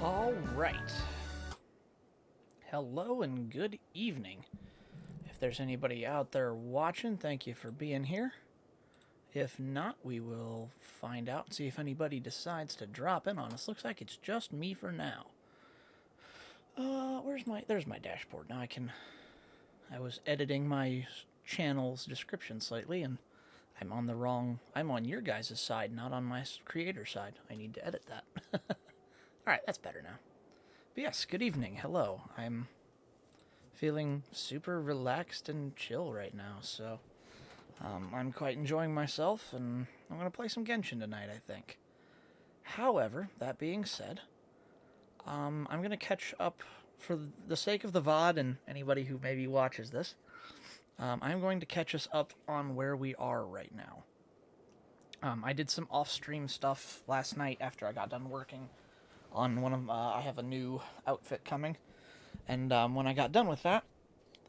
All right. Hello and good evening. If there's anybody out there watching, thank you for being here. If not, we will find out and see if anybody decides to drop in on us. Looks like it's just me for now. There's my dashboard. Now I was editing my channel's description slightly and I'm on your guys' side, not on my creator side. I need to edit that. Alright, that's better now. But yes, good evening. Hello. I'm feeling super relaxed and chill right now, so I'm quite enjoying myself, and I'm going to play some Genshin tonight, I think. However, that being said, I'm going to catch up for the sake of the VOD and anybody who maybe watches this. I'm going to catch us up on where we are right now. I did some off-stream stuff last night after I got done working on I have a new outfit coming. And when I got done with that,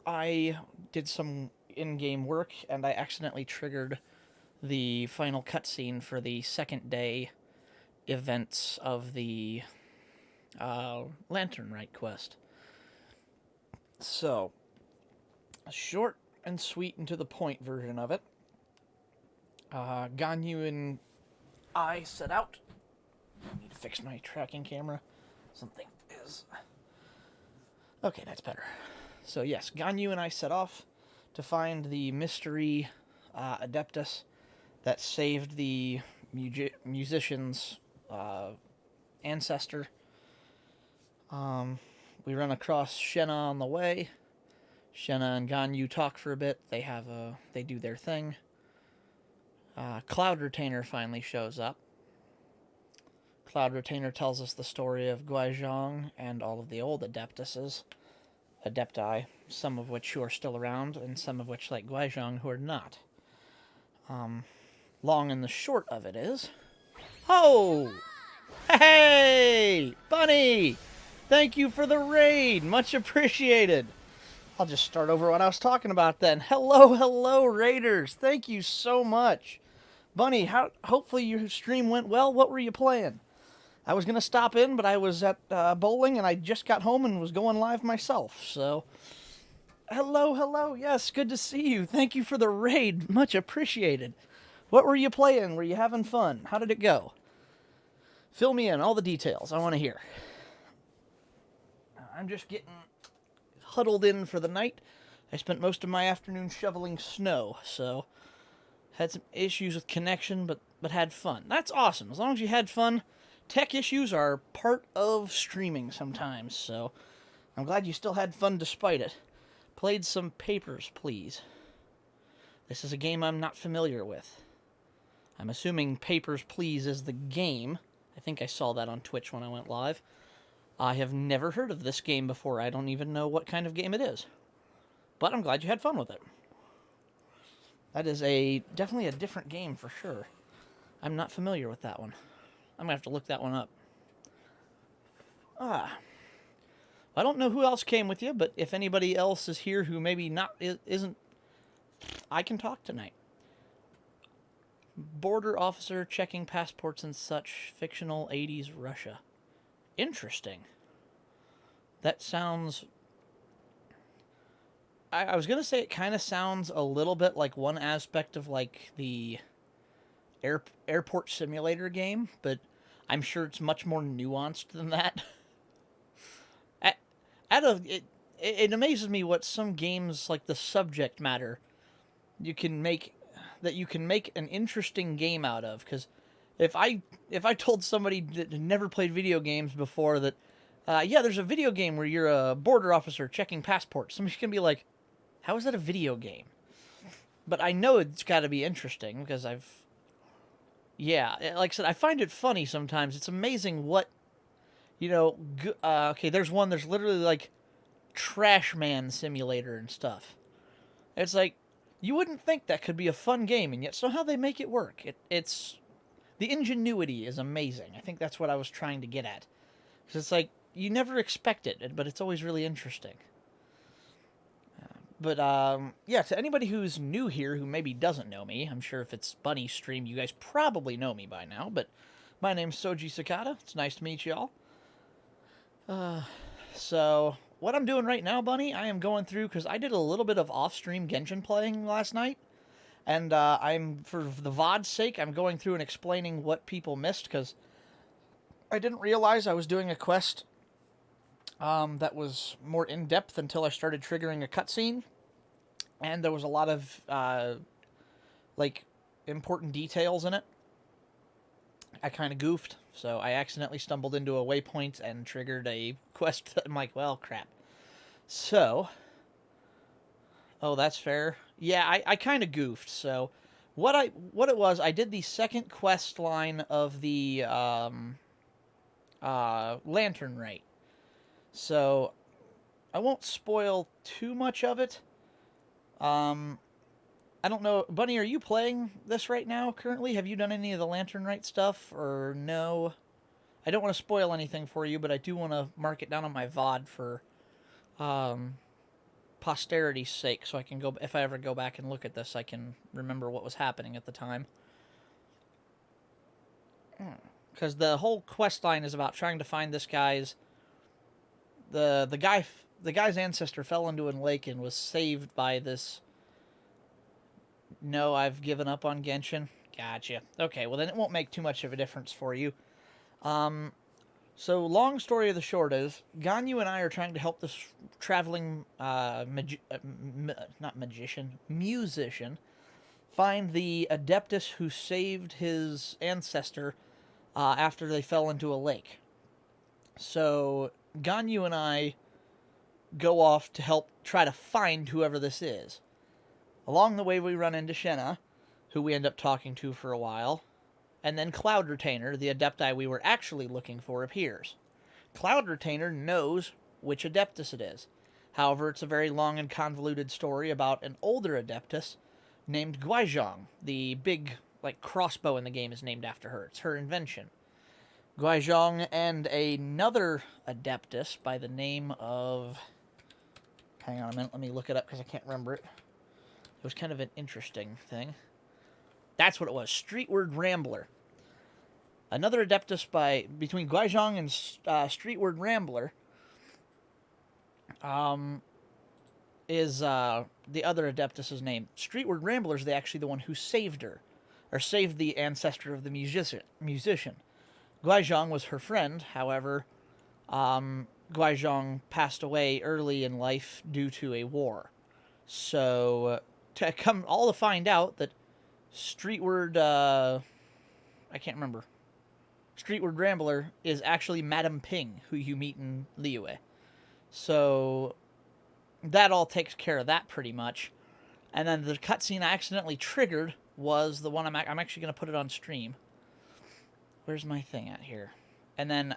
I did some in-game work, and I accidentally triggered the final cutscene for the second day events of the Lantern Rite quest. So, a short and sweet and to the point version of it. Ganyu and I set out. I need to fix my tracking camera. Something is... Okay, that's better. So yes, Ganyu and I set off to find the mystery Adeptus that saved the musician's ancestor. We run across Shenna on the way. Shenna and Ganyu talk for a bit. They do their thing. Cloud Retainer finally shows up. Cloud Retainer tells us the story of Guizhong and all of the old Adepti, some of which who are still around, and some of which, like Guizhong, who are not. Long and the short of it is... Oh! Hey! Bunny! Thank you for the raid! Much appreciated! I'll just start over what I was talking about then. Hello, raiders! Thank you so much! Bunny, hopefully your stream went well. What were you playing? I was going to stop in, but I was at bowling, and I just got home and was going live myself, so... Hello, yes, good to see you. Thank you for the raid, much appreciated. What were you playing? Were you having fun? How did it go? Fill me in, all the details, I want to hear. I'm just getting huddled in for the night. I spent most of my afternoon shoveling snow, so... Had some issues with connection, but had fun. That's awesome, as long as you had fun... Tech issues are part of streaming sometimes, so I'm glad you still had fun despite it. Played some Papers, Please. This is a game I'm not familiar with. I'm assuming Papers, Please is the game. I think I saw that on Twitch when I went live. I have never heard of this game before. I don't even know what kind of game it is. But I'm glad you had fun with it. That is definitely a different game for sure. I'm not familiar with that one. I'm going to have to look that one up. I don't know who else came with you, but if anybody else is here who maybe isn't, I can talk tonight. Border officer checking passports and such, fictional 80s Russia. Interesting. That sounds... I was going to say it kind of sounds a little bit like one aspect of like the airport simulator game, but I'm sure it's much more nuanced than that. It amazes me what some games, like the subject matter, you can make an interesting game out of. Because if I told somebody that had never played video games before that, there's a video game where you're a border officer checking passports, somebody's gonna be like, how is that a video game? But I know it's got to be interesting because like I said, I find it funny sometimes. It's amazing what, there's literally like Trash Man Simulator and stuff. It's like, you wouldn't think that could be a fun game, and yet somehow they make it work. The ingenuity is amazing. I think that's what I was trying to get at. Because it's like, you never expect it, but it's always really interesting. But, to anybody who's new here who maybe doesn't know me, I'm sure if it's Bunny stream, you guys probably know me by now, but my name's Soji Sakata. It's nice to meet y'all. So, what I'm doing right now, Bunny, I am going through, because I did a little bit of off-stream Genshin playing last night, and for the VOD's sake, I'm going through and explaining what people missed, because I didn't realize I was doing a quest that was more in-depth until I started triggering a cutscene, and there was a lot of, important details in it. I kind of goofed, so I accidentally stumbled into a waypoint and triggered a quest. I'm like, well, crap. So, oh, that's fair. Yeah, I kind of goofed. So, what it was, I did the second quest line of the Lantern Rite. So, I won't spoil too much of it. I don't know, Bunny, are you playing this right now currently? Have you done any of the Lantern Rite stuff, or no? I don't want to spoil anything for you, but I do want to mark it down on my VOD for posterity's sake, so I can go, if I ever go back and look at this, I can remember what was happening at the time. Because the whole quest line is about trying to find this guy's... The guy's ancestor fell into a lake and was saved by this... No, I've given up on Genshin. Gotcha. Okay, well then it won't make too much of a difference for you. So long story of the short is, Ganyu and I are trying to help this traveling musician find the Adeptus who saved his ancestor after they fell into a lake. So Ganyu and I go off to help try to find whoever this is. Along the way, we run into Shenna, who we end up talking to for a while, and then Cloud Retainer, the Adepti we were actually looking for, appears. Cloud Retainer knows which Adeptus it is. However, it's a very long and convoluted story about an older Adeptus named Guizhong. The big, crossbow in the game is named after her. It's her invention. Guizhong and another Adeptus by the name of... Hang on a minute, let me look it up because I can't remember it. It was kind of an interesting thing. That's what it was. Streetward Rambler. Another Adeptus between Guizhong and Streetward Rambler is the other Adeptus' name. Streetward Rambler is actually the one who saved her, or saved the ancestor of the musician. Guizhong was her friend. However, Guizhong passed away early in life due to a war. So... to find out that Streetward, I can't remember. Streetward Rambler is actually Madame Ping, who you meet in Liyue. So, that all takes care of that pretty much. And then the cutscene I accidentally triggered was the one I'm actually going to put it on stream. Where's my thing at here? And then,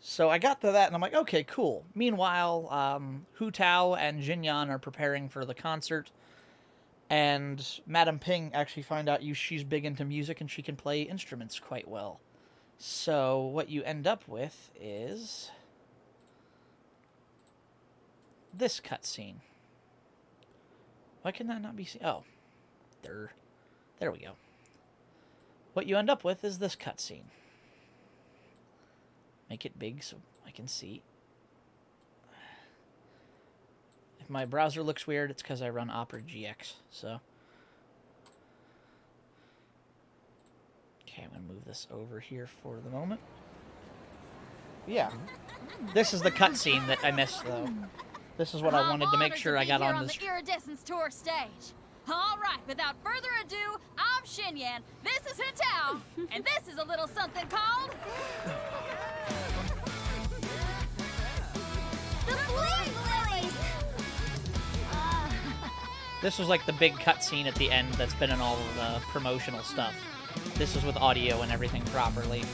so I got to that and I'm like, okay, cool. Meanwhile, Hu Tao and Jinyan are preparing for the concert. And Madame Ping actually find out she's big into music and she can play instruments quite well. So what you end up with is this cutscene. Why can that not be seen? Oh, there we go. What you end up with is this cutscene. Make it big so I can see. My browser looks weird, it's because I run Opera GX, so. Okay, I'm going to move this over here for the moment. Yeah. This is the cutscene that I missed, though. This is what I wanted to make sure I got on this. The Iridescence Tour stage. All right, without further ado, I'm Xinyan, this is Hitao, and this is a little something called... the Blaze Lilies! This was like the big cutscene at the end that's been in all of the promotional stuff. This is with audio and everything properly.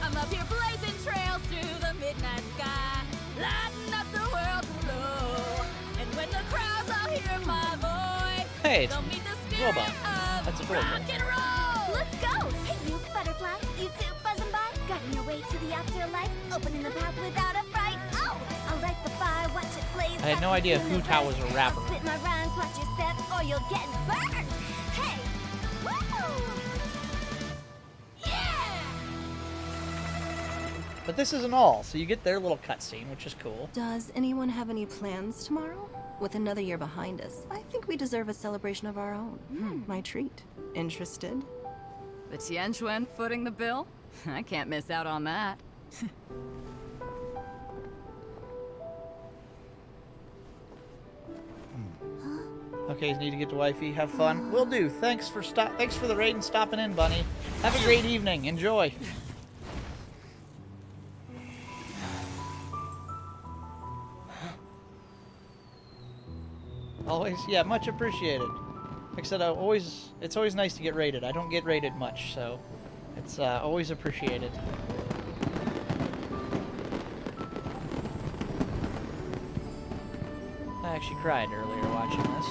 I'm up here blazing trails through the midnight sky, lighting up the world below. And when the crowds all hear my voice, hey, they'll meet the spirit Robot. of That's a rock robot. and roll. Let's go! Hey, you butterfly, you two buzzing by, guiding your way to the afterlife, opening the path without a fright. Oh, I'll light the fire, watch it blaze. I had no idea Hu Tao was a rapper. I'll spit my rhymes, watch your step, or you'll get burned. Hey, woo! Yeah! But this isn't all, so you get their little cutscene, which is cool. Does anyone have any plans tomorrow? With another year behind us, I think we deserve a celebration of our own. My treat. Interested? The Tianquan footing the bill? I can't miss out on that. Okay, need to get to wifey. Have fun. Will do. Thanks for the raid and stopping in, Bunny. Have a great evening. Enjoy. Always, yeah, much appreciated. Like I said, it's always nice to get raided. I don't get raided much, so it's always appreciated. I actually cried earlier watching this.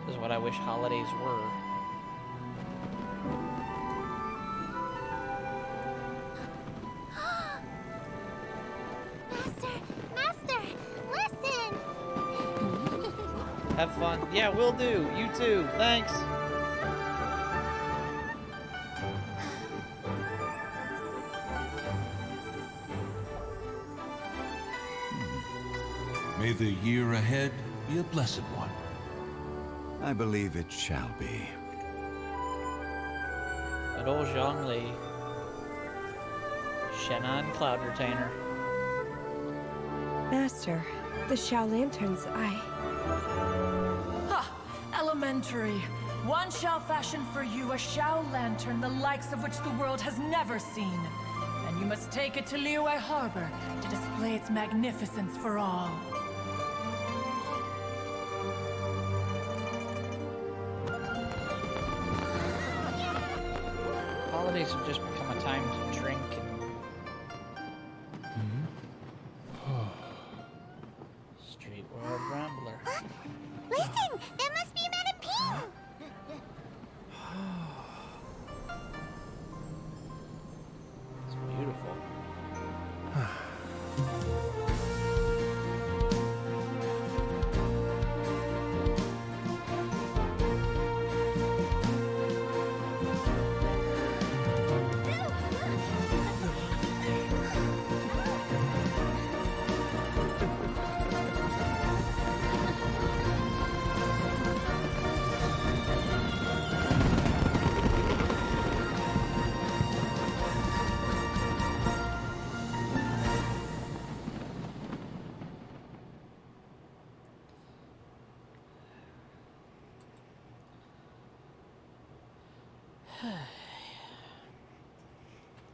This is what I wish holidays were. Master, listen! Have fun. Yeah, will do. You too. Thanks. May the year ahead be a blessed one. I believe it shall be. Good old Zhongli. Shannon Cloud Retainer. Master, the Shao Lanterns, Ha! Elementary. One shall fashion for you a Shao Lantern the likes of which the world has never seen. And you must take it to Liyue Harbor to display its magnificence for all. Holidays have just become a time to drink and... Street World Rambler. Listen! That must be Madame Ping! It's beautiful.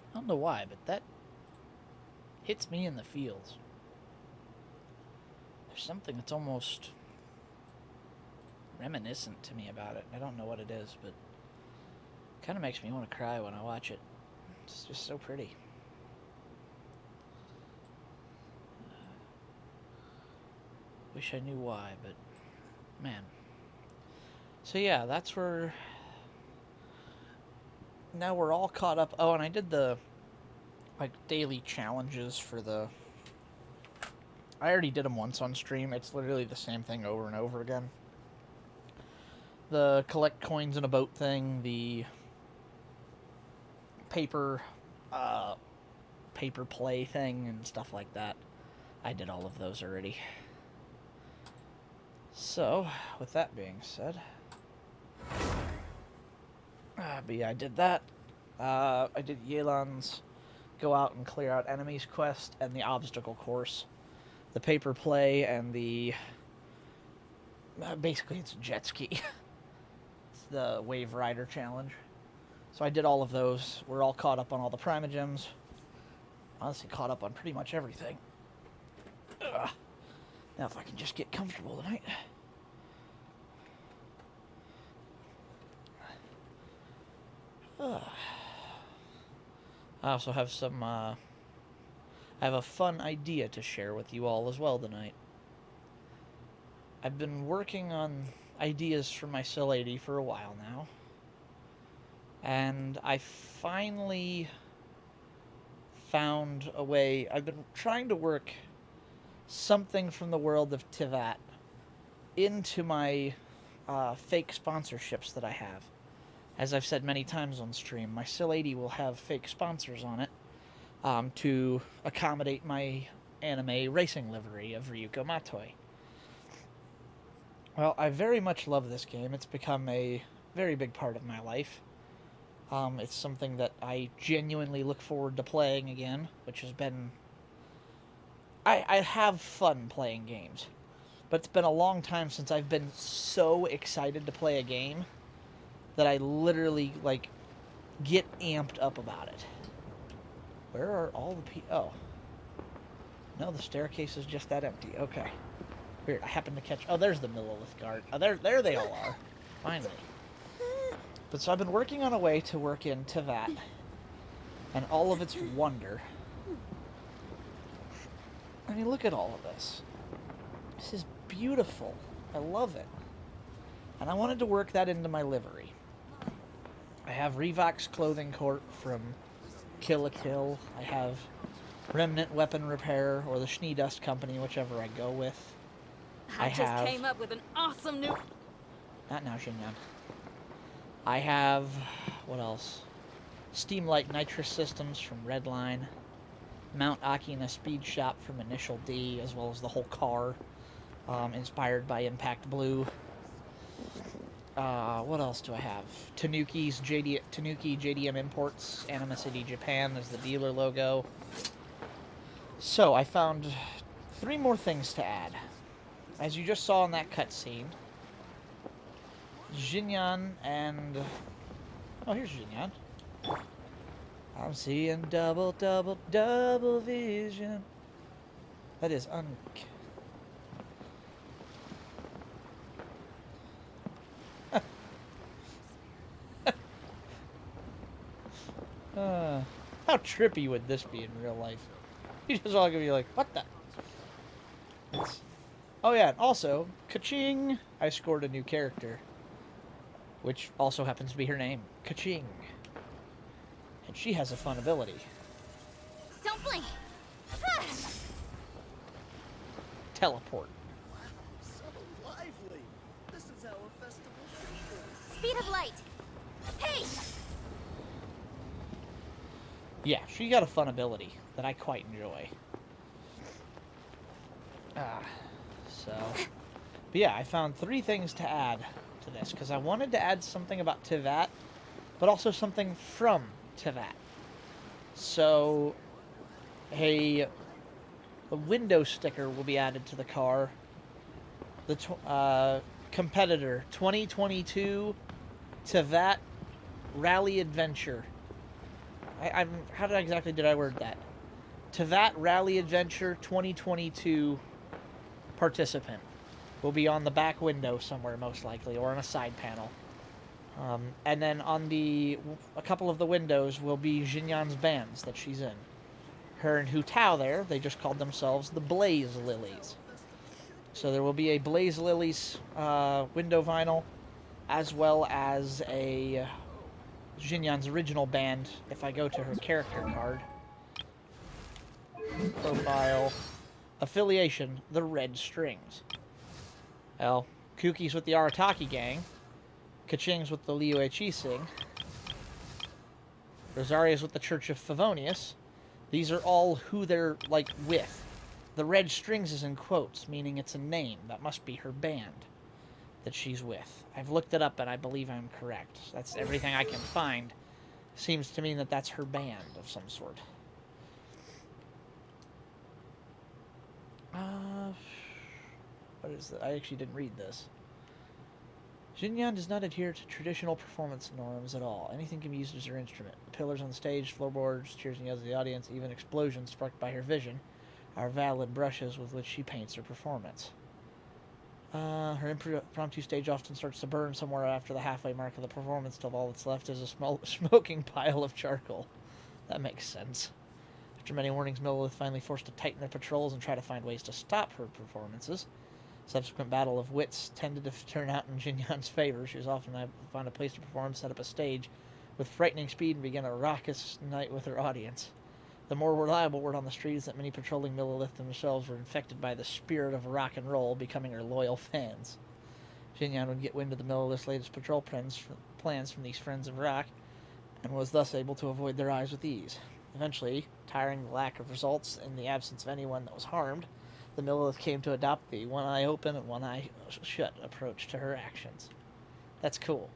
I don't know why, but that hits me in the feels. There's something that's almost reminiscent to me about it. I don't know what it is, but it kind of makes me want to cry when I watch it. It's just so pretty. Wish I knew why, but man. So yeah, that's where... Now we're all caught up. Oh, and I did the like daily challenges for the... I already did them once on stream. It's literally the same thing over and over again. The collect coins in a boat thing, the paper play thing, and stuff like that. I did all of those already. So, with that being said... but yeah, I did that. I did Yelan's go out and clear out enemies quest and the obstacle course. The paper play and the... basically, it's a jet ski. It's the Wave Rider challenge. So I did all of those. We're all caught up on all the Primogems. Honestly, caught up on pretty much everything. Ugh. Now if I can just get comfortable tonight. I also have some, I have a fun idea to share with you all as well tonight. I've been working on ideas for my Cell 80 for a while now. And I finally found a way. I've been trying to work something from the world of Tivat into my fake sponsorships that I have. as I've said many times on stream, my Sil 80 will have fake sponsors on it to accommodate my anime racing livery of Ryuko Matoi. Well, I very much love this game. It's become a very big part of my life. It's something that I genuinely look forward to playing again, which has been... I have fun playing games, but it's been a long time since I've been so excited to play a game that I literally, like, get amped up about it. Where are all the people? Oh. No, the staircase is just that empty. Okay. Weird. I happened to catch... Oh, there's the Millilith guard. Oh, there they all are. Finally. But so I've been working on a way to work into that and all of its wonder. I mean, look at all of this. This is beautiful. I love it. And I wanted to work that into my livery. I have Revox Clothing Court from Kill la Kill. I have Remnant Weapon Repair or the Schnee Dust Company, whichever I go with. I just came up with an awesome new... Not now, Xinyan. I have... What else? Steamlight Nitrous Systems from Redline. Mount Akina Speed Shop from Initial D, as well as the whole car, inspired by Impact Blue. What else do I have? Tanuki JDM Imports, Anima City, Japan. There's the dealer logo. So, I found 3 more things to add. As you just saw in that cutscene, Xinyan and... Oh, here's Xinyan. I'm seeing double vision. That is how trippy would this be in real life? You just all gonna be like, what the? Oh yeah, and also, ka-ching! I scored a new character. Which also happens to be her name. Ka-ching. And she has a fun ability. Don't blink. Teleport. So lively. This is how a festival should Speed of light. Hey! Yeah, she got a fun ability that I quite enjoy. But yeah, I found 3 things to add to this, because I wanted to add something about Tivat, but also something from Tivat. So, a window sticker will be added to the car. The competitor 2022 Tivat Rally Adventure. How exactly did I word that? Tivat Rally Adventure 2022 participant will be on the back window somewhere, most likely, or on a side panel. And then on a couple of the windows will be Xinyan's bands that she's in. Her and Hu Tao there, they just called themselves the Blaze Lilies. So there will be a Blaze Lilies window vinyl, as well as a Xinyan's original band. If I go to her character card, profile, affiliation, the Red Strings. Well, Kuki's with the Arataki gang, Kaching's with the Liu Sing, Rosaria's with the Church of Favonius. These are all who they're, like, with. The Red Strings is in quotes, meaning it's a name. That must be her band that she's with. I've looked it up, and I believe I'm correct. That's everything I can find. Seems to mean that that's her band of some sort. What is that? I actually didn't read this. Xinyan does not adhere to traditional performance norms at all. Anything can be used as her instrument. The pillars on the stage, floorboards, cheers and yells of the audience, even explosions sparked by her vision, are valid brushes with which she paints her performance. Her impromptu stage often starts to burn somewhere after the halfway mark of the performance, till all that's left is a smoking pile of charcoal. That makes sense. After many warnings, Millilith finally forced to tighten their patrols and try to find ways to stop her performances. Subsequent battle of wits tended to turn out in Xinyan's favor. She was often able to find a place to perform, set up a stage with frightening speed, and begin a raucous night with her audience. The more reliable word on the street is that many patrolling Millilith themselves were infected by the spirit of rock and roll, becoming her loyal fans. Xinyan would get wind of the Millilith's latest patrol plans from these friends of rock, and was thus able to avoid their eyes with ease. Eventually, tiring the lack of results in the absence of anyone that was harmed, the Millith came to adopt the one eye open and one eye shut approach to her actions. That's cool.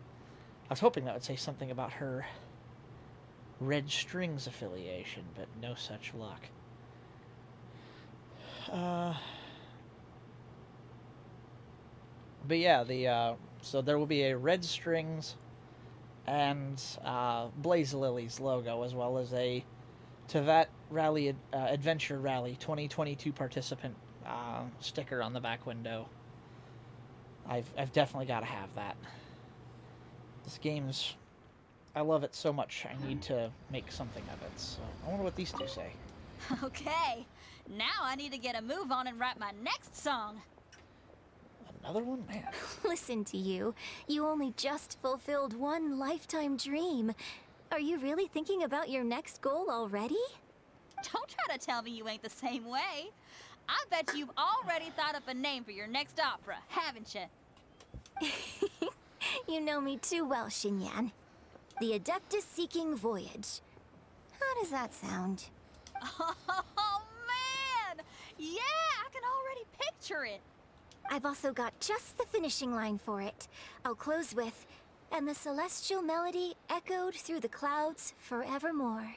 I was hoping that would say something about her Red Strings affiliation, but no such luck. But yeah, so there will be a Red Strings and Blaze Lily's logo, as well as a Tevat Rally Adventure Rally 2022 participant sticker on the back window. I've definitely got to have that. This game's, I love it so much. I need to make something of it. So I wonder what these two say. Okay, now I need to get a move on and write my next song. Another one, man. Listen to you. You only just fulfilled one lifetime dream. Are you really thinking about your next goal already? Don't try to tell me you ain't the same way. I bet you've already thought up a name for your next opera, haven't you? You know me too well, Xinyan. The Adeptus Seeking Voyage. How does that sound? Oh, man! Yeah, I can already picture it. I've also got just the finishing line for it. I'll close with, "And the celestial melody echoed through the clouds forevermore."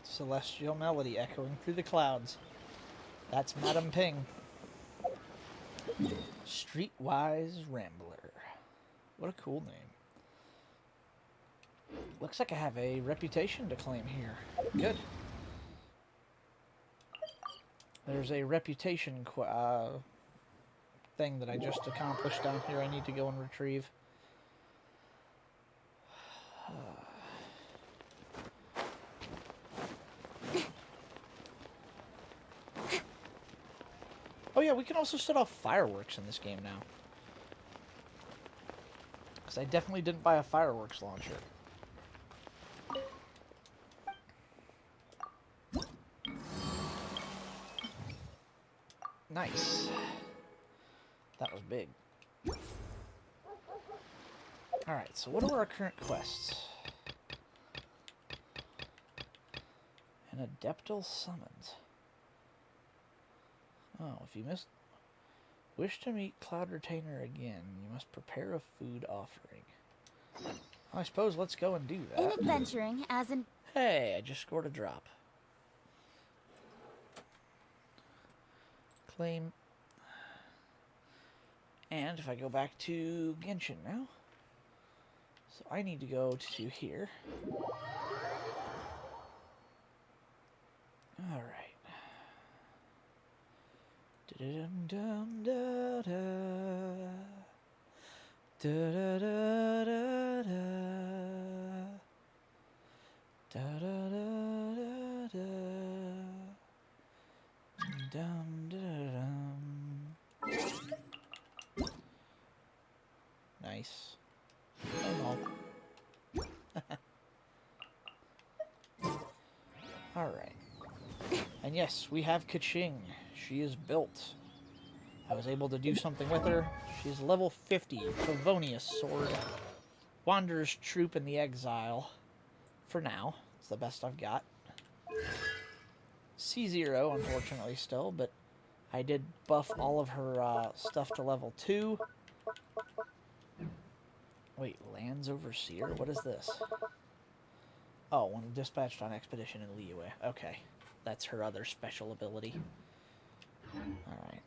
Celestial melody echoing through the clouds. That's Madam Ping. Streetwise Rambler. What a cool name. Looks like I have a reputation to claim here. Good. There's a reputation thing that I just accomplished down here I need to go and retrieve. Oh yeah, we can also set off fireworks in this game now. Because I definitely didn't buy a fireworks launcher. Nice. That was big. Alright, so what are our current quests? An Adeptal Summons. Oh, if you wish to meet Cloud Retainer again, you must prepare a food offering. I suppose let's go and do that. In adventuring, as in... Hey, I just scored a drop. Claim. And if I go back to Genshin now. So I need to go to here. Alright. Da-da-dum-dum-da-da. Da-da-da-da-da. Da-da-da-da-da. Dum-da-dum. Nice. Oh no. Alright. And yes, we have Kaching. She is built. I was able to do something with her. She's level 50, Favonius Sword. Wanderer's Troop in the Exile. For now. It's the best I've got. C0, unfortunately, still, but I did buff all of her stuff to level 2. Wait, Lands Overseer? What is this? Oh, when dispatched on expedition in Liyue. Okay. That's her other special ability. Alright.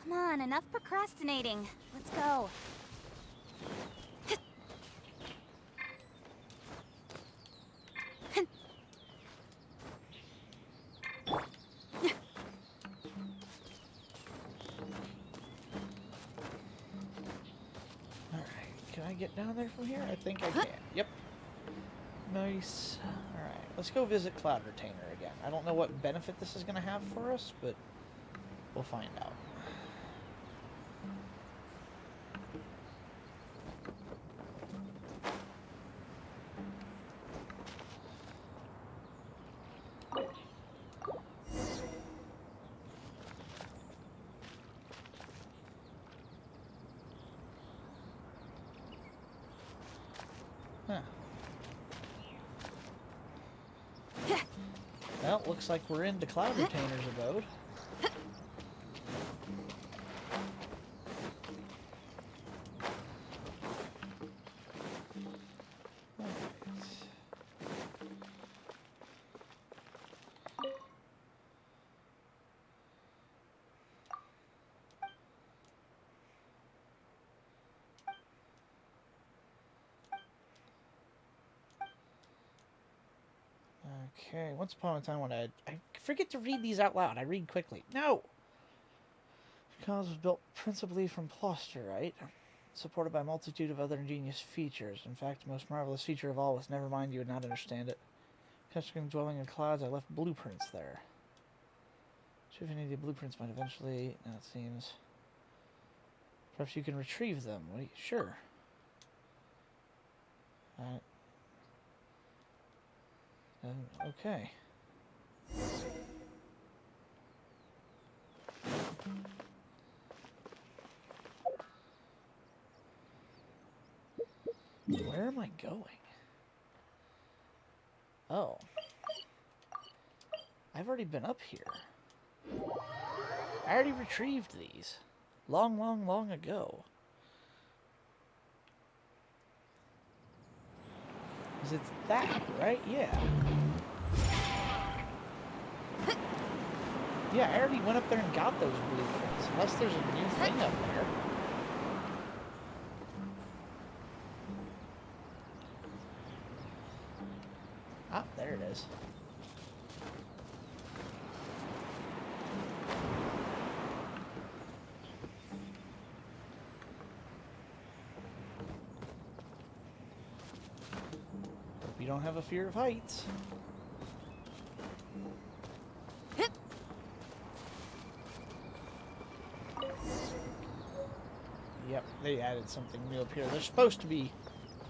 Come on, enough procrastinating. Let's go. Alright, can I get down there from here? I think I can. Yep. Nice. Alright, let's go visit Cloud Retainer again. I don't know what benefit this is going to have for us, but we'll find out. Huh. Well, looks like we're into Cloud Retainer's abode. Okay, once upon a time when I forget to read these out loud. I read quickly. No! The cause was built principally from plasterite, supported by a multitude of other ingenious features. In fact, the most marvelous feature of all was never mind, you would not understand it. Catching dwelling in clouds, I left blueprints there. Chief blueprints might eventually... Now it seems... Perhaps you can retrieve them. Wait, sure. Okay. Where am I going? Oh. I've already been up here. I already retrieved these. Long, long, long ago. Because it's that, right? Yeah. Yeah, I already went up there and got those blueprints. Unless there's a new thing up there. Ah, there it is. Hope you don't have a fear of heights. Yep, they added something new up here. There's supposed to be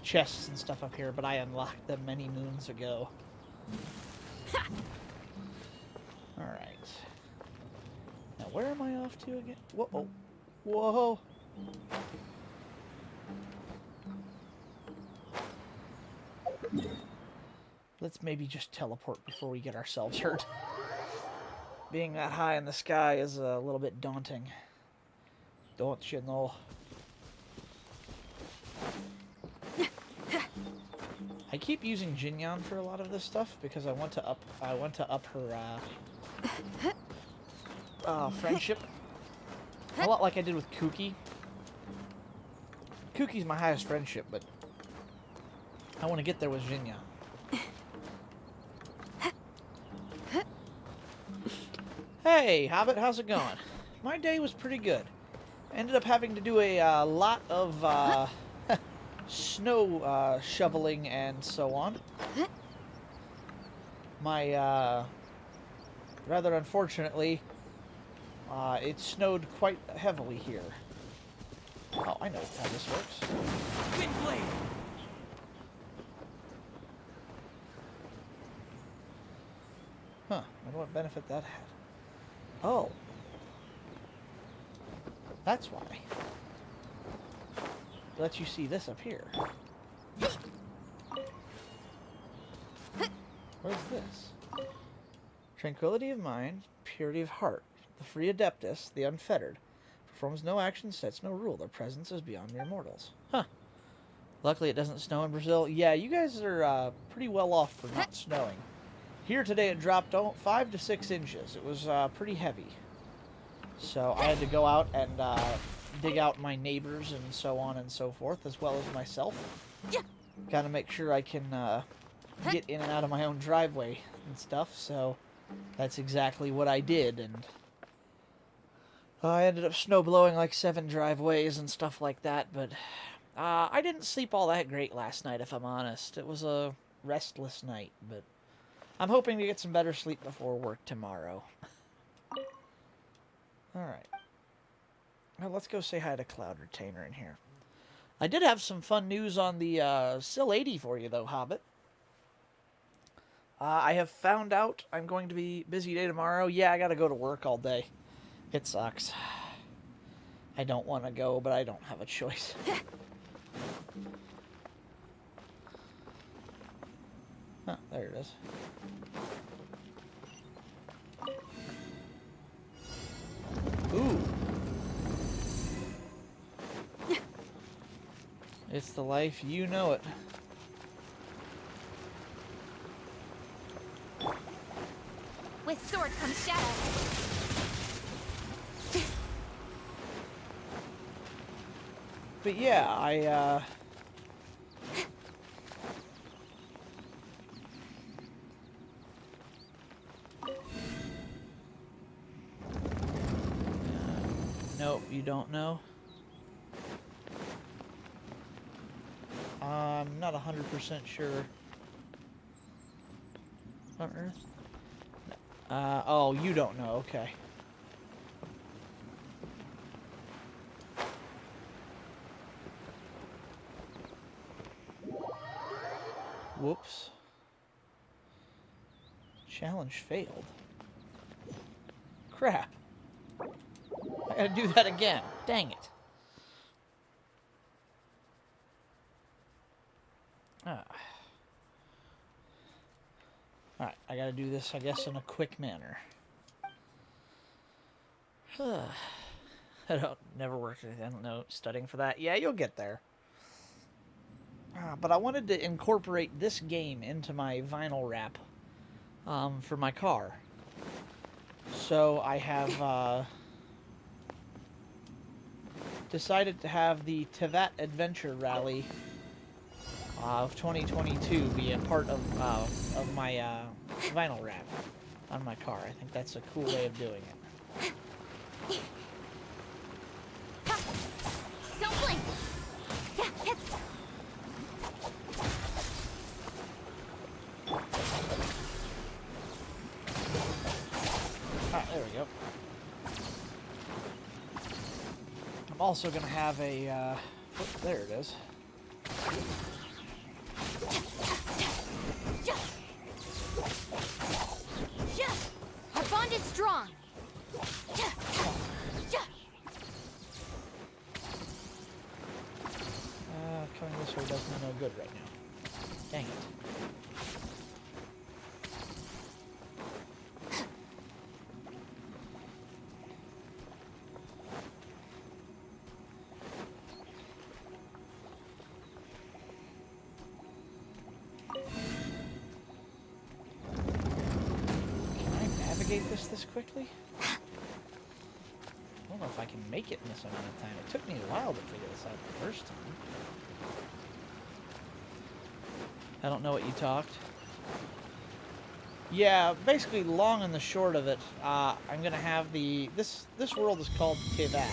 chests and stuff up here, but I unlocked them many moons ago. Alright. Now, where am I off to again? Whoa. Whoa. Let's maybe just teleport before we get ourselves hurt. Being that high in the sky is a little bit daunting. Don't you know? I keep using Jinyan for a lot of this stuff because I want to up her friendship. A lot like I did with Kuki. Kuki's my highest friendship, but I want to get there with Jinyan. Hey, Hobbit, how's it going? My day was pretty good. Ended up having to do a lot of snow shoveling and so on. My, rather unfortunately, it snowed quite heavily here. Oh, I know how this works. Wind blade! Huh, I wonder what benefit that had. Oh. That's why. Let you see this up here. What is this? Tranquility of mind, purity of heart. The free adeptus, the unfettered. Performs no action, sets no rule. Their presence is beyond mere mortals. Huh. Luckily it doesn't snow in Brazil. Yeah, you guys are pretty well off for not snowing. Here today it dropped 5 to 6 inches. It was pretty heavy. So I had to go out and dig out my neighbors and so on and so forth, as well as myself. Gotta make sure I can get in and out of my own driveway and stuff, so that's exactly what I did, and I ended up snow blowing like 7 driveways and stuff like that, but I didn't sleep all that great last night, if I'm honest. It was a restless night, but I'm hoping to get some better sleep before work tomorrow. Alright. Well, let's go say hi to Cloud Retainer in here. I did have some fun news on the Sill 80 for you, though, Hobbit. I have found out I'm going to be busy day tomorrow. Yeah, I gotta go to work all day. It sucks. I don't want to go, but I don't have a choice. Huh, there it is. Ooh. It's the life, you know it. With sword comes shadow. But yeah, I nope, you don't know. I'm not 100% sure. On Earth? No. Oh, you don't know, okay. Whoops. Challenge failed. Crap. I gotta do that again. Dang it. Ah. Alright, I gotta do this, I guess, in a quick manner. I don't, never worked, I don't know, studying for that. Yeah, you'll get there. But I wanted to incorporate this game into my vinyl wrap for my car. So I have decided to have the Tevat Adventure Rally of 2022 be a part of my vinyl wrap on my car. I think that's a cool way of doing it. Don't blink. Ah, there we go. I'm also going to have a... oh, there it is. Our bond is strong. Coming this way does me no good right now. Dang it. Can I navigate this quickly? I don't know if I can make it in this amount of time. It took me a while to figure this out the first time. I don't know what you talked. Yeah, basically, long and the short of it, I'm gonna have the this world is called Tevat.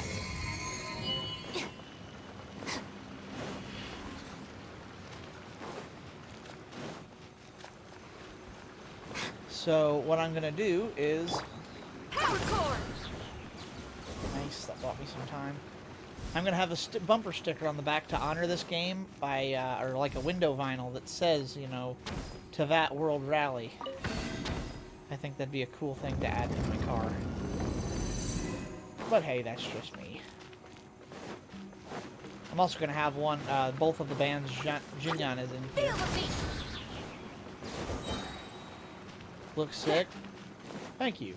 So what I'm gonna do is Power core. nice. That bought me some time. I'm gonna have a bumper sticker on the back to honor this game by, or like a window vinyl that says, you know, Tevat World Rally. I think that'd be a cool thing to add to my car. But hey, that's just me. I'm also gonna have one, both of the bands Jinyan is in here. Feel the beat. Looks sick. Thank you.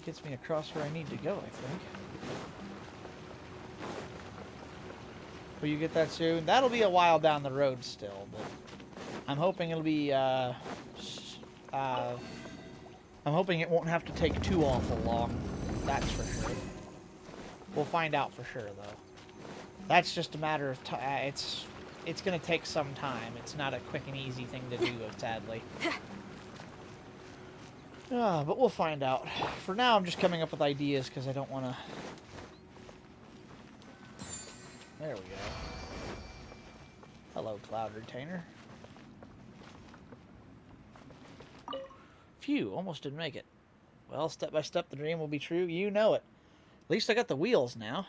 Gets me across where I need to go, I think. Will you get that soon? That'll be a while down the road still, but I'm hoping it'll be, I'm hoping it won't have to take too awful long. That's for sure. We'll find out for sure, though. That's just a matter of time. It's gonna take some time. It's not a quick and easy thing to do, sadly. But we'll find out. For now, I'm just coming up with ideas because I don't want to... There we go. Hello, Cloud Retainer. Phew, almost didn't make it. Well, step by step, the dream will be true. You know it. At least I got the wheels now.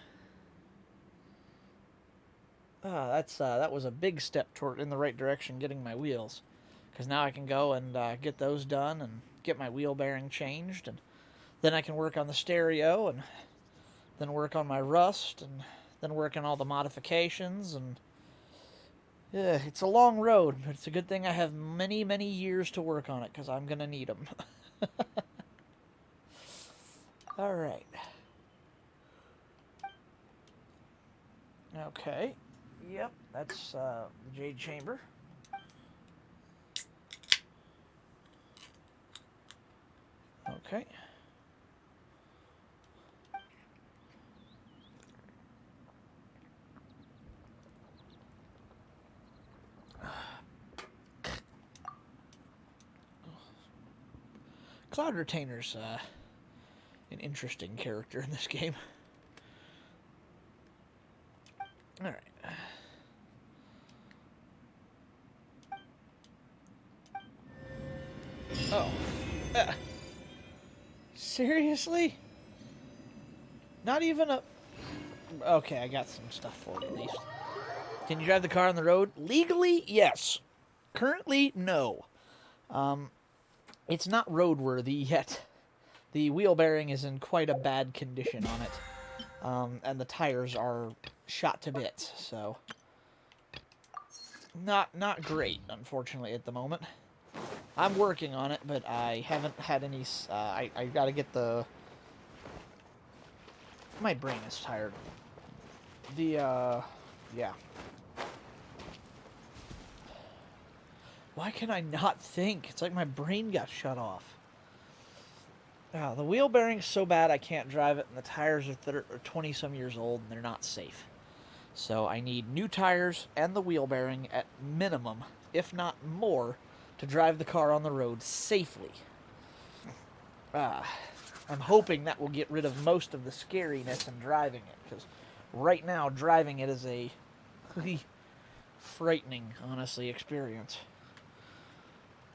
That was a big step toward in the right direction, getting my wheels, because now I can go and get those done and get my wheel bearing changed, and then I can work on the stereo, and then work on my rust, and then work on all the modifications, and yeah, it's a long road, but it's a good thing I have many, many years to work on it, because I'm gonna need them. All right. Okay. Yep, that's the Jade Chamber. Okay. Cloud Retainer's an interesting character in this game. All right. Oh. Seriously? Not even a... Okay, I got some stuff for it at least. Can you drive the car on the road? Legally, yes. Currently, no. It's not roadworthy yet. The wheel bearing is in quite a bad condition on it. And the tires are shot to bits, so... Not great, unfortunately, at the moment. I'm working on it, but I haven't had any... I gotta get the... My brain is tired. Yeah. Why can I not think? It's like my brain got shut off. The wheel bearing's so bad I can't drive it, and the tires are 20-some years old, and they're not safe. So I need new tires and the wheel bearing at minimum, if not more, to drive the car on the road safely. I'm hoping that will get rid of most of the scariness in driving it, because right now driving it is a frightening, honestly, experience.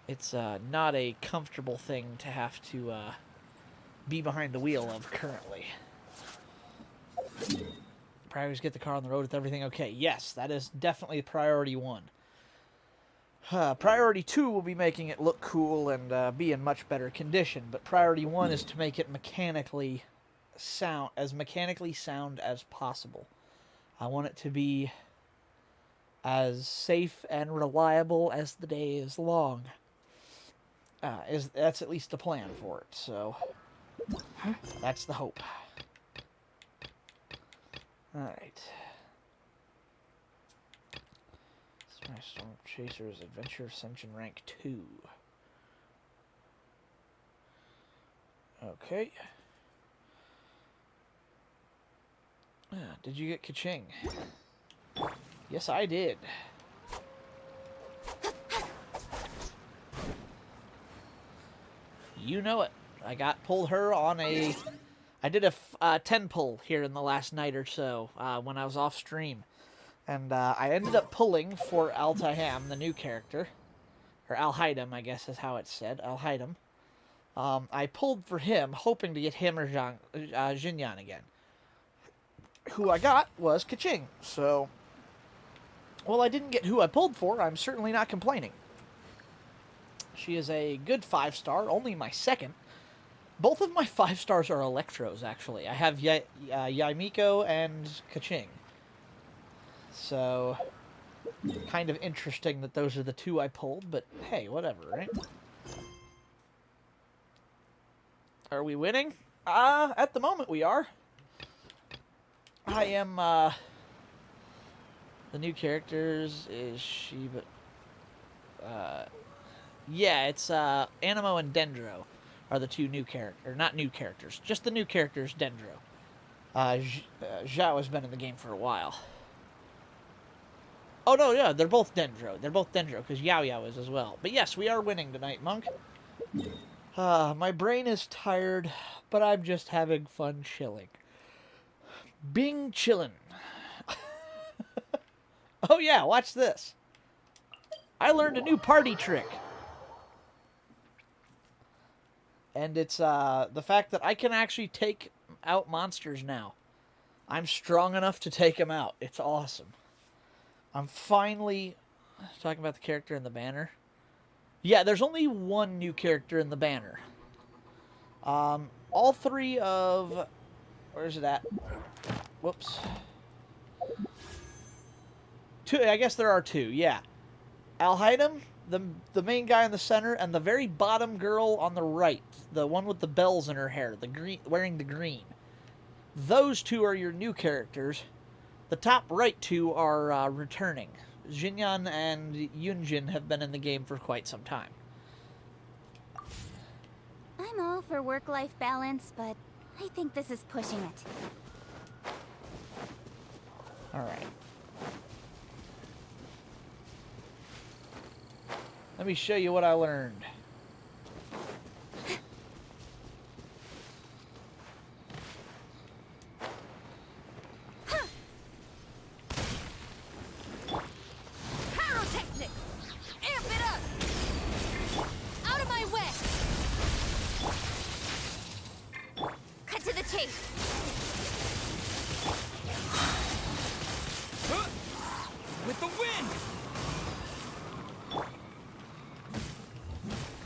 It's not a comfortable thing to have to be behind the wheel of currently. Priorities: get the car on the road with everything okay. Yes, that is definitely priority 1. Priority 2 will be making it look cool and be in much better condition, but priority 1 is to make it mechanically sound as possible. I want it to be as safe and reliable as the day is long. That's at least the plan for it, so that's the hope. Alright. Smash Storm Chasers Adventure Ascension Rank 2. Okay. Did you get Kaching? Yes, I did. You know it. I pulled her on a... I did a 10 pull here in the last night or so when I was off stream. And I ended up pulling for Altaham, the new character. Or Alhaidam, I guess is how it's said. Alhaidam. I pulled for him, hoping to get him or Jinyan again. Who I got was Kaching. So, well, I didn't get who I pulled for. I'm certainly not complaining. She is a good 5-star, only my second. Both of my 5 stars are Electros, actually. I have Yaimiko and Kaching. So, kind of interesting that those are the 2 I pulled, but hey, whatever, right? Are we winning? At the moment we are. I am, the new characters is she, but, yeah, it's, Animo and Dendro are the 2 new characters, not new characters, just the new characters, Dendro. Zhao has been in the game for a while. Oh, no, yeah, they're both Dendro. They're both Dendro, because Yao Yao is as well. But yes, we are winning tonight, Monk. My brain is tired, but I'm just having fun chilling. Bing chillin'. Oh, yeah, watch this. I learned a new party trick. And it's the fact that I can actually take out monsters now. I'm strong enough to take them out. It's awesome. I'm finally talking about the character in the banner. Yeah, there's only one new character in the banner. All three of... Where's it at? Whoops. Two, I guess there are two, yeah. Alhaidam, the main guy in the center, and the very bottom girl on the right. The one with the bells in her hair, the green, wearing the green. Those two are your new characters. The top right two are returning. Jinyan and Yunjin have been in the game for quite some time. I'm all for work-life balance, but I think this is pushing it. Alright. Let me show you what I learned. Pyrotechnics! Amp it up! Out of my way! Cut to the chase! With the wind!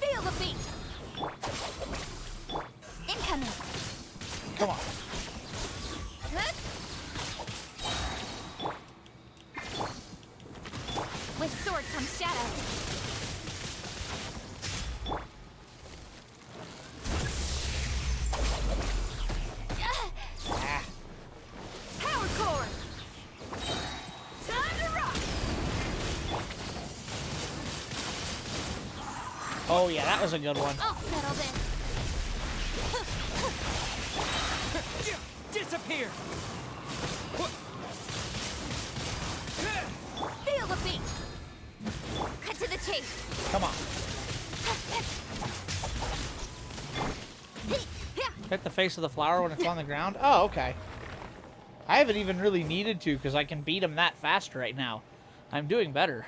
Feel the beat! Incoming. Come on. Huh? With sword comes shadow. Power core! Time to rock! Oh yeah, that was a good one. I'll settle this. Disappear! Feel the beat! Cut to the chase! Come on. Hit the face of the flower when it's on the ground? Oh, okay. I haven't even really needed to because I can beat him that fast right now. I'm doing better.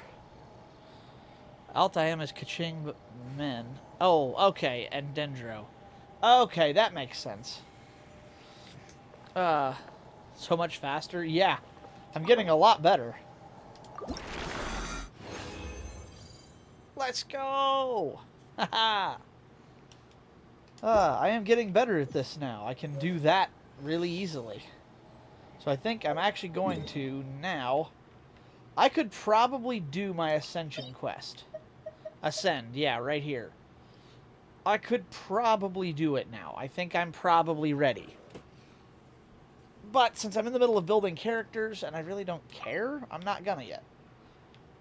Altaim is Kaching, but men. Oh, okay, and Dendro. Okay, that makes sense. So much faster? Yeah, I'm getting a lot better. Let's go! Haha! I am getting better at this now. I can do that really easily. So I think I'm actually going to now... I could probably do my Ascension quest. Ascend, yeah, right here. I could probably do it now. I think I'm probably ready. But since I'm in the middle of building characters and I really don't care, I'm not gonna yet.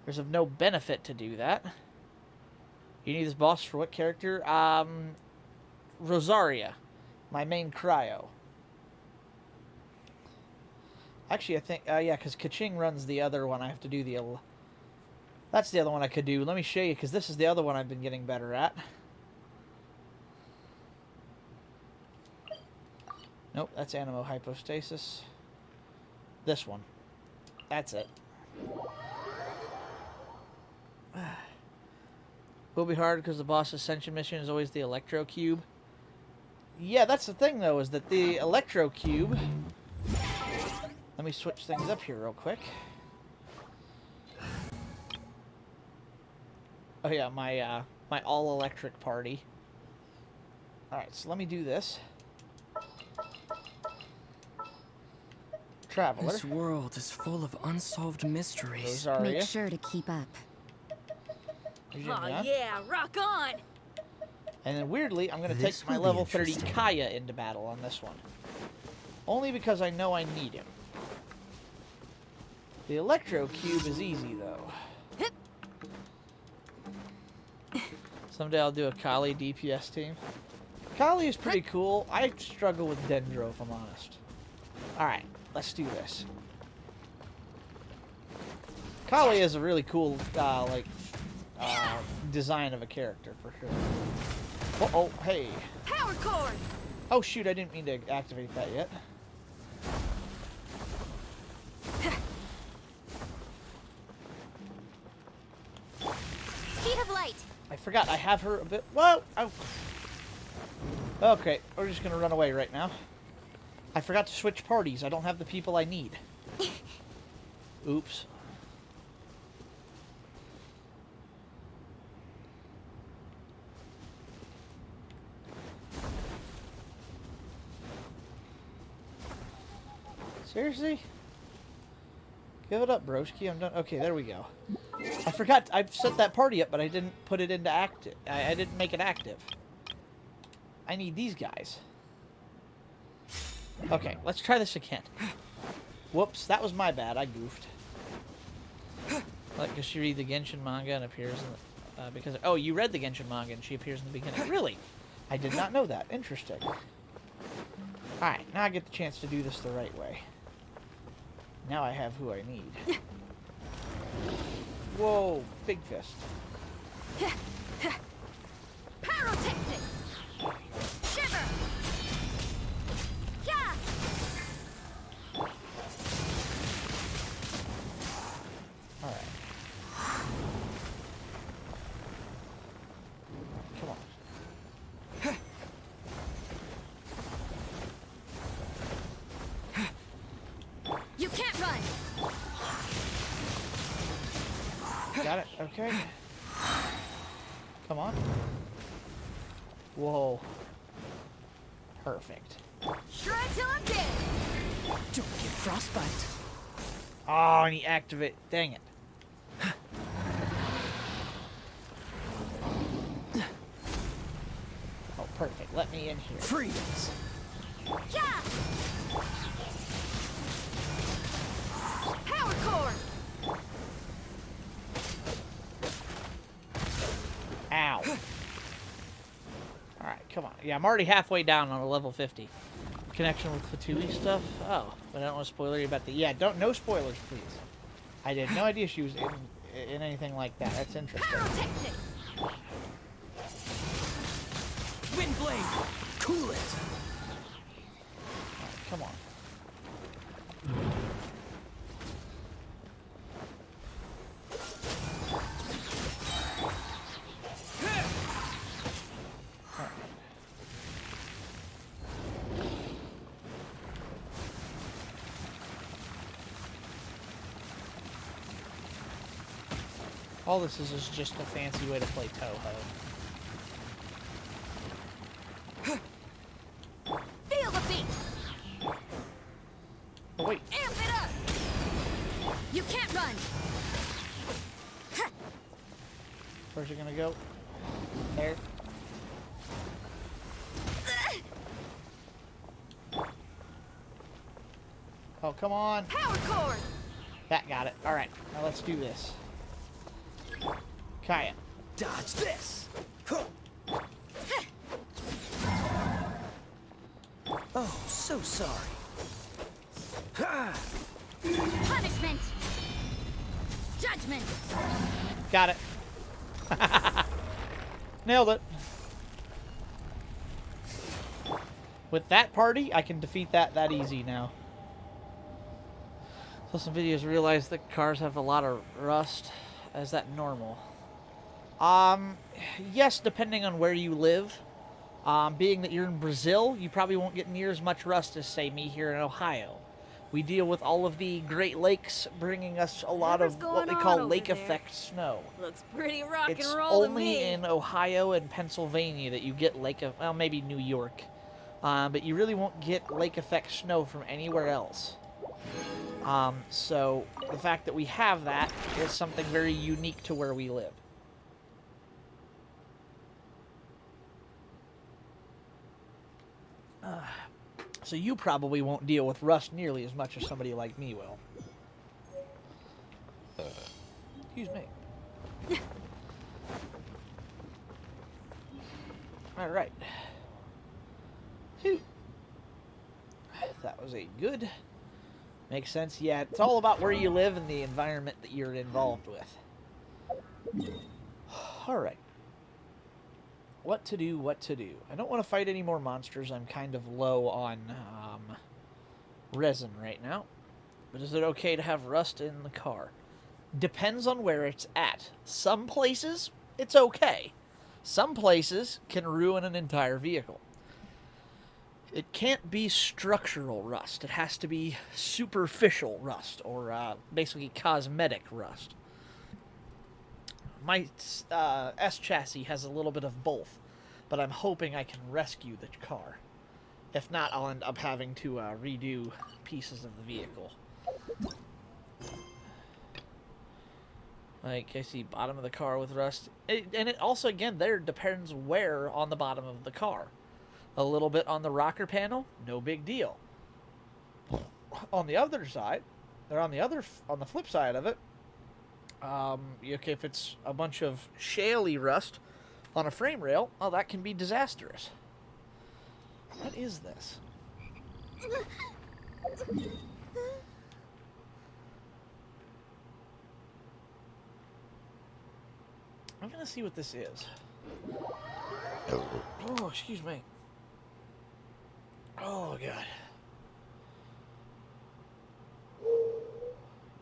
There's of no benefit to do that. You need this boss for what character? Rosaria, my main cryo. Actually, I think, yeah, because Kaching runs the other one. I have to do the... That's the other one I could do. Let me show you, because this is the other one I've been getting better at. Nope, that's Animo Hypostasis. This one. That's it. Will be hard because the boss ascension mission is always the Electro Cube. Yeah, that's the thing, though, is that the Electro Cube... Let me switch things up here real quick. Oh yeah, my my all-electric party. Alright, so let me do this. Traveler. This world is full of unsolved mysteries. Rosaria. Make sure to keep up. Oh yeah, rock on! And then weirdly, I'm going to This take my will be level 30 interesting. Kaya into battle on this one. Only because I know I need him. The Electro Cube is easy, though. Someday I'll do a Kali DPS team. Kali is pretty cool. I struggle with Dendro, if I'm honest. Alright, let's do this. Kali is a really cool, design of a character, for sure. Oh, hey. Power cord! Oh, shoot, I didn't mean to activate that yet. Speed of light. I forgot I have her a bit... Whoa! Ow. Okay, we're just gonna run away right now. I forgot to switch parties. I don't have the people I need. Oops. Seriously? Give it up, broski. I'm done. Okay, there we go. I forgot. I set that party up, but I didn't put it into active. I didn't make it active. I need these guys. Okay, let's try this again. Whoops, that was my bad. I goofed. Like, because she read the Genshin manga and appears in the, because... Oh, you read the Genshin manga and she appears in the beginning. Really? I did not know that. Interesting. Alright, now I get the chance to do this the right way. Now I have who I need. Whoa, big fist. Pyrotechnics! Shiver! Yeah! Alright. Come on. You can't run! Got it. Okay. Come on. Whoa. Perfect. Shred till I'm dead! Don't get frostbite. Oh, and he activate. Dang it. Oh, perfect. Let me in here. Freeze. Yeah! Power core! Ow. Alright, come on. Yeah, I'm already halfway down on a level 50. Connection with Fatui stuff? Oh, but I don't want to spoiler you about the... Yeah, no spoilers, please. I had no idea she was in anything like that. That's interesting. Pyrotechnics! Windblade. Cool it. Alright, come on. All this is just a fancy way to play Toho. Feel the beat! Oh, wait. Amp it up! You can't run! Where's it gonna go? There. Oh, come on. Power cord! That got it. Alright, now let's do this. Kaya. Dodge this. Oh, so sorry. Ha! Punishment! Judgment! Got it. Nailed it. With that party, I can defeat that easy now. So some videos realize that cars have a lot of rust. Is that normal? Yes, depending on where you live. Being that you're in Brazil, you probably won't get near as much rust as, say, me here in Ohio. We deal with all of the Great Lakes bringing us a lot of what we call lake effect snow. Looks pretty rock It's and roll to only me. in Ohio and Pennsylvania that you get well, maybe New York. But you really won't get lake effect snow from anywhere else. So the fact that we have that is something very unique to where we live. So you probably won't deal with rust nearly as much as somebody like me will. Excuse me. Alright. Phew. That was a good... Makes sense. Yeah, it's all about where you live and the environment that you're involved with. Alright. What to do, what to do. I don't want to fight any more monsters. I'm kind of low on resin right now. But is it okay to have rust in the car? Depends on where it's at. Some places, it's okay. Some places can ruin an entire vehicle. It can't be structural rust. It has to be superficial rust, or basically cosmetic rust. My S chassis has a little bit of both, but I'm hoping I can rescue the car. If not, I'll end up having to redo pieces of the vehicle. Like, I see bottom of the car with rust. And it also, again, there depends where on the bottom of the car. A little bit on the rocker panel, no big deal. On the other side, or on the flip side of it, okay, if it's a bunch of shaly rust on a frame rail, oh, that can be disastrous. What is this? I'm gonna see what this is. Oh, excuse me. Oh, God.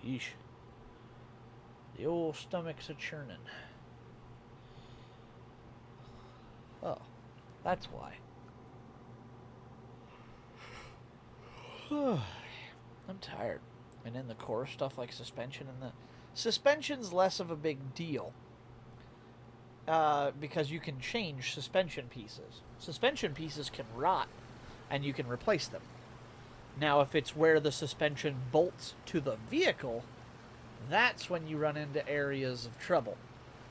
Yeesh. The old stomach's a churning. Oh, that's why. I'm tired. And then the core stuff like suspension and the... Suspension's less of a big deal. Because you can change suspension pieces. Suspension pieces can rot, and you can replace them. Now, if it's where the suspension bolts to the vehicle, that's when you run into areas of trouble.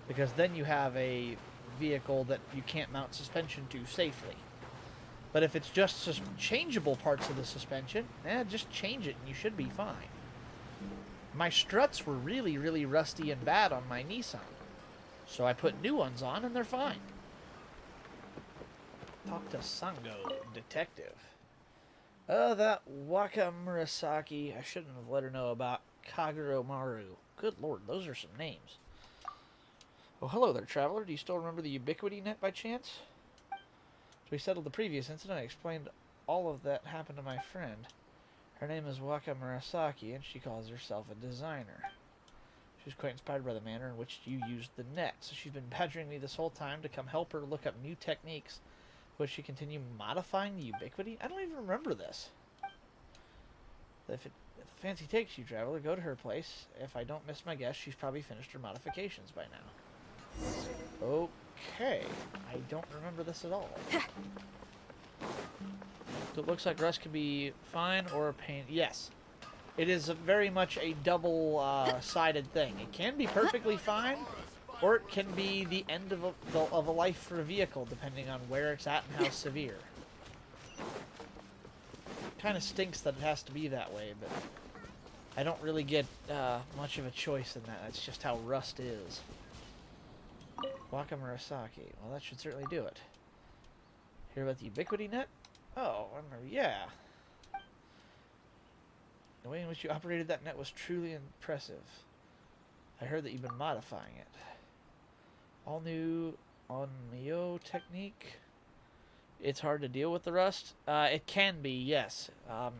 Because then you have a vehicle that you can't mount suspension to safely. But if it's just changeable parts of the suspension, just change it and you should be fine. My struts were really, really rusty and bad on my Nissan. So I put new ones on and they're fine. Talk to Sango, detective. Oh, that Waka Murasaki. I shouldn't have let her know about Kaguro Maru. Good lord, those are some names. Oh, hello there, traveler. Do you still remember the Ubiquity net by chance? So we settled the previous incident. I explained all of that happened to my friend. Her name is Waka Murasaki, and she calls herself a designer. She was quite inspired by the manner in which you used the net, so she's been badgering me this whole time to come help her look up new techniques. Would she continue modifying the Ubiquity? I don't even remember this. If fancy takes you, traveler, go to her place. If I don't miss my guess, she's probably finished her modifications by now. Okay. I don't remember this at all. So it looks like rust can be fine or a pain. Yes. It is very much a double-sided thing. It can be perfectly fine, or it can be the end of a life for a vehicle, depending on where it's at and how severe. Kind of stinks that it has to be that way, but I don't really get much of a choice in that. That's just how rust is. Waka Murasaki. Well, that should certainly do it. Hear about the Ubiquity net? Oh, I remember. Yeah. The way in which you operated that net was truly impressive. I heard that you've been modifying it. All new Onmyo technique. It's hard to deal with the rust. It can be, yes.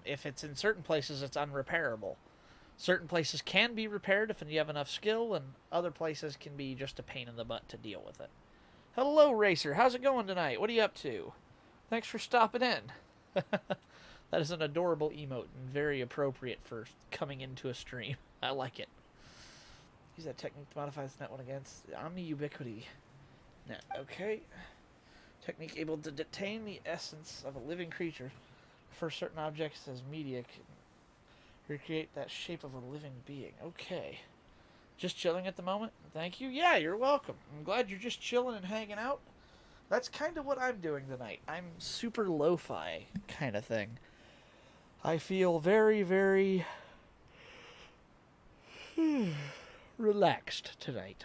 If it's in certain places, it's unrepairable. Certain places can be repaired if you have enough skill, and other places can be just a pain in the butt to deal with it. Hello, Racer. How's it going tonight? What are you up to? Thanks for stopping in. That is an adorable emote and very appropriate for coming into a stream. I like it. Use that technique to modify this net one against the Omni Ubiquity net. Okay. Technique able to detain the essence of a living creature for certain objects as media can recreate that shape of a living being. Okay. Just chilling at the moment? Thank you. Yeah, you're welcome. I'm glad you're just chilling and hanging out. That's kind of what I'm doing tonight. I'm super lo-fi kind of thing. I feel very, very relaxed tonight.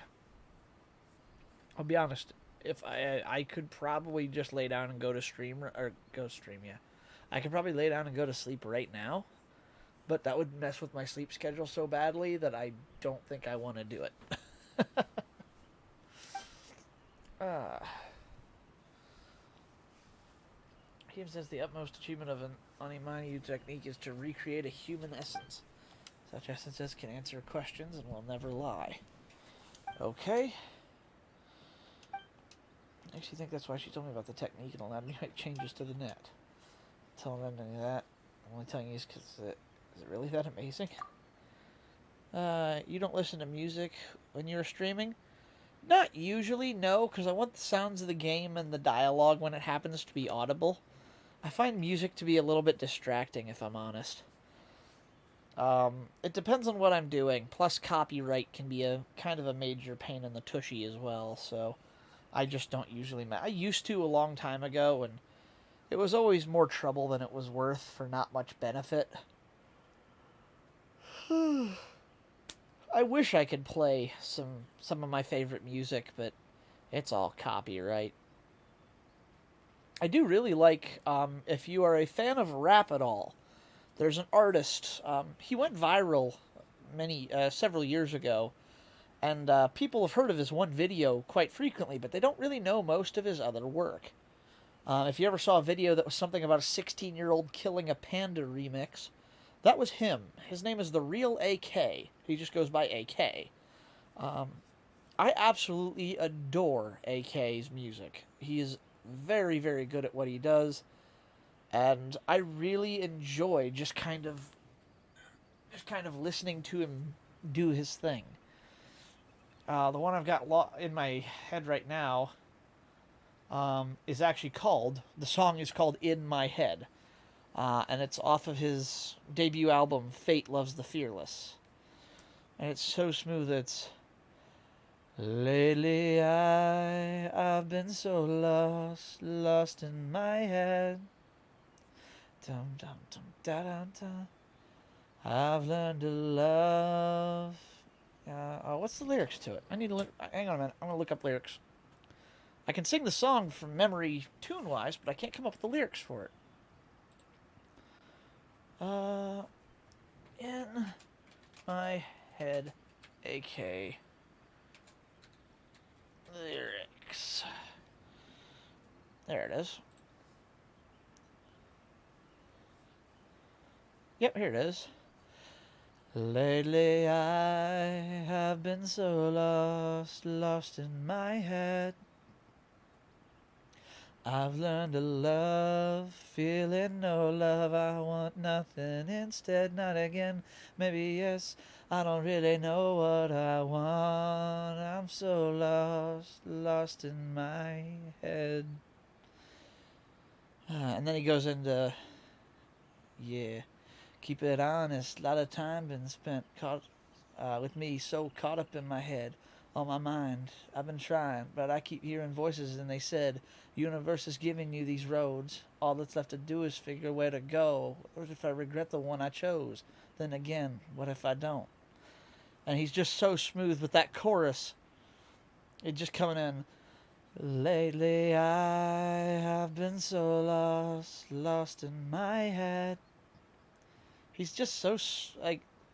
I'll be honest. If I could probably just lay down and go to stream, yeah. I could probably lay down and go to sleep right now, but that would mess with my sleep schedule so badly that I don't think I want to do it. Kim says the utmost achievement of an Onimayu technique is to recreate a human essence. Such essences can answer questions and will never lie. Okay. I actually think that's why she told me about the technique and allowed me to make changes to the net. Telling them any of that. I'm only telling you is because is it really that amazing? You don't listen to music when you're streaming? Not usually, no, because I want the sounds of the game and the dialogue when it happens to be audible. I find music to be a little bit distracting, if I'm honest. It depends on what I'm doing. Plus, copyright can be a kind of a major pain in the tushy as well. So, I just don't usually. I used to a long time ago, and it was always more trouble than it was worth for not much benefit. I wish I could play some of my favorite music, but it's all copyright. I do really like, if you are a fan of rap at all, there's an artist, he went viral several years ago, and people have heard of his one video quite frequently, but they don't really know most of his other work. If you ever saw a video that was something about a 16-year-old killing a panda remix, that was him. His name is The Real AK. He just goes by AK. I absolutely adore AK's music. He is very, very good at what he does, and I really enjoy just kind of listening to him do his thing. The one I've got in my head right now is actually the song is called In My Head, and it's off of his debut album, Fate Loves the Fearless. And it's so smooth, it's... Lately I've been so lost in my head. Dum dum dum da dum dum. I've learned to love. What's the lyrics to it? I need to look. Hang on a minute. I'm gonna look up lyrics. I can sing the song from memory, tune-wise, but I can't come up with the lyrics for it. In my head, AK. Lyrics. There it is. Yep, here it is. Lately I have been so lost in my head. I've learned to love, feeling no love, I want nothing instead, not again, maybe yes, I don't really know what I want, I'm so lost in my head. And then he goes into, yeah, keep it honest, a lot of time been spent with me so caught up in my head. On my mind, I've been trying, but I keep hearing voices and they said, universe is giving you these roads. All that's left to do is figure where to go. What if I regret the one I chose? Then again, what if I don't? And he's just so smooth with that chorus. It just coming in. Lately I have been so lost in my head. He's just so,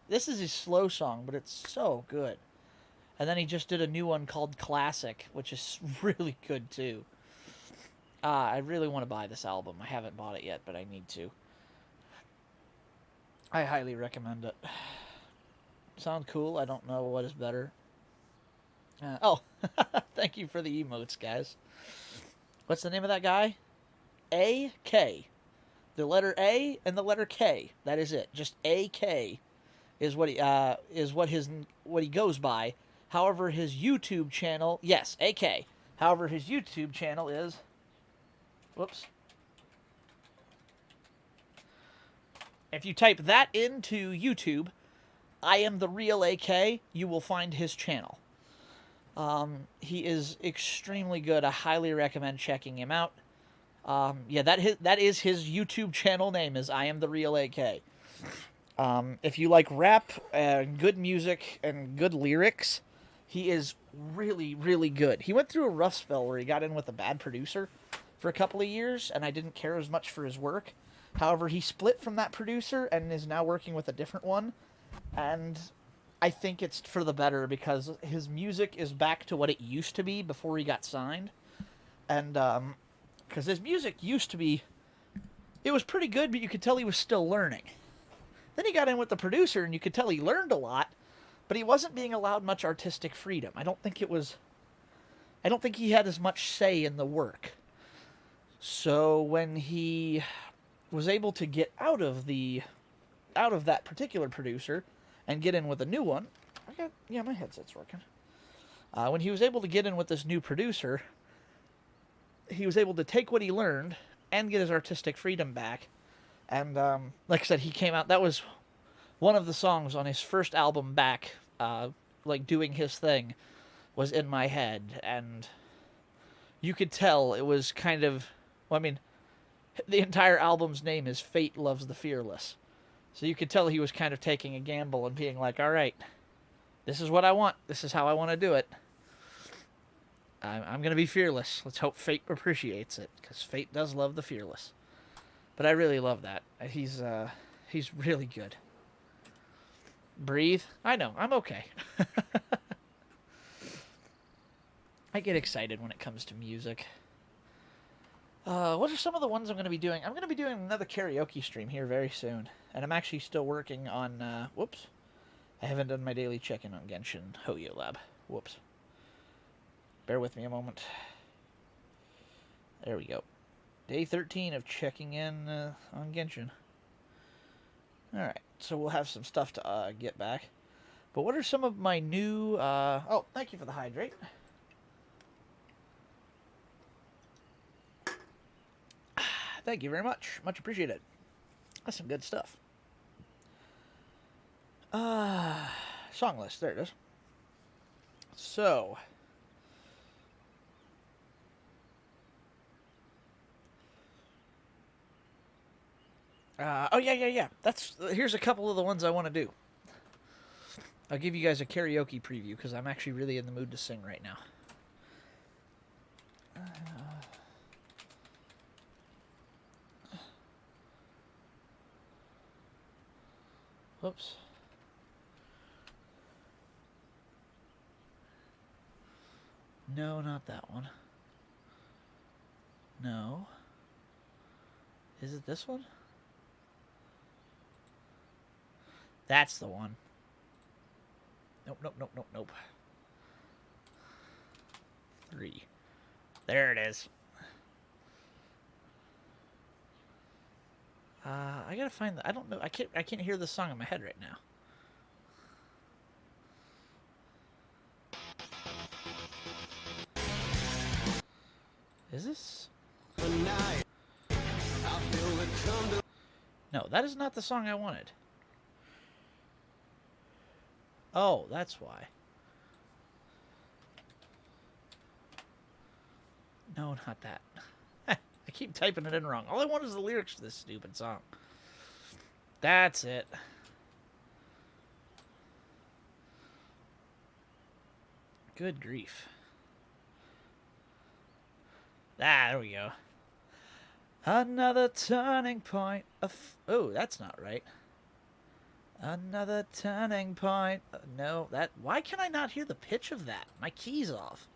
this is his slow song, but it's so good. And then he just did a new one called Classic, which is really good, too. I really want to buy this album. I haven't bought it yet, but I need to. I highly recommend it. Sound cool? I don't know what is better. Thank you for the emotes, guys. What's the name of that guy? A-K. The letter A and the letter K. That is it. Just A-K is what he goes by. However, his YouTube channel, yes, AK. However, his YouTube channel is, whoops. If you type that into YouTube, I am the real AK, you will find his channel. He is extremely good. I highly recommend checking him out. That is his YouTube channel name, is I am the real AK. If you like rap and good music and good lyrics, he is really, really good. He went through a rough spell where he got in with a bad producer for a couple of years, and I didn't care as much for his work. However, he split from that producer and is now working with a different one, and I think it's for the better because his music is back to what it used to be before he got signed. And, because his music used to be, it was pretty good, but you could tell he was still learning. Then he got in with the producer, and you could tell he learned a lot, but he wasn't being allowed much artistic freedom. I don't think he had as much say in the work. So when he was able to get out of that particular producer and get in with a new one, my headset's working. When he was able to get in with this new producer, he was able to take what he learned and get his artistic freedom back. And like I said, he came out. That was one of the songs on his first album back, like doing his thing, was in my head, and you could tell it was kind of. Well, I mean, the entire album's name is "Fate Loves the Fearless," so you could tell he was kind of taking a gamble and being like, "All right, this is what I want. This is how I want to do it. I'm gonna be fearless. Let's hope fate appreciates it, because fate does love the fearless." But I really love that. He's really good. Breathe. I know. I'm okay. I get excited when it comes to music. What are some of the ones I'm going to be doing? I'm going to be doing another karaoke stream here very soon. And I'm actually still working on, whoops. I haven't done my daily check-in on Genshin Hoyo Lab. Whoops. Bear with me a moment. There we go. Day 13 of checking in on Genshin. Alright, so we'll have some stuff to get back. But what are some of my new... oh, thank you for the hydrate. Thank you very much. Much appreciated. That's some good stuff. Song list. There it is. So... oh, yeah. Here's a couple of the ones I want to do. I'll give you guys a karaoke preview, because I'm actually really in the mood to sing right now. Whoops. No, not that one. No. Is it this one? That's the one. Nope. 3. There it is. I gotta find the... I don't know. I can't hear the song in my head right now. Is this? No, that is not the song I wanted. Oh, that's why. No, not that. I keep typing it in wrong. All I want is the lyrics to this stupid song. That's it. Good grief. There we go. Another turning point of... Oh, that's not right. Another turning point. No, that... Why can I not hear the pitch of that? My key's off.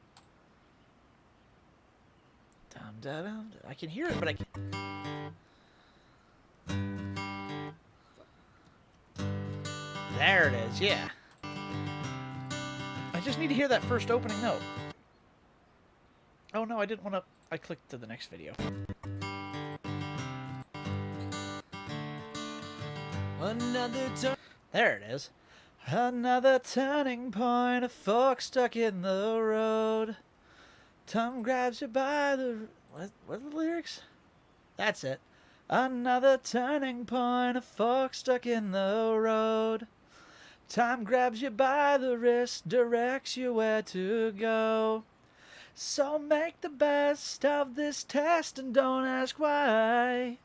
Dum, da, dum, da. I can hear it, but I can... There it is, yeah. I just need to hear that first opening note. Oh, no, I didn't want to... I clicked to the next video. Another turn. There it is. Another turning point, a fork stuck in the road. Tom grabs you by the... What are the lyrics? That's it. Another turning point, a fork stuck in the road. Time grabs you by the wrist, directs you where to go. So make the best of this test and don't ask why.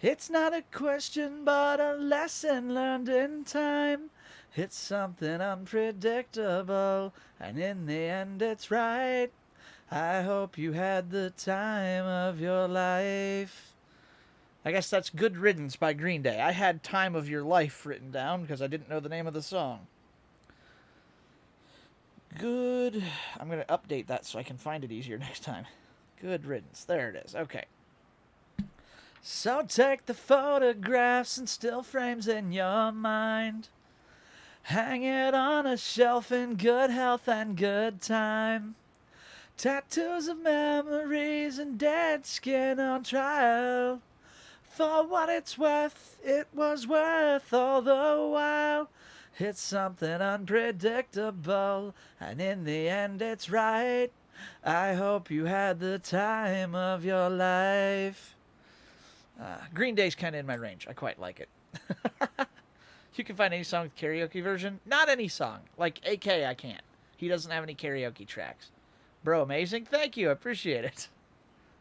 It's not a question, but a lesson learned in time. It's something unpredictable, and in the end it's right. I hope you had the time of your life. I guess that's Good Riddance by Green Day. I had Time of Your Life written down because I didn't know the name of the song. Good. I'm going to update that so I can find it easier next time. Good Riddance. There it is. Okay. So take the photographs and still frames in your mind. Hang it on a shelf in good health and good time. Tattoos of memories and dead skin on trial. For what it's worth, it was worth all the while. It's something unpredictable, and in the end it's right. I hope you had the time of your life. Green Day's kind of in my range. I quite like it. You can find any song with karaoke version. Not any song. Like AK, I can't. He doesn't have any karaoke tracks. Bro, amazing. Thank you. I appreciate it.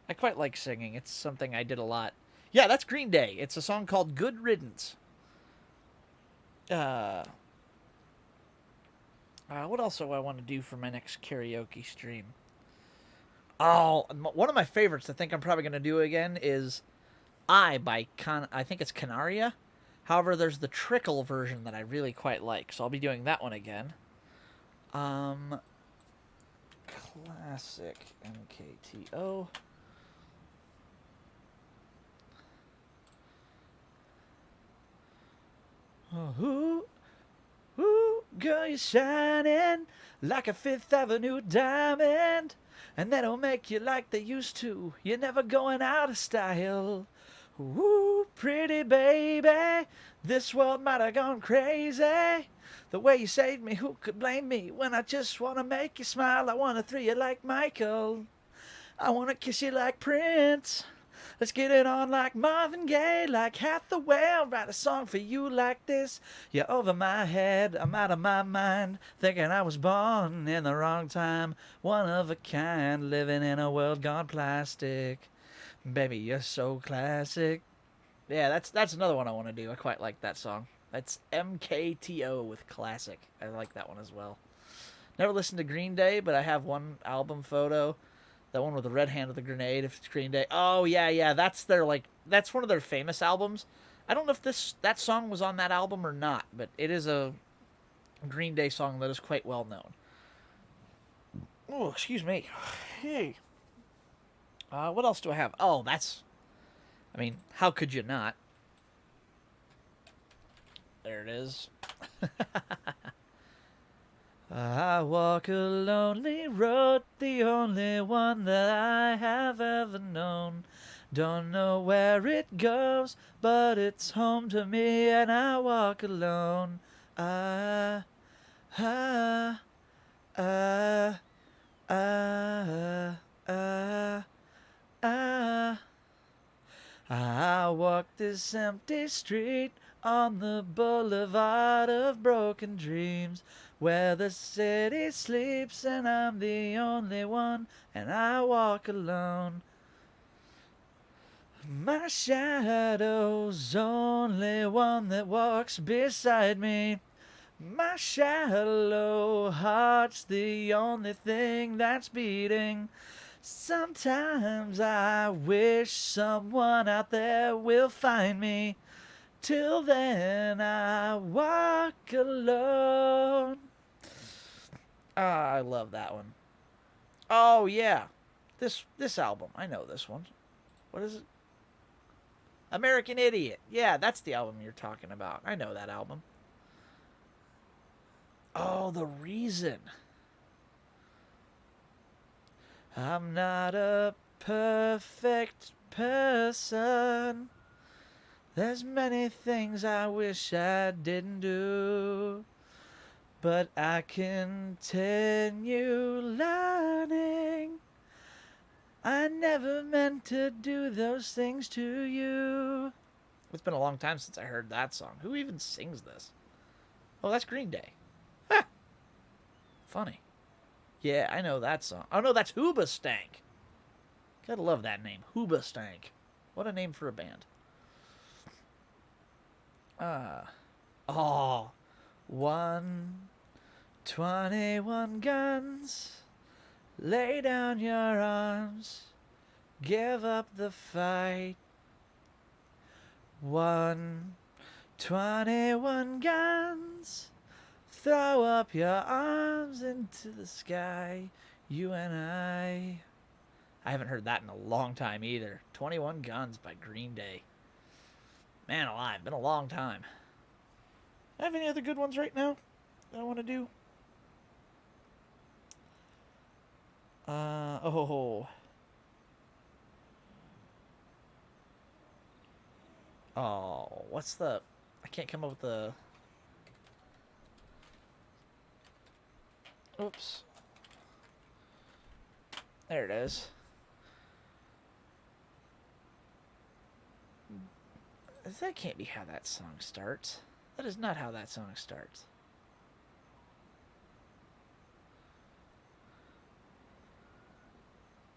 I quite like singing. It's something I did a lot. Yeah, that's Green Day. It's a song called Good Riddance. What else do I want to do for my next karaoke stream? Oh, one of my favorites I think I'm probably going to do again is I by I think it's Canaria. However, there's the Trickle version that I really quite like, so I'll be doing that one again. Classic MKTO. Ooh, ooh, girl, you're shining like a Fifth Avenue diamond, and they don't make you like they used to. You're never going out of style. Ooh, pretty baby, this world might have gone crazy. The way you saved me, who could blame me? When I just want to make you smile, I want to thrill you like Michael. I want to kiss you like Prince. Let's get it on like Marvin Gaye, like Hathaway. I'll write a song for you like this. You're over my head, I'm out of my mind, thinking I was born in the wrong time. One of a kind, living in a world gone plastic. Baby, you're so classic. Yeah, that's another one I want to do. I quite like that song. That's MKTO with Classic. I like that one as well. Never listened to Green Day, but I have one album photo. That one with the red hand with the grenade, if it's Green Day. Oh, yeah. That's one of their famous albums. I don't know if that song was on that album or not, but it is a Green Day song that is quite well known. Oh, excuse me. Hey. What else do I have? Oh, how could you not? There it is. I walk a lonely road, the only one that I have ever known. Don't know where it goes, but it's home to me, and I walk alone. I walk this empty street on the boulevard of broken dreams, where the city sleeps and I'm the only one, and I walk alone. My shadow's only one that walks beside me. My shallow heart's the only thing that's beating. Sometimes I wish someone out there will find me. Till then I walk alone. I love that one. Oh yeah, this album. I know this one. What is it? American Idiot. Yeah, that's the album you're talking about. I know that album. Oh, The Reason. I'm not a perfect person. There's many things I wish I didn't do, but I continue learning. I never meant to do those things to you. It's been a long time since I heard that song. Who even sings this? Oh, that's Green Day. Ha! Funny. Yeah, I know that song. Oh, no, that's Hoobastank. Gotta love that name. Hoobastank. What a name for a band. 121 guns. Lay down your arms. Give up the fight. 121 guns. Throw up your arms into the sky. You and I haven't heard that in a long time either. 21 Guns by Green Day. Man alive, been a long time. Do I have any other good ones right now that I want to do? Oh, what's the... I can't come up with the... Oops. There it is. That can't be how that song starts. That is not how that song starts.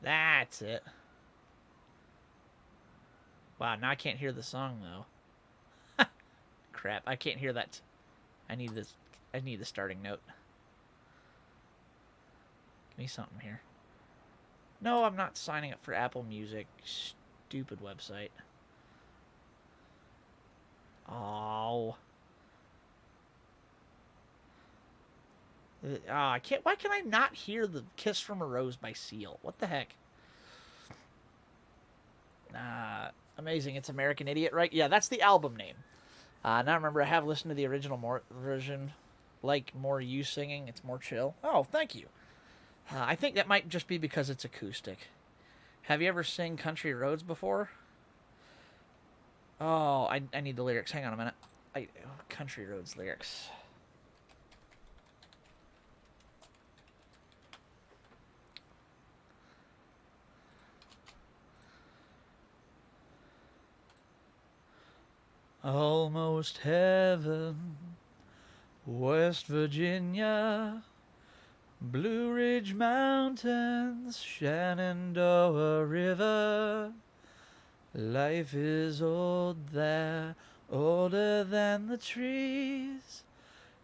That's it. Wow, now I can't hear the song though. Crap, I can't hear that. I need this. I need the starting note. Give me something here. No, I'm not signing up for Apple Music. Stupid website. Oh. I can't. Why can I not hear the "Kiss from a Rose" by Seal? What the heck? Amazing. It's American Idiot, right? Yeah, that's the album name. Now remember, I have listened to the original version. Like more you singing. It's more chill. Oh, thank you. I think that might just be because it's acoustic. Have you ever sing Country Roads before? Oh, I need the lyrics. Hang on a minute. Country Roads lyrics. Almost heaven, West Virginia, Blue Ridge Mountains, Shenandoah River. Life is old there, older than the trees,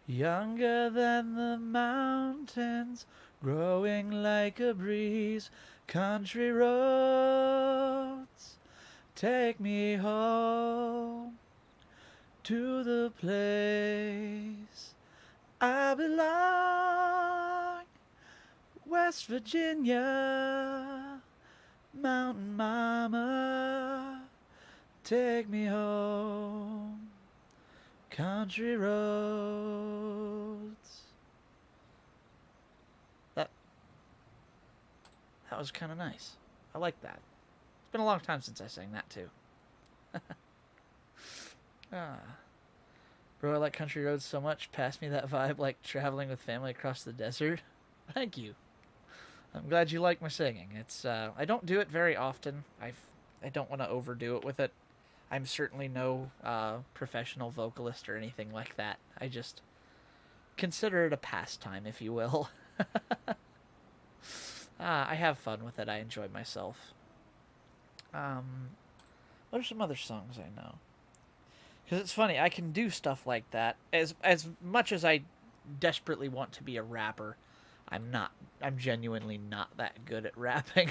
younger than the mountains, growing like a breeze. Country roads, take me home to the place I belong. West Virginia, Mountain Mama, take me home. Country roads. That was kind of nice. I like that. It's been a long time since I sang that too. Bro, I like Country Roads so much. Pass me that vibe like traveling with family across the desert. Thank you. I'm glad you like my singing. It's I don't do it very often. I don't want to overdo it with it. I'm certainly no professional vocalist or anything like that. I just consider it a pastime, if you will. I have fun with it. I enjoy myself. What are some other songs I know? Because it's funny, I can do stuff like that. As much as I desperately want to be a rapper, I'm not. I'm genuinely not that good at rapping.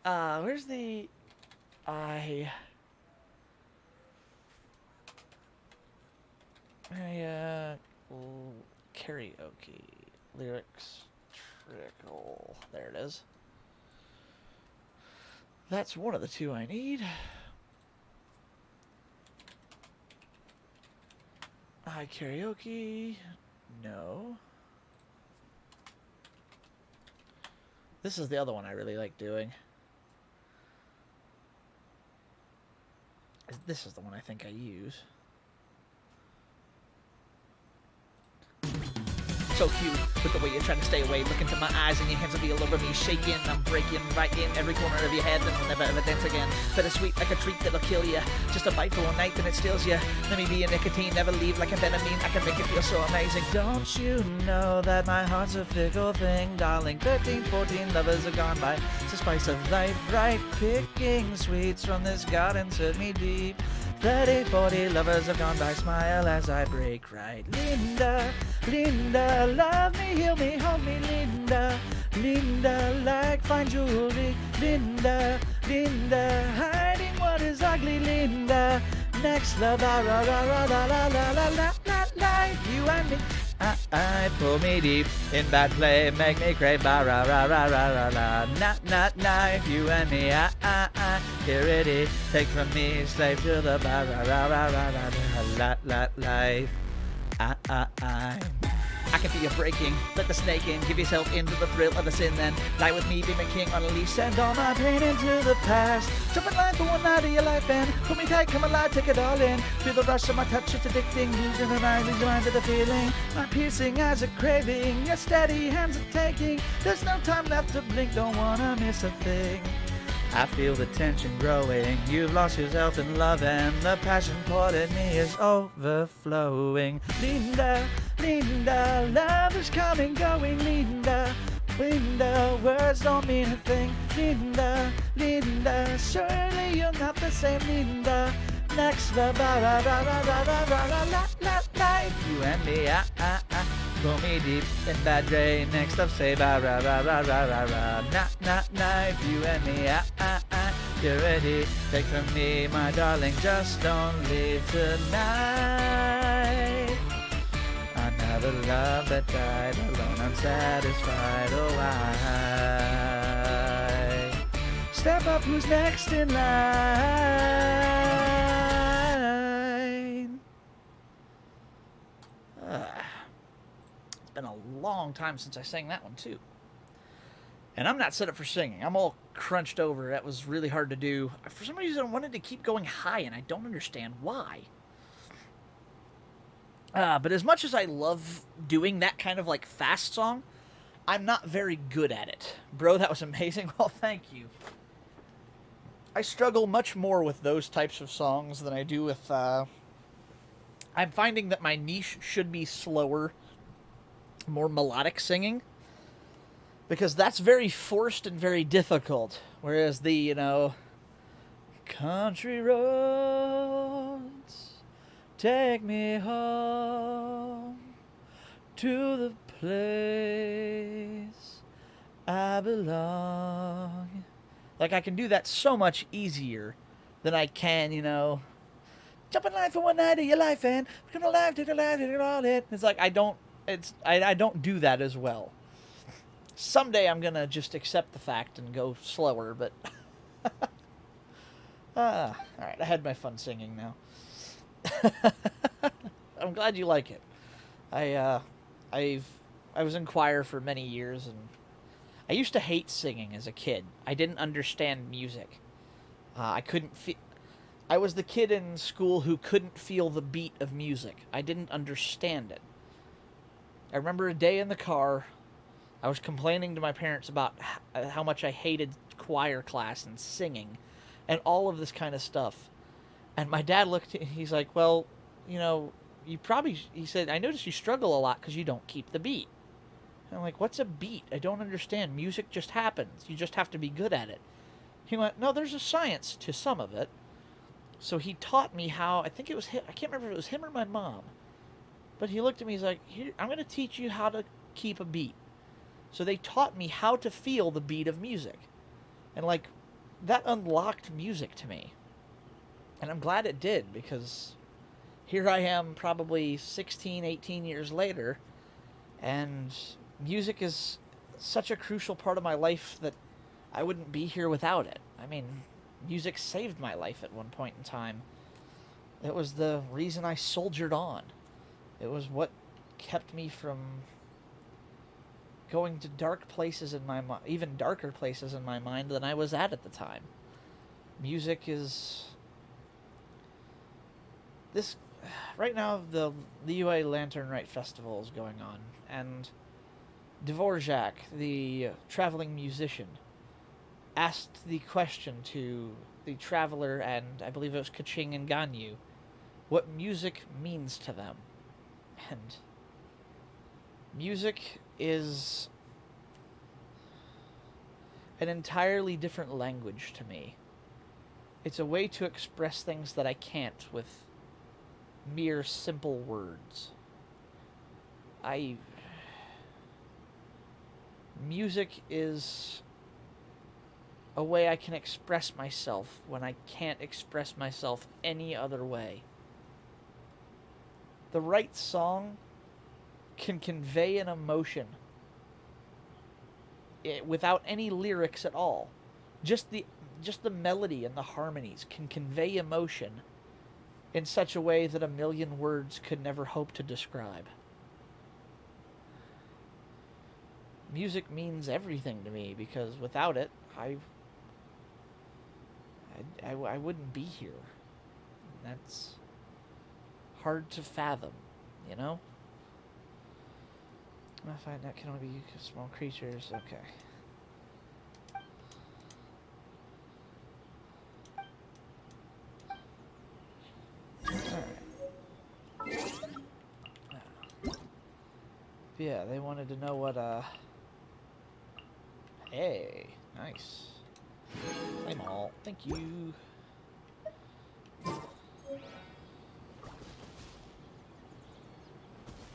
Where's the... karaoke. Lyrics. Trickle. There it is. That's one of the two I need. Karaoke. No. This is the other one I really like doing. This is the one I think I use. So cute with the way you're trying to stay away. Look into my eyes and your hands will be all over me, shaking. I'm breaking right in every corner of your head, and we'll never ever dance again. Bittersweet like a treat that'll kill ya. Just a bite for one night, then it steals ya. Let me be a nicotine, never leave like amphetamine. I can make it feel so amazing. Don't you know that my heart's a fickle thing, darling? 13, 14 lovers are gone by. It's the spice of life, right? Picking sweets from this garden serve me deep. 30, 40 lovers have gone by. Smile as I break right. Linda, Linda, love me, heal me, hold me, Linda, Linda, like fine jewelry, Linda, Linda, hiding what is ugly, Linda. Next love, la la la la la la la la la la, life, you and me. I pull me deep in bad play, make me crave, ba ra ra ra ra ra la. Not knife, you and me. Here it is, take from me, slave to the ba ra ra ra ra ra la life. I can feel you breaking, let the snake in, give yourself into the thrill of the sin then. Lie with me, be my king on a leash, send all my pain into the past. Jump in line for one night of your life and pull me tight, come alive, take it all in. Feel the rush of my touch, it's addicting, losing the mind, lose your mind to the feeling. My piercing eyes are craving, your steady hands are taking. There's no time left to blink, don't wanna miss a thing. I feel the tension growing. You've lost yourself in love, and the passion poured in me is overflowing. Linda, Linda, love is coming, going. Linda, Linda, words don't mean a thing. Linda, Linda, surely you're not the same. Linda, next la ba ra ra ra ra ra ra ra la la life. You and me, pull me deep in bad day. Next up, say ba ra ra ra ra ra ra. Not knife. You and me, you're ready. Take from me, my darling. Just don't leave tonight. Another love that died alone, unsatisfied. Oh, I step up. Who's next in line? It's been a long time since I sang that one too. And I'm not set up for singing. I'm all crunched over. That was really hard to do. For some reason, I wanted to keep going high, and I don't understand why. But as much as I love doing that kind of like fast song, I'm not very good at it. Bro, that was amazing. Well, thank you. I struggle much more with those types of songs than I do with... I'm finding that my niche should be slower, more melodic singing, because that's very forced and very difficult. Whereas the, you know, country roads take me home to the place I belong. Like, I can do that so much easier than I can, you know, jump in line for one night of your life and come alive to the life and all it. It's like I don't do that as well. Someday I'm gonna just accept the fact and go slower, but all right, I had my fun singing now. I'm glad you like it. I was in choir for many years, and I used to hate singing as a kid. I didn't understand music. I couldn't feel. I was the kid in school who couldn't feel the beat of music. I didn't understand it. I remember a day in the car, I was complaining to my parents about how much I hated choir class and singing and all of this kind of stuff. And my dad looked at me, he's like, well, you know, he said, I noticed you struggle a lot because you don't keep the beat. And I'm like, what's a beat? I don't understand. Music just happens. You just have to be good at it. He went, no, there's a science to some of it. So he taught me how, I think it was him, I can't remember if it was him or my mom. But he looked at me, he's like, here, I'm going to teach you how to keep a beat. So they taught me how to feel the beat of music. And like, that unlocked music to me. And I'm glad it did, because here I am probably 16, 18 years later, and music is such a crucial part of my life that I wouldn't be here without it. I mean, music saved my life at one point in time. It was the reason I soldiered on. It was what kept me from going to dark places in my mind, even darker places in my mind than I was at the time. Music is... This... Right now, the UA Lantern Rite Festival is going on, and Dvorak, the traveling musician, asked the question to the traveler, and I believe it was Kaching and Ganyu, what music means to them. And music is an entirely different language to me. It's a way to express things that I can't with mere simple words. Music is a way I can express myself when I can't express myself any other way. The right song can convey an emotion without any lyrics at all. Just the melody and the harmonies can convey emotion in such a way that a million words could never hope to describe. Music means everything to me, because without it, I wouldn't be here. That's hard to fathom, you know? I find that can only be used for small creatures. Okay. Yeah, they wanted to know what, Hey, nice. Claim all. Thank you.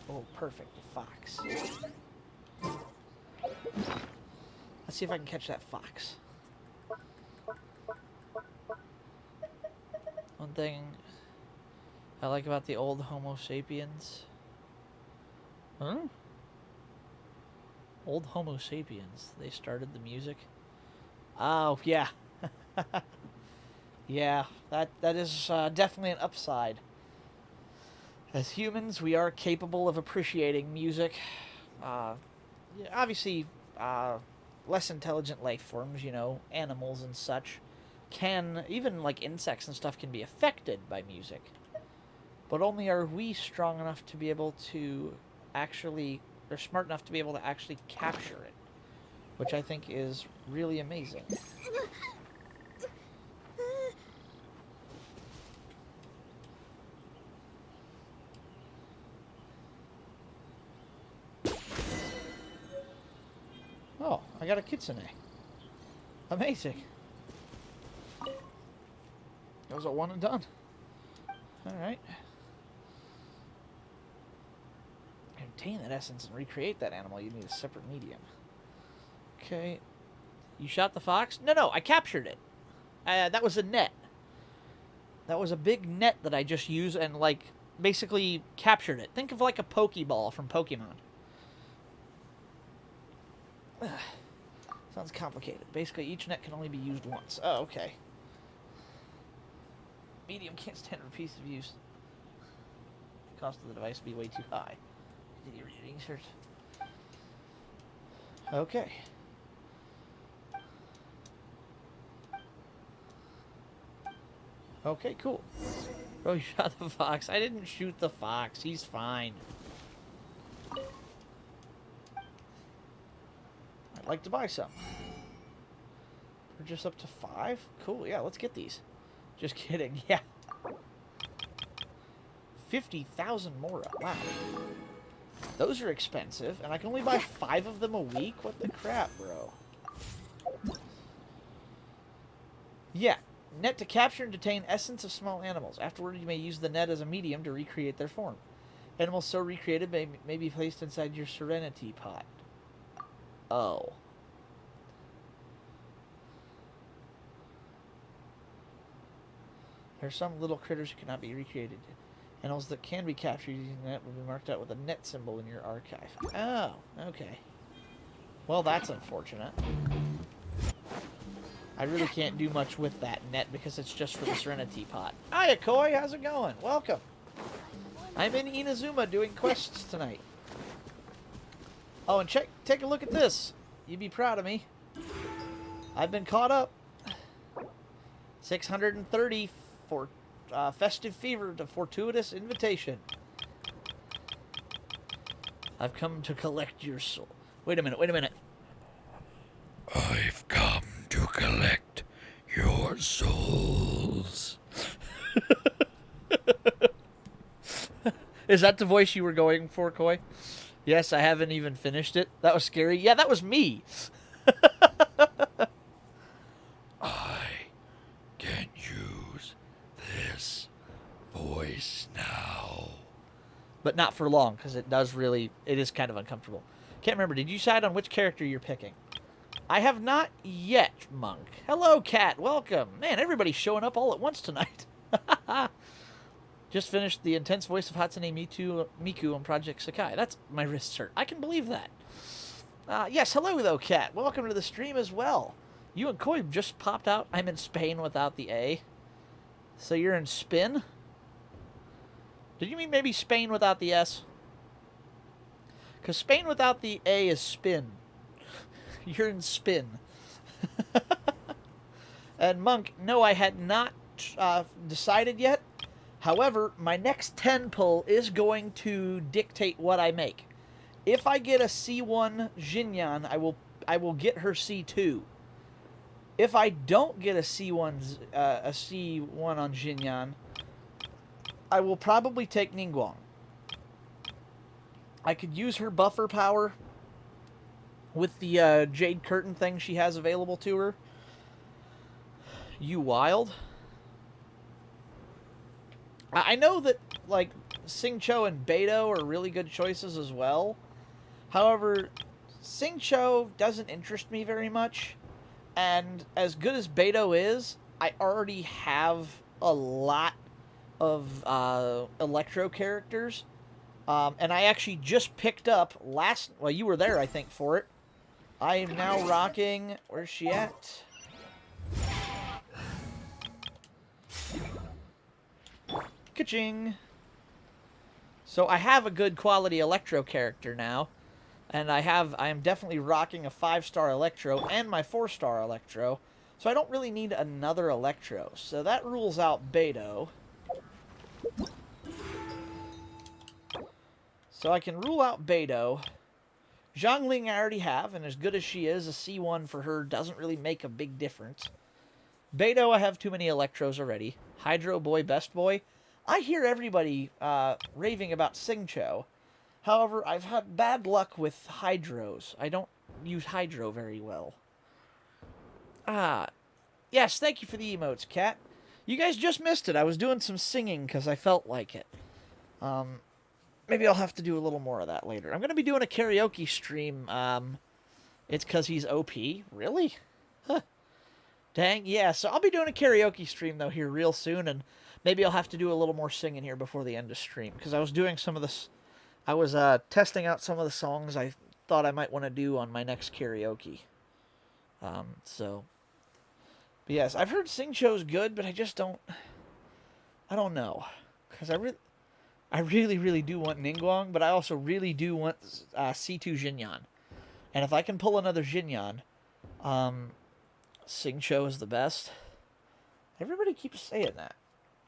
Oh, perfect. The fox. Let's see if I can catch that fox. One thing I like about the old Homo sapiens. Huh? Old Homo sapiens. They started the music. Oh, yeah. Yeah, that is definitely an upside. As humans, we are capable of appreciating music. Yeah, obviously, less intelligent life forms, you know, animals and such, can, even like insects and stuff, can be affected by music. But only are we strong enough to be able to actually, or smart enough to be able to actually capture it, which I think is really amazing. Oh, I got a kitsune. Amazing. That was a one and done. Alright. To obtain that essence and recreate that animal, you need a separate medium. Okay. You shot the fox? No, I captured it. That was a net. That was a big net that I just used and, like, basically captured it. Think of like a Pokeball from Pokemon. Sounds complicated. Basically, each net can only be used once. Oh, okay. Medium can't stand repeated use. The cost of the device would be way too high. Continue reading search. Okay. Okay, cool. Oh, you shot the fox. I didn't shoot the fox. He's fine. I'd like to buy some. Purchase up to 5? Cool, yeah, let's get these. Just kidding, yeah. 50,000 Mora, wow. Those are expensive, and I can only buy 5 of them a week? What the crap, bro? Yeah, net to capture and detain essence of small animals. Afterward, you may use the net as a medium to recreate their form. Animals so recreated may be placed inside your Serenity pot. Oh. There are some little critters who cannot be recreated. Animals that can be captured using the net will be marked out with a net symbol in your archive. Oh, okay. Well, that's unfortunate. I really can't do much with that net because it's just for the Serenity pot. Hiya, Koi. How's it going? Welcome. I'm in Inazuma doing quests tonight. Oh, and take a look at this. You'd be proud of me. I've been caught up. 630 for Festive Fever to Fortuitous Invitation. I've come to collect your soul. Wait a minute. I've come to collect your souls. Is that the voice you were going for, Koi? Yes, I haven't even finished it. That was scary. Yeah, that was me. I can use this voice now. But not for long, because it is kind of uncomfortable. Can't remember, did you decide on which character you're picking? I have not yet, Monk. Hello, Cat. Welcome. Man, everybody's showing up all at once tonight. Just finished the intense voice of Hatsune Miku on Project Sakai. That's my wrist hurt. I can believe that. Yes, hello, though, Cat. Welcome to the stream as well. You and Koi just popped out. I'm in Spain without the A. So you're in Spin? Did you mean maybe Spain without the S? Because Spain without the A is Spin. You're in Spin. And Monk, no, I had not decided yet. However, my next 10 pull is going to dictate what I make. If I get a C1 Jinyan, I will get her C2. If I don't get a C1 on Jinyan, I will probably take Ningguang. I could use her buffer power with the Jade Curtain thing she has available to her. You wild. I know that, like, Xingqiu and Beidou are really good choices as well. However, Xingqiu doesn't interest me very much. And as good as Beidou is, I already have a lot of Electro characters. And I actually just picked up well, you were there, I think, for it. I am now rocking... Where's she at? Ka-ching! So I have a good quality Electro character now. And I am definitely rocking a 5-star Electro and my 4-star Electro. So I don't really need another Electro. So that rules out Beidou. So I can rule out Beidou. Zhongling I already have, and as good as she is, a C1 for her doesn't really make a big difference. Beidou, I have too many Electros already. Hydro Boy, Best Boy. I hear everybody raving about Xingqiu. However, I've had bad luck with Hydros. I don't use Hydro very well. Yes, thank you for the emotes, Cat. You guys just missed it. I was doing some singing because I felt like it. Maybe I'll have to do a little more of that later. I'm going to be doing a karaoke stream. It's because he's OP. Really? Huh. Dang, yeah. So I'll be doing a karaoke stream, though, here real soon. And maybe I'll have to do a little more singing here before the end of stream. Because I was doing some of this... I was testing out some of the songs I thought I might want to do on my next karaoke. But yes, I've heard Xingqiu's good, but I just don't... I don't know. Because I really do want Ningguang, but I also really do want C2 Xinyan. And if I can pull another Xinyan, Xingqiu is the best. Everybody keeps saying that.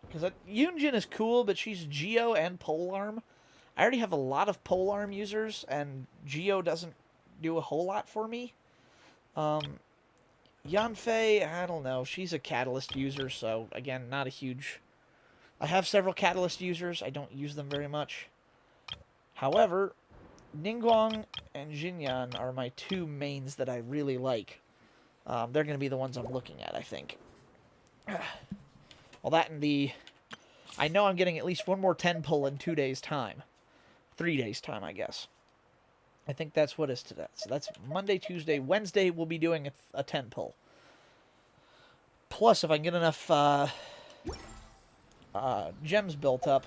Because Yunjin is cool, but she's Geo and Polearm. I already have a lot of Polearm users, and Geo doesn't do a whole lot for me. Yanfei, I don't know. She's a Catalyst user, so, again, not a huge... I have several Catalyst users. I don't use them very much. However, Ningguang and Xinyan are my two mains that I really like. They're going to be the ones I'm looking at, I think. Well, that and the... I know I'm getting at least one more 10 pull in 2 days' time. 3 days' time, I guess. I think that's what is today. So that's Monday, Tuesday. Wednesday, we'll be doing a 10 pull. Plus, if I can get enough gems built up,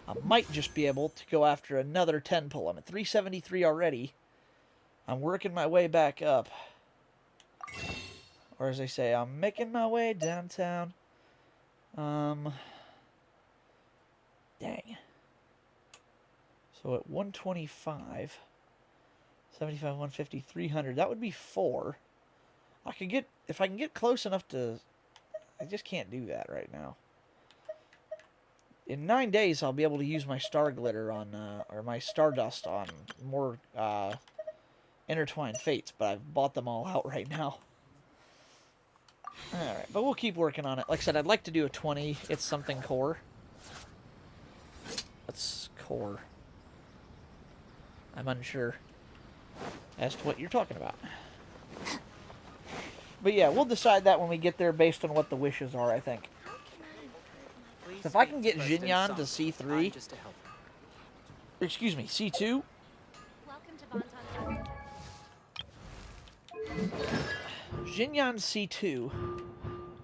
I might just be able to go after another 10 pull. I'm at 373 already. I'm working my way back up. Or as they say, I'm making my way downtown. Dang. So at 125, 75, 150, 300, that would be 4. I could get, if I can get close enough to, I just can't do that right now. In 9 days, I'll be able to use my Star Glitter on, or my Stardust on more, Intertwined Fates, but I've bought them all out right now. Alright, but we'll keep working on it. Like I said, I'd like to do a 20. It's something core. What's core? I'm unsure as to what you're talking about. But yeah, we'll decide that when we get there based on what the wishes are, I think. So if I can get Xinyan to C3... Excuse me, C2... Xinyan C2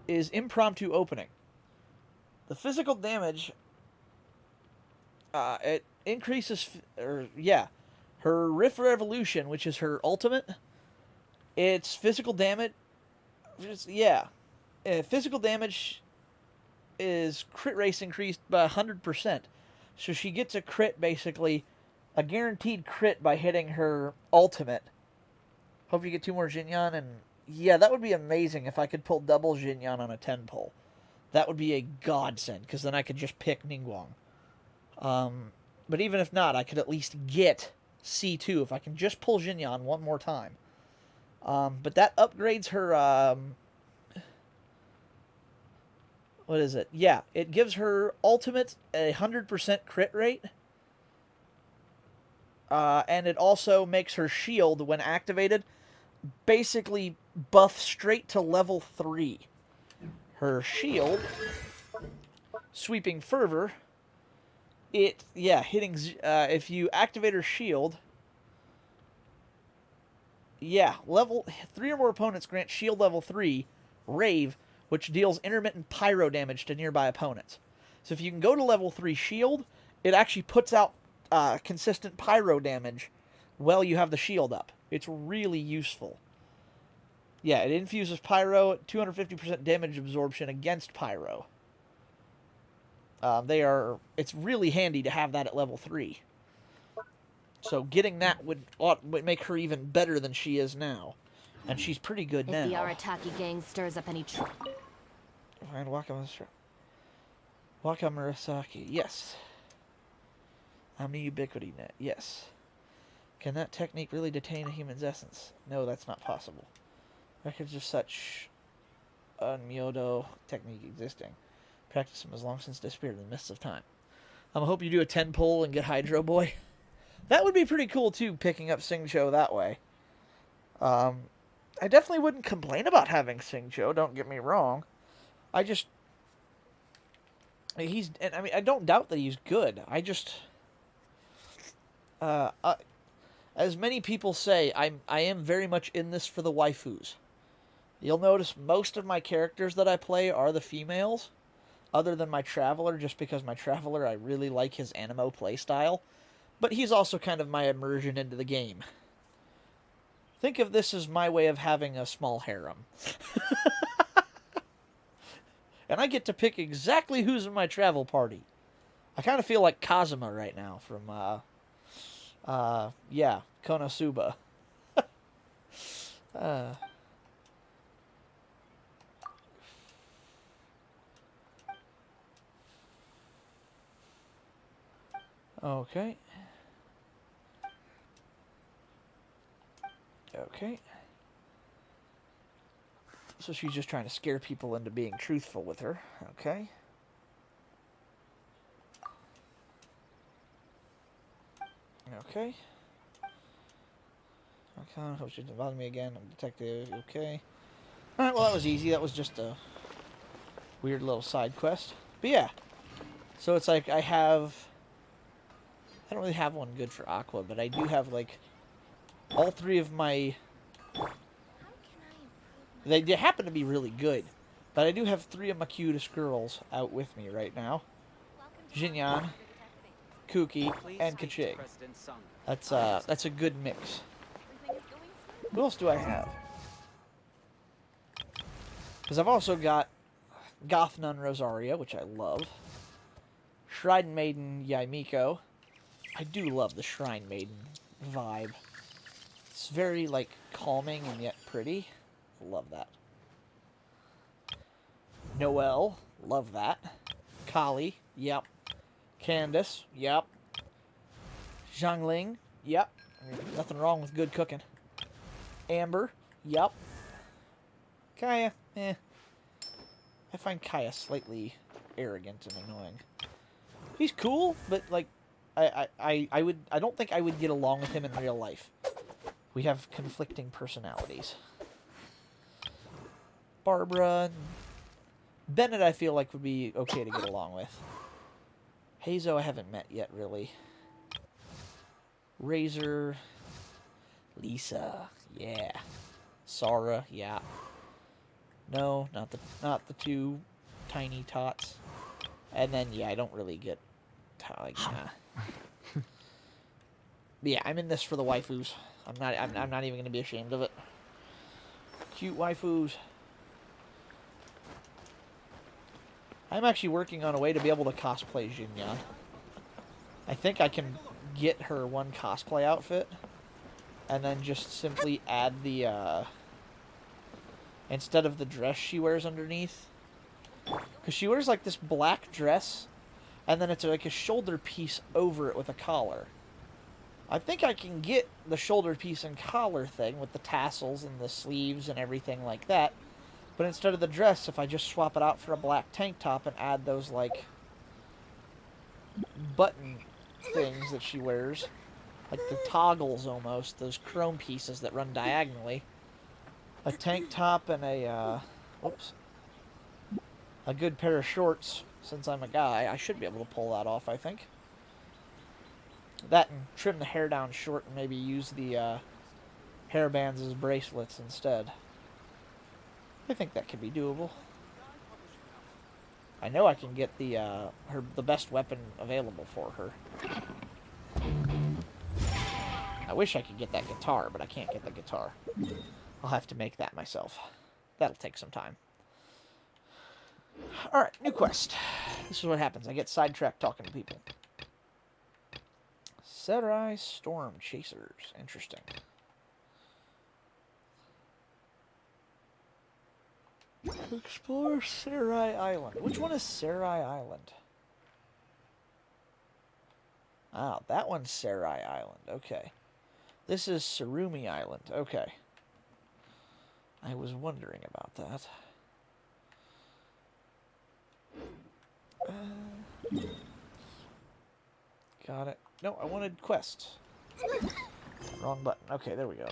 is impromptu opening. The physical damage... it increases... her Rift Revolution, which is her ultimate, its physical damage... physical damage is crit race increased by 100%. So she gets a crit, basically, a guaranteed crit by hitting her ultimate. Hope you get 2 more Xinyan, and yeah, that would be amazing if I could pull double Xinyan on a 10 pull. That would be a godsend, because then I could just pick Ningguang. But even if not, I could at least get C2 if I can just pull Xinyan one more time. But that upgrades her, what is it? Yeah, it gives her ultimate a 100% crit rate. And it also makes her shield, when activated, basically buff straight to level 3. Her shield, Sweeping Fervor, hitting, if you activate her shield, level 3 or more opponents grant shield level 3, Rave, which deals intermittent pyro damage to nearby opponents. So if you can go to level 3 shield, it actually puts out consistent pyro damage while you have the shield up. It's really useful. Yeah, it infuses pyro, 250% damage absorption against pyro. It's really handy to have that at level 3. So getting that would make her even better than she is now. And she's pretty good now. If the Arataki gang stirs up any trouble. Find Wakamarasaki. Yes. Omni-ubiquity net. Yes. Can that technique really detain a human's essence? No, that's not possible. Records of such Myodo technique existing. Practice them as long since disappeared in the mists of time. I hope you do a 10 pull and get Hydro Boy. That would be pretty cool too, picking up Singcho that way. I definitely wouldn't complain about having Singcho, don't get me wrong. I don't doubt that he's good. As many people say, I am very much in this for the waifus. You'll notice most of my characters that I play are the females, other than my Traveler, just because my Traveler, I really like his animo playstyle. But he's also kind of my immersion into the game. Think of this as my way of having a small harem. And I get to pick exactly who's in my travel party. I kind of feel like Kazuma right now from, Konosuba. Okay. Okay. So she's just trying to scare people into being truthful with her. Okay. Okay. Okay, hope she didn't bother me again. I'm a detective. Okay. Alright, well that was easy. That was just a weird little side quest. But yeah. So it's like I don't really have one good for Aqua, but I do have like all 3 of my... They happen to be really good. But I do have 3 of my cutest girls out with me right now. Jinyan, Kuki, and Kachig. That's a good mix. Who else do I have? Because I've also got Goth Nun Rosaria, which I love. Shrine Maiden Yaimiko. I do love the Shrine Maiden vibe. It's very, like, calming and yet pretty. Love that. Noelle. Love that. Kali. Yep. Candace. Yep. Zhangling. Yep. Nothing wrong with good cooking. Amber. Yep. Kaya. I find Kaya slightly arrogant and annoying. He's cool, but, like, I don't think I would get along with him in real life. We have conflicting personalities. Barbara and Bennett I feel like would be okay to get along with. Hazo I haven't met yet, really. Razor. Lisa. Yeah. Sara. Yeah. No, not the 2 tiny tots. And then, yeah, I don't really get... like, yeah, I'm in this for the waifus. I'm not even going to be ashamed of it. Cute waifus. I'm actually working on a way to be able to cosplay Jinyan. I think I can get her one cosplay outfit and then just simply add the, instead of the dress she wears underneath. Because she wears, like, this black dress, and then it's, like, a shoulder piece over it with a collar. I think I can get the shoulder piece and collar thing with the tassels and the sleeves and everything like that. But instead of the dress, if I just swap it out for a black tank top and add those, like, button things that she wears, Like the toggles almost, those chrome pieces that run diagonally. A tank top and a, a good pair of shorts. Since I'm a guy, I should be able to pull that off, I think. That and trim the hair down short and maybe use the hair bands as bracelets instead. I think that could be doable. I know I can get the best weapon available for her. I wish I could get that guitar, but I can't get the guitar. I'll have to make that myself. That'll take some time. Alright, new quest. This is what happens. I get sidetracked talking to people. Serai Storm Chasers. Interesting. Explore Serai Island. Which one is Serai Island? Ah, that one's Serai Island. Okay. This is Surumi Island. Okay. I was wondering about that. Got it. No, I wanted quests. Wrong button. Okay, there we go.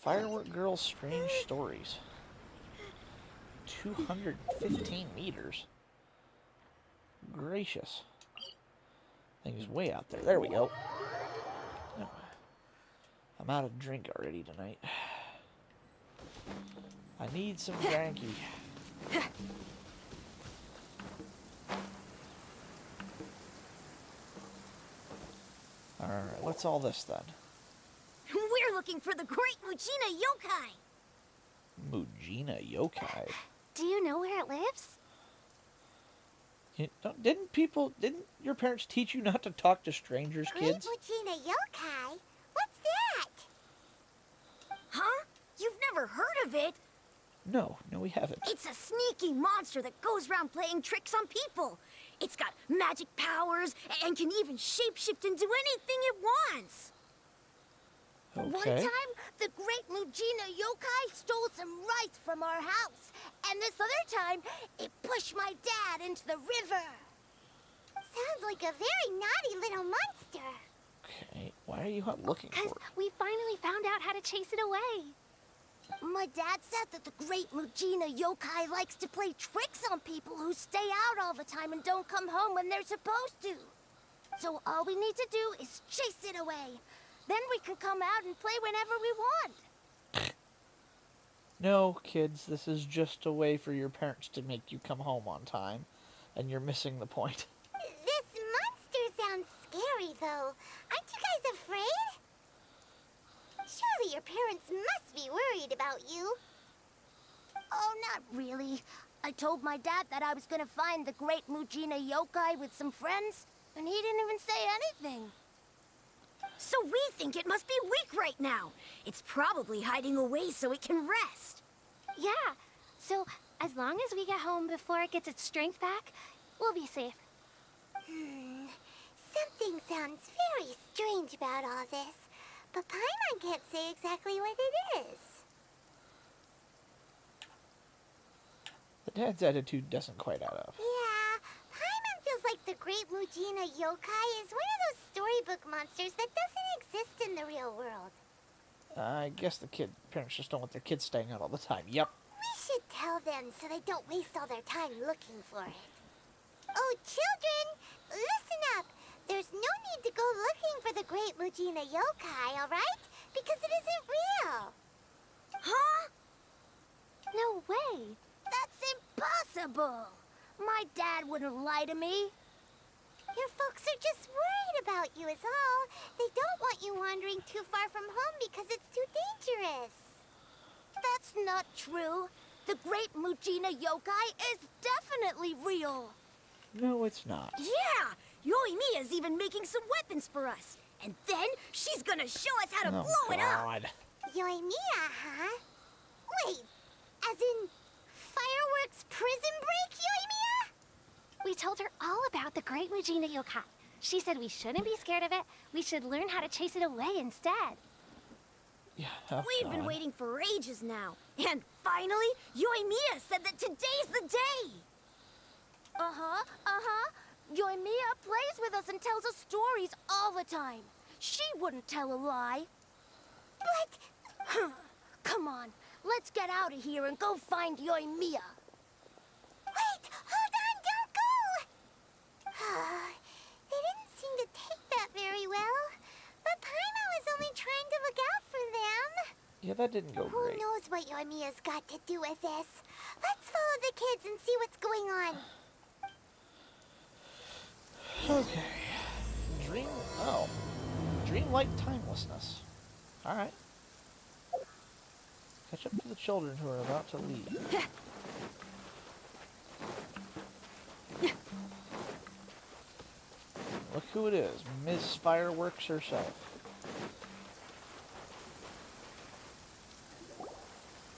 Firework Girl's Strange Stories. 215 meters. Gracious. Thing is way out there. There we go. No. I'm out of drink already tonight. I need some dranky. Alright, what's all this then? We're looking for the great Mujina yokai. Mujina yokai? Do you know where it lives? Didn't your parents teach you not to talk to strangers, kids? Great Mujina yokai? What's that? Huh? You've never heard of it? No, we haven't. It's a sneaky monster that goes around playing tricks on people. It's got magic powers and can even shapeshift into anything it wants. Okay. One time, the great Mujina yokai stole some rice from our house. And this other time, it pushed my dad into the river. Sounds like a very naughty little monster. Okay, why are you out looking for it? Because we finally found out how to chase it away. My dad said that the great Mujina yokai likes to play tricks on people who stay out all the time and don't come home when they're supposed to. So all we need to do is chase it away. Then we can come out and play whenever we want. No, kids, this is just a way for your parents to make you come home on time. And you're missing the point. This monster sounds scary, though. Aren't you guys afraid? Surely your parents must be worried about you. Oh, not really. I told my dad that I was gonna find the great Mujina yokai with some friends, and he didn't even say anything. So we think it must be weak right now. It's probably hiding away so it can rest. Yeah, so as long as we get home before it gets its strength back, we'll be safe. Something sounds very strange about all this, but Paimon can't say exactly what it is. The dad's attitude doesn't quite add up. Yeah, Paimon feels like the great Mujina yokai is one of those storybook monsters that doesn't exist in the real world. I guess the parents just don't want their kids staying out all the time. Yep. We should tell them so they don't waste all their time looking for it. Oh, children, listen up. There's no need to go looking for the great Mujina yokai, all right? Because it isn't real. Huh? No way. That's impossible. My dad wouldn't lie to me. Your folks are just worried about you is all. They don't want you wandering too far from home because it's too dangerous. That's not true. The great Mujina yokai is definitely real. No, it's not. Yeah! Yoimiya's even making some weapons for us. And then she's gonna show us how to blow it up. Yoimiya, huh? Wait, as in fireworks prison break, Yoimiya? We told her all about the great Mujina yokai. She said we shouldn't be scared of it. We should learn how to chase it away instead. Yeah, We've been waiting for ages now. And finally, Yoimiya said that today's the day. Yoimiya plays with us and tells us stories all the time. She wouldn't tell a lie. But... Come on, let's get out of here and go find Yoimiya. Wait! Hold on! Don't go! They didn't seem to take that very well. But Paimon was only trying to look out for them. Yeah, that didn't go Who great. knows what Yoimiya's got to do with this? Let's follow the kids and see what's going on. Okay. Dreamlike timelessness. Alright. Catch up to the children who are about to leave. Look who it is, Miss Fireworks herself.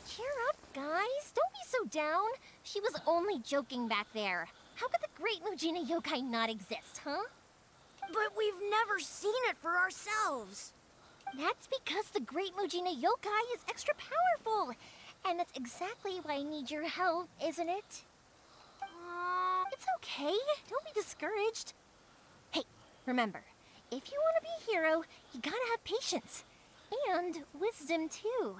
Cheer up, guys. Don't be so down. She was only joking back there. How could the Great Mujina Yokai not exist, huh? But we've never seen it for ourselves. That's because the Great Mujina Yokai is extra powerful. And that's exactly why I need your help, isn't it? It's okay. Don't be discouraged. Hey, remember, if you want to be a hero, you gotta have patience. And wisdom, too.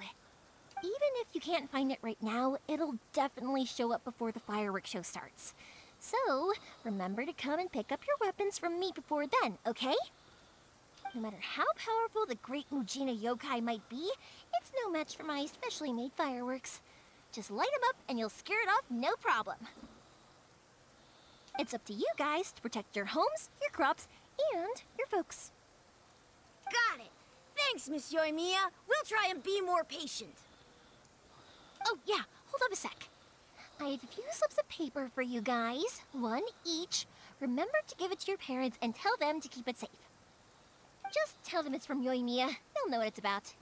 Even if you can't find it right now, it'll definitely show up before the fireworks show starts. So, remember to come and pick up your weapons from me before then, okay? No matter how powerful the Great Mujina Yokai might be, it's no match for my specially made fireworks. Just light them up and you'll scare it off no problem. It's up to you guys to protect your homes, your crops, and your folks. Got it. Thanks, Miss Yoimiya. We'll try and be more patient. Oh, yeah, hold up a sec. I have a few slips of paper for you guys, one each. Remember to give it to your parents and tell them to keep it safe. Just tell them it's from Yoimiya. They'll know what it's about.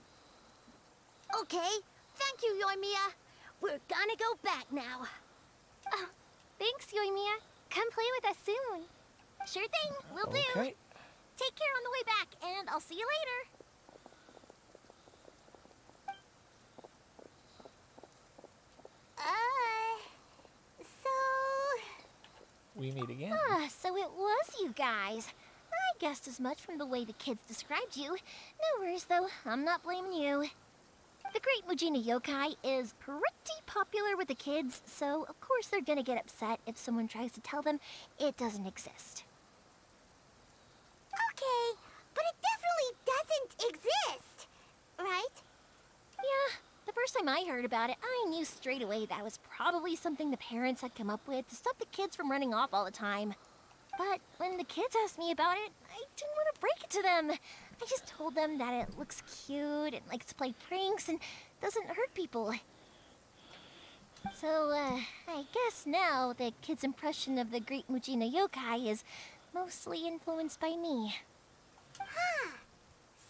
Okay. Thank you, Yoimiya. We're gonna go back now. Oh, thanks, Yoimiya. Come play with us soon. Sure thing, will do. Okay. Take care on the way back, and I'll see you later. We meet again. So it was you guys. I guessed as much from the way the kids described you. No worries, though. I'm not blaming you. The Great Mujina Yokai is pretty popular with the kids, so of course they're gonna get upset if someone tries to tell them it doesn't exist. Okay, but it definitely doesn't exist, right? Yeah, the first time I heard about it, I knew straight away that was probably something the parents had come up with to stop the kids from running off all the time. But when the kids asked me about it, I didn't want to break it to them. I just told them that it looks cute and likes to play pranks and doesn't hurt people. So, I guess now the kids' impression of the Great Mujina Yokai is mostly influenced by me. Huh.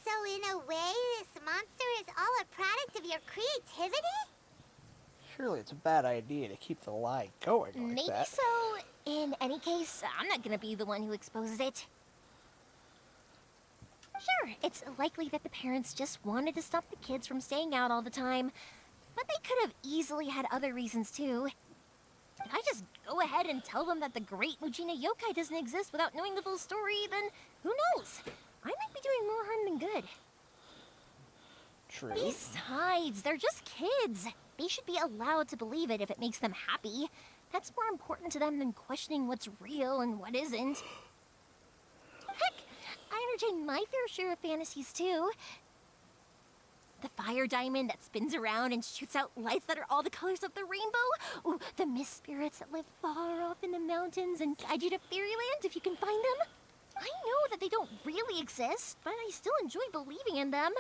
So in a way, this monster is all a product of your creativity? Surely it's a bad idea to keep the lie going like Maybe that. so. In any case, I'm not gonna be the one who exposes it. Sure, it's likely that the parents just wanted to stop the kids from staying out all the time, but they could have easily had other reasons too. If I just go ahead and tell them that the Great Mujina Yokai doesn't exist without knowing the full story, then who knows? I might be doing more harm than good. True. Besides, they're just kids. They should be allowed to believe it if it makes them happy. That's more important to them than questioning what's real and what isn't. Heck, I entertain my fair share of fantasies too. The fire diamond that spins around and shoots out lights that are all the colors of the rainbow. Ooh, the mist spirits that live far off in the mountains and guide you to fairyland if you can find them. I know that they don't really exist, but I still enjoy believing in them.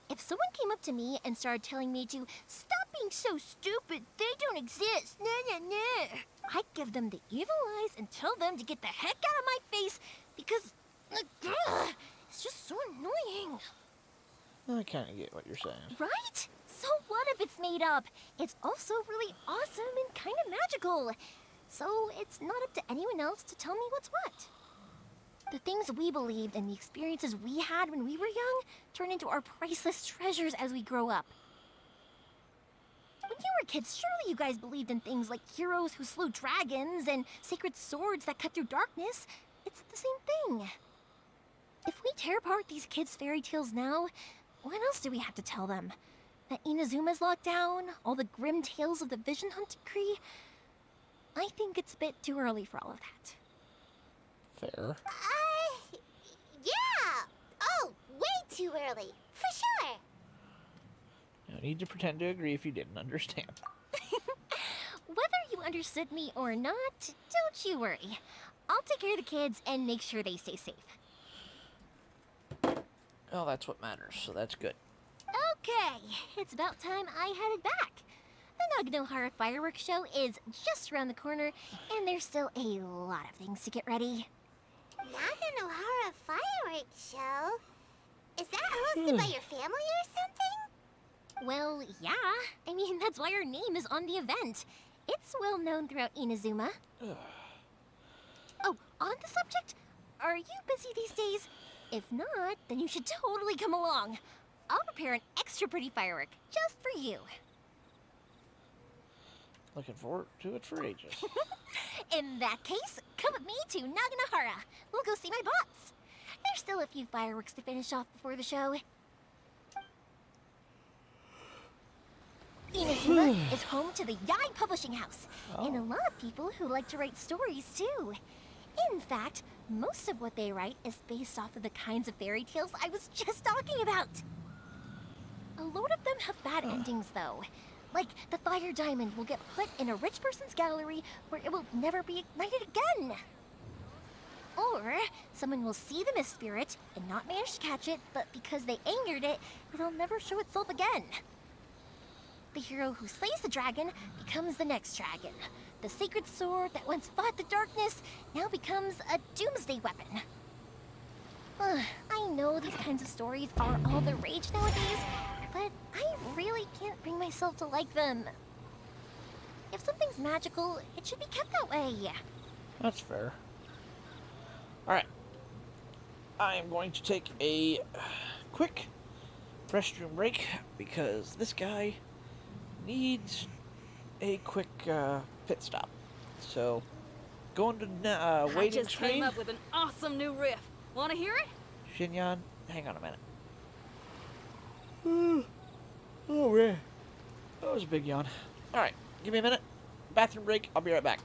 If someone came up to me and started telling me to stop being so stupid, they don't exist, I'd give them the evil eyes and tell them to get the heck out of my face because it's just so annoying. I kind of get what you're saying. Right? So what if it's made up? It's also really awesome and kind of magical. So it's not up to anyone else to tell me what's what. The things we believed and the experiences we had when we were young turn into our priceless treasures as we grow up. When you were kids, surely you guys believed in things like heroes who slew dragons and sacred swords that cut through darkness. It's the same thing. If we tear apart these kids' fairy tales now, what else do we have to tell them? That Inazuma's locked down? All the grim tales of the Vision Hunt decree? I think it's a bit too early for all of that. Fair. Yeah! Oh, way too early. For sure. No need to pretend to agree if you didn't understand. Whether you understood me or not, don't you worry. I'll take care of the kids and make sure they stay safe. Well, that's what matters, so that's good. Okay, it's about time I headed back. The Naganohara fireworks show is just around the corner, and there's still a lot of things to get ready. Naganohara fireworks show? Is that hosted by your family or something? Well, yeah. I mean, that's why our name is on the event. It's well known throughout Inazuma. Oh, on the subject, are you busy these days? If not, then you should totally come along. I'll prepare an extra pretty firework just for you. Looking forward to it for ages. In that case, come with me to Naganohara. We'll go see my boss. There's still a few fireworks to finish off before the show. Inazuma is home to the Yai Publishing House, and a lot of people who like to write stories too. In fact, most of what they write is based off of the kinds of fairy tales I was just talking about. A lot of them have bad endings, though. Like, the fire diamond will get put in a rich person's gallery where it will never be ignited again. Or, someone will see the mist spirit and not manage to catch it, but because they angered it, it'll never show itself again. The hero who slays the dragon becomes the next dragon. The sacred sword that once fought the darkness now becomes a doomsday weapon. I know these kinds of stories are all the rage nowadays, but I really can't bring myself to like them. If something's magical, it should be kept that way. That's fair. Alright. I am going to take a quick restroom break because this guy needs a quick pit stop. So, going to I waiting just screen. came up with an awesome new riff. Want to hear it? Shinyan, hang on a minute. Oh man, that was a big yawn. Alright, give me a minute. Bathroom break, I'll be right back.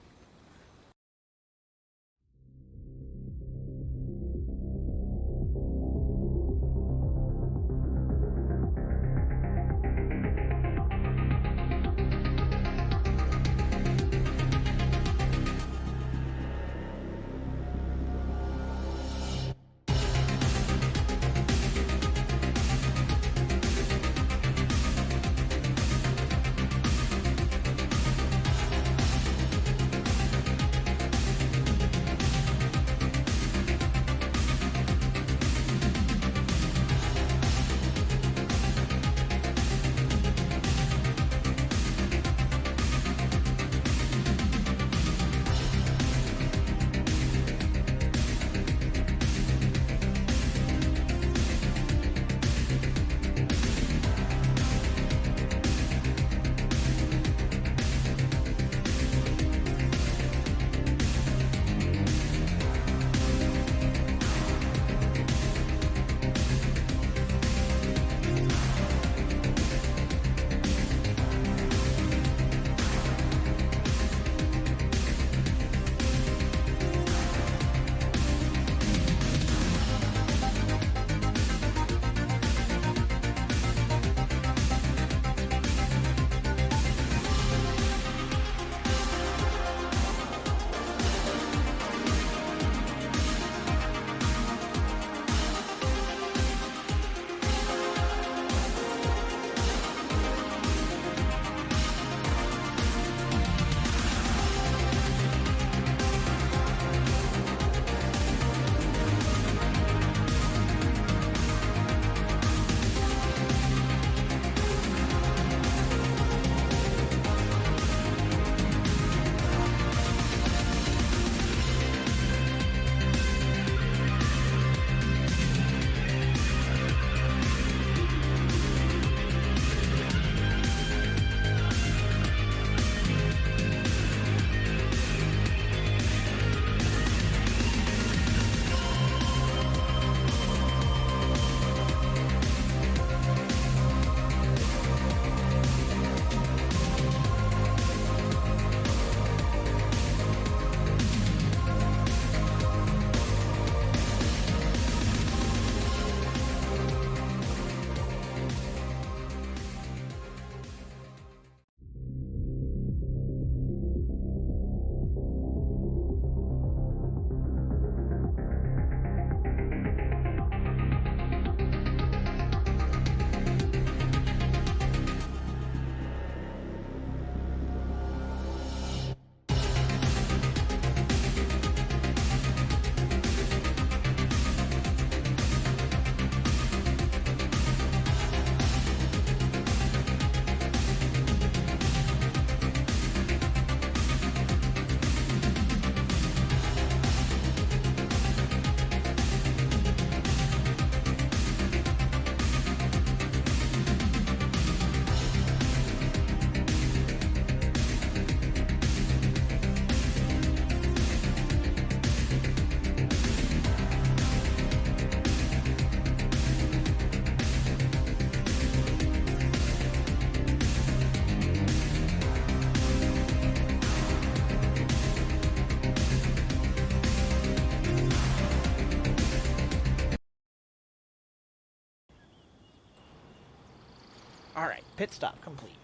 Alright, pit stop complete.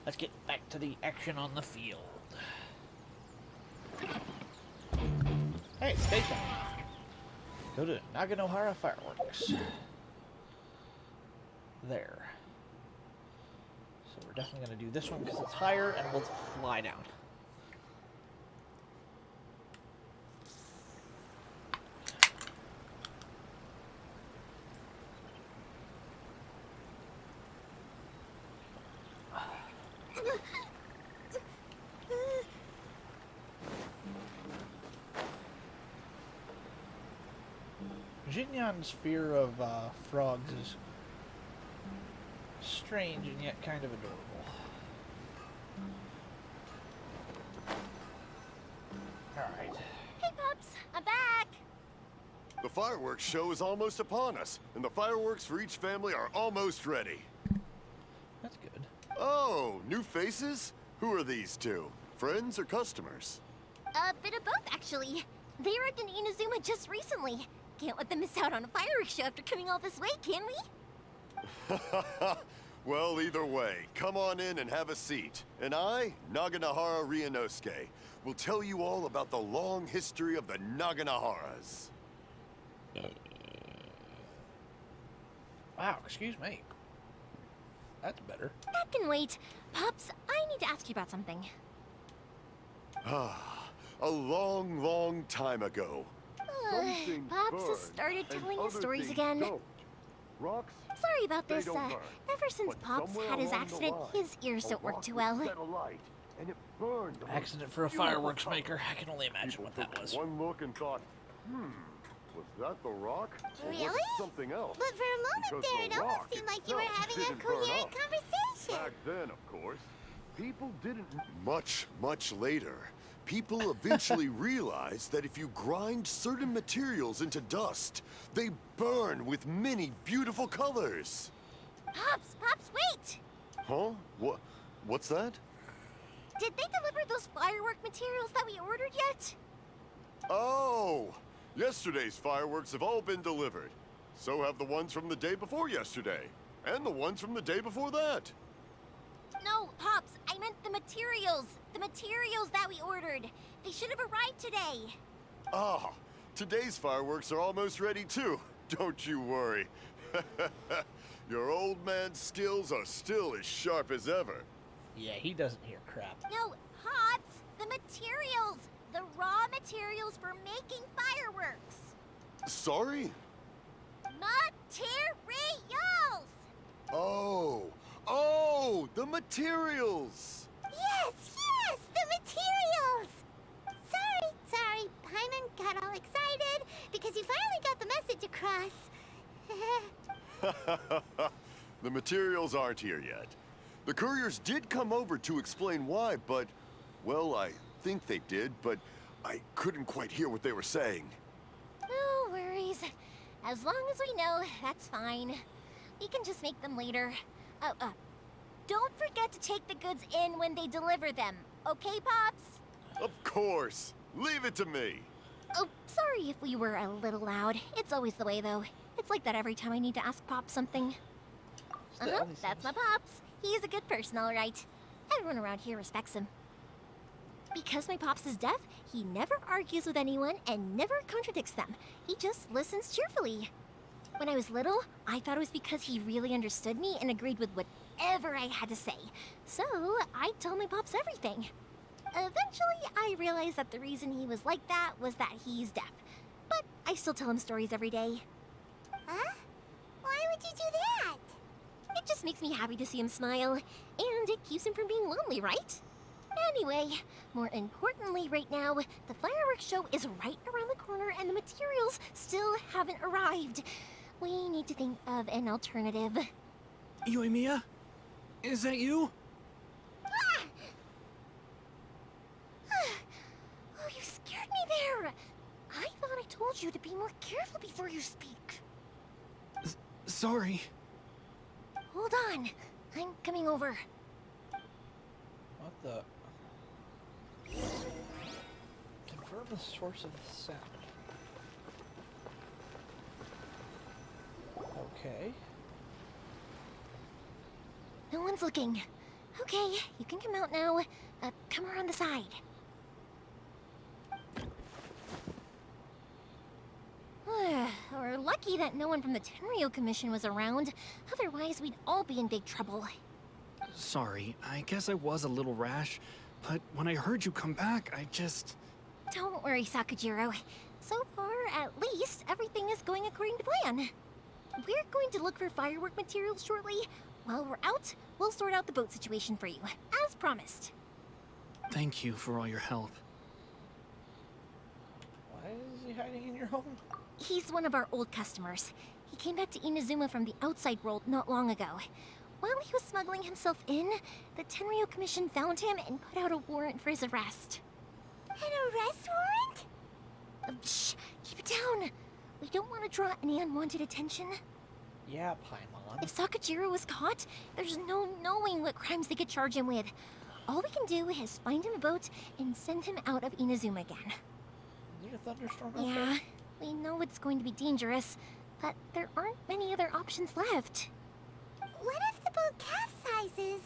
Let's get back to the action on the field. Hey, it's daytime. Go to Naganohara Fireworks. There. So we're definitely going to do this one because it's higher, and we'll fly down. Jinyan's fear of frogs is strange and yet kind of adorable. Alright. Hey, Pops, I'm back. The fireworks show is almost upon us, and the fireworks for each family are almost ready. That's good. Oh, new faces? Who are these two? Friends or customers? A bit of both, actually. They arrived in Inazuma just recently. Can't let them miss out on a fireworks show after coming all this way, can we? Well, either way, come on in and have a seat. And I, Naganohara Ryunosuke, will tell you all about the long history of the Naganoharas. Wow, excuse me. That's better. That can wait. Pops, I need to ask you about something. A long, long time ago. Pops has started telling us stories again. Rocks? Sorry about They this. don't burn. Ever since But Pops somewhere had his along the accident, line, his ears don't work too well. set alight, and it burned the most Accident for a beautiful fireworks color. maker. I can only imagine what that was. One look and thought, was that the rock? Or was it Really? something else? But for a moment Because there, the it almost rock seemed like you were itself having a didn't burn coherent up. conversation. Back then, of course, people didn't... Much, much later, people eventually realized that if you grind certain materials into dust, they burn with many beautiful colors. Pops, wait! Huh? What's that? Did they deliver those firework materials that we ordered yet? Oh! Yesterday's fireworks have all been delivered. So have the ones from the day before yesterday. And the ones from the day before that. No, Pops, I meant the materials. The materials that we ordered. They should have arrived today. Ah, today's fireworks are almost ready too. Don't you worry. Your old man's skills are still as sharp as ever. Yeah, he doesn't hear crap. No, Pops, the materials. The raw materials for making fireworks. Sorry? Materials! Oh, the materials! Yes, the materials! Sorry, Paimon got all excited because you finally got the message across. The materials aren't here yet. The couriers did come over to explain why, but, well, I think they did, but I couldn't quite hear what they were saying. No worries. As long as we know, that's fine. We can just make them later. Don't forget to take the goods in when they deliver them. Okay, Pops? Of course. Leave it to me. Oh, sorry if we were a little loud. It's always the way, though. It's like that every time I need to ask Pops something. That's my Pops. He's a good person, all right. Everyone around here respects him. Because my Pops is deaf, he never argues with anyone and never contradicts them. He just listens cheerfully. When I was little, I thought it was because he really understood me and agreed with whatever I had to say. So, I told my Pops everything. Eventually, I realized that the reason he was like that was that he's deaf. But I still tell him stories every day. Huh? Why would you do that? It just makes me happy to see him smile, and it keeps him from being lonely, right? Anyway, more importantly right now, the fireworks show is right around the corner and the materials still haven't arrived. We need to think of an alternative. Yoimiya? Is that you? Ah! Oh, you scared me there! I thought I told you to be more careful before you speak. Sorry. Hold on. I'm coming over. What the? Confirm the source of the sound. Okay. No one's looking. Okay, you can come out now. Come around the side. We're lucky that no one from the Tenryo Commission was around. Otherwise, we'd all be in big trouble. Sorry, I guess I was a little rash, but when I heard you come back, I just... Don't worry, Sakujiro. So far, at least, everything is going according to plan. We're going to look for firework materials shortly. While we're out, we'll sort out the boat situation for you, as promised. Thank you for all your help. Why is he hiding in your home? He's one of our old customers. He came back to Inazuma from the outside world not long ago. While he was smuggling himself in, the Tenryo Commission found him and put out a warrant for his arrest. An arrest warrant? Shh! Keep it down! We don't want to draw any unwanted attention. Yeah, Paimon. If Sakujiro was caught, there's no knowing what crimes they could charge him with. All we can do is find him a boat and send him out of Inazuma again. Is there a thunderstorm out Yeah, there? we know it's going to be dangerous, but there aren't many other options left. What if the boat capsizes?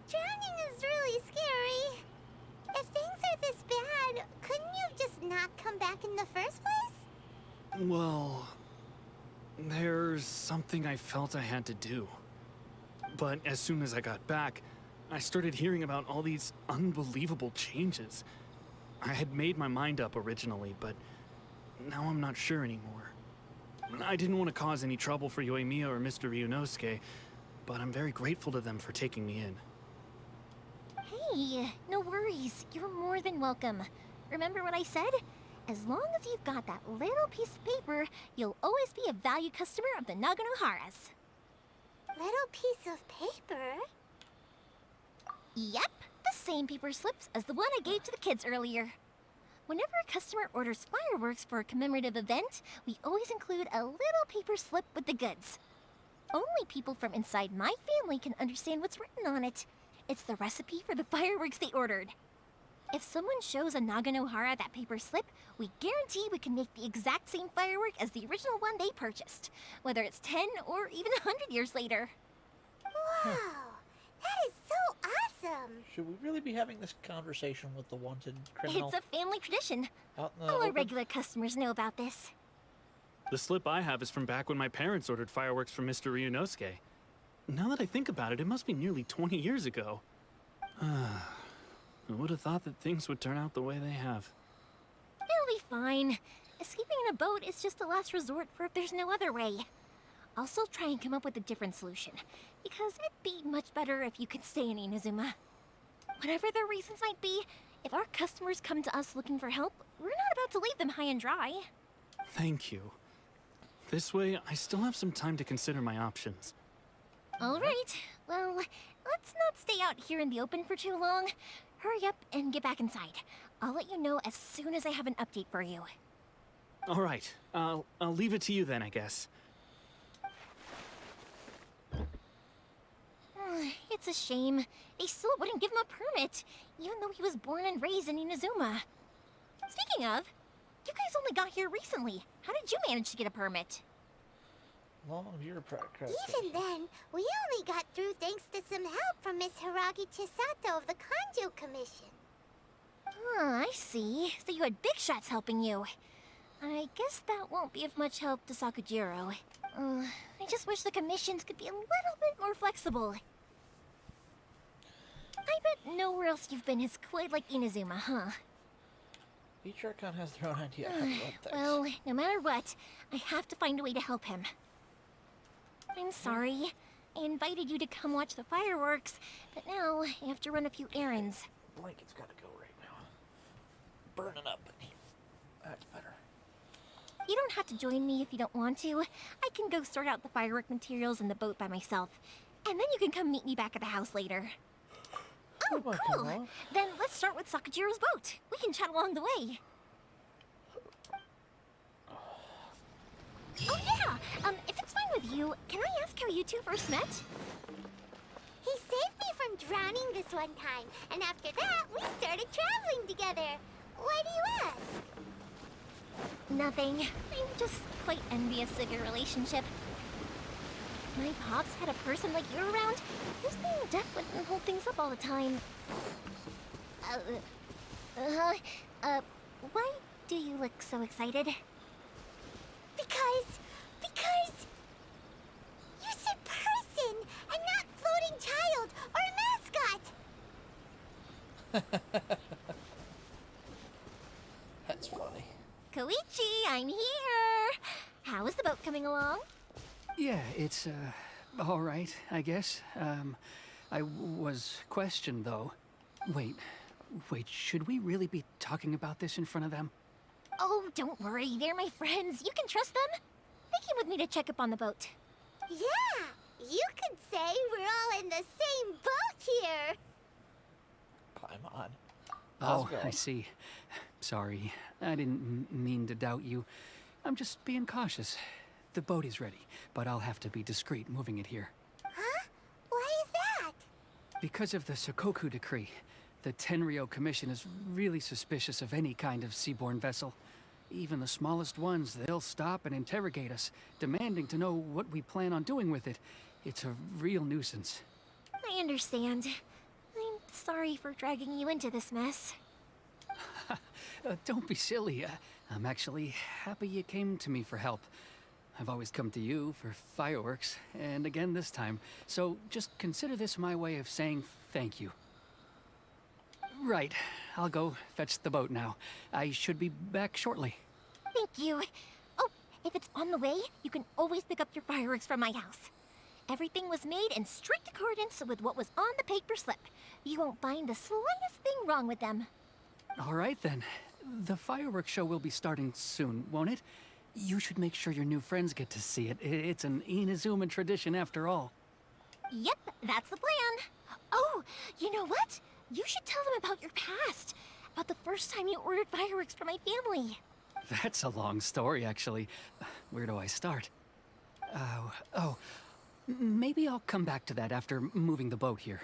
Drowning is really scary. If things are this bad, couldn't you just not come back in the first place? Well, there's something I felt I had to do. But as soon as I got back, I started hearing about all these unbelievable changes. I had made my mind up originally, but now I'm not sure anymore. I didn't want to cause any trouble for Yoimiya or Mr. Ryunosuke, but I'm very grateful to them for taking me in. Hey, no worries. You're more than welcome. Remember what I said? As long as you've got that little piece of paper, you'll always be a valued customer of the Naganoharas. Little piece of paper? Yep, the same paper slips as the one I gave to the kids earlier. Whenever a customer orders fireworks for a commemorative event, we always include a little paper slip with the goods. Only people from inside my family can understand what's written on it. It's the recipe for the fireworks they ordered. If someone shows a Naganohara that paper slip, we guarantee we can make the exact same firework as the original one they purchased, whether it's 10 or even 100 years later. Wow, that is so awesome! Should we really be having this conversation with the wanted criminal? It's a family tradition. Out in the All our open? regular customers know about this. The slip I have is from back when my parents ordered fireworks from Mr. Ryunosuke. Now that I think about it, it must be nearly 20 years ago. I would have thought that things would turn out the way they have. It'll be fine. Escaping in a boat is just a last resort for if there's no other way. I'll still try and come up with a different solution, because it'd be much better if you could stay in Inazuma. Whatever their reasons might be, if our customers come to us looking for help, we're not about to leave them high and dry. Thank you. This way, I still have some time to consider my options. All right, well, let's not stay out here in the open for too long. Hurry up and get back inside. I'll let you know as soon as I have an update for you. All right, I'll leave it to you then, I guess. It's a shame. They still wouldn't give him a permit, even though he was born and raised in Inazuma. Speaking of, you guys only got here recently. How did you manage to get a permit? Long bureaucratic. Even then, we only got through thanks to some help from Miss Hiragi Chisato of the Kanjo Commission. I see. So you had big shots helping you. I guess that won't be of much help to Sakujiro. I just wish the commissions could be a little bit more flexible. I bet nowhere else you've been is quite like Inazuma, huh? Each Archon has their own idea how to run things. Well, no matter what, I have to find a way to help him. I'm sorry. I invited you to come watch the fireworks, but now I have to run a few errands. Blanket's gotta go right now. Burning up. That's better. You don't have to join me if you don't want to. I can go sort out the firework materials in the boat by myself. And then you can come meet me back at the house later. Oh, cool. Then let's start with Sakujiro's boat. We can chat along the way. Oh yeah! If it's fine with you, can I ask how you two first met? He saved me from drowning this one time, and after that, we started traveling together. Why do you ask? Nothing. I'm just quite envious of your relationship. If my pops had a person like you around, his being deaf wouldn't hold things up all the time. Why do you look so excited? Because you said person and not floating child or mascot. That's funny. Koichi, I'm here! How is the boat coming along? Yeah, it's, all right, I guess. I was questioned, though. Wait, should we really be talking about this in front of them? Oh, don't worry, they're my friends. You can trust them. They came with me to check up on the boat. Yeah, you could say we're all in the same boat here. Climb on. Oh, I see. Sorry, I didn't mean to doubt you. I'm just being cautious. The boat is ready, but I'll have to be discreet moving it here. Huh? Why is that? Because of the Sokoku decree, the Tenryo Commission is really suspicious of any kind of seaborne vessel. Even the smallest ones, they'll stop and interrogate us, demanding to know what we plan on doing with it. It's a real nuisance. I understand. I'm sorry for dragging you into this mess. Don't be silly. I'm actually happy you came to me for help. I've always come to you for fireworks, and again this time. So just consider this my way of saying thank you. Right, I'll go fetch the boat now. I should be back shortly. Thank you. Oh, if it's on the way, you can always pick up your fireworks from my house. Everything was made in strict accordance with what was on the paper slip. You won't find the slightest thing wrong with them. All right then. The fireworks show will be starting soon, won't it? You should make sure your new friends get to see it. It's an Inazuma tradition after all. Yep, that's the plan. Oh, you know what? You should tell them about your past. About the first time you ordered fireworks for my family. That's a long story, actually. Where do I start? Maybe I'll come back to that after moving the boat here.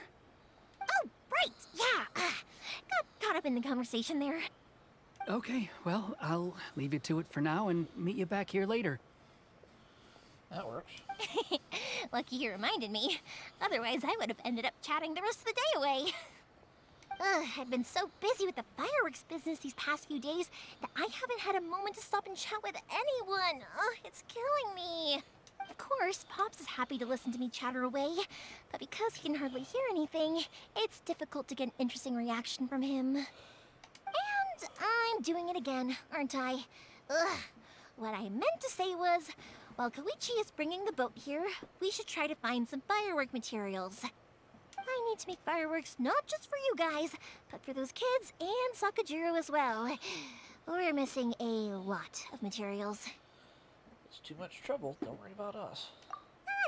Oh, right, yeah. Got caught up in the conversation there. Okay, well, I'll leave you to it for now and meet you back here later. That works. Lucky you reminded me. Otherwise, I would have ended up chatting the rest of the day away. I've been so busy with the fireworks business these past few days that I haven't had a moment to stop and chat with anyone. It's killing me. Of course, Pops is happy to listen to me chatter away, but because he can hardly hear anything, it's difficult to get an interesting reaction from him. And I'm doing it again, aren't I? What I meant to say was, while Koichi is bringing the boat here, we should try to find some firework materials. I need to make fireworks not just for you guys, but for those kids and Sakajiro as well. We're missing a lot of materials. It's too much trouble. Don't worry about us.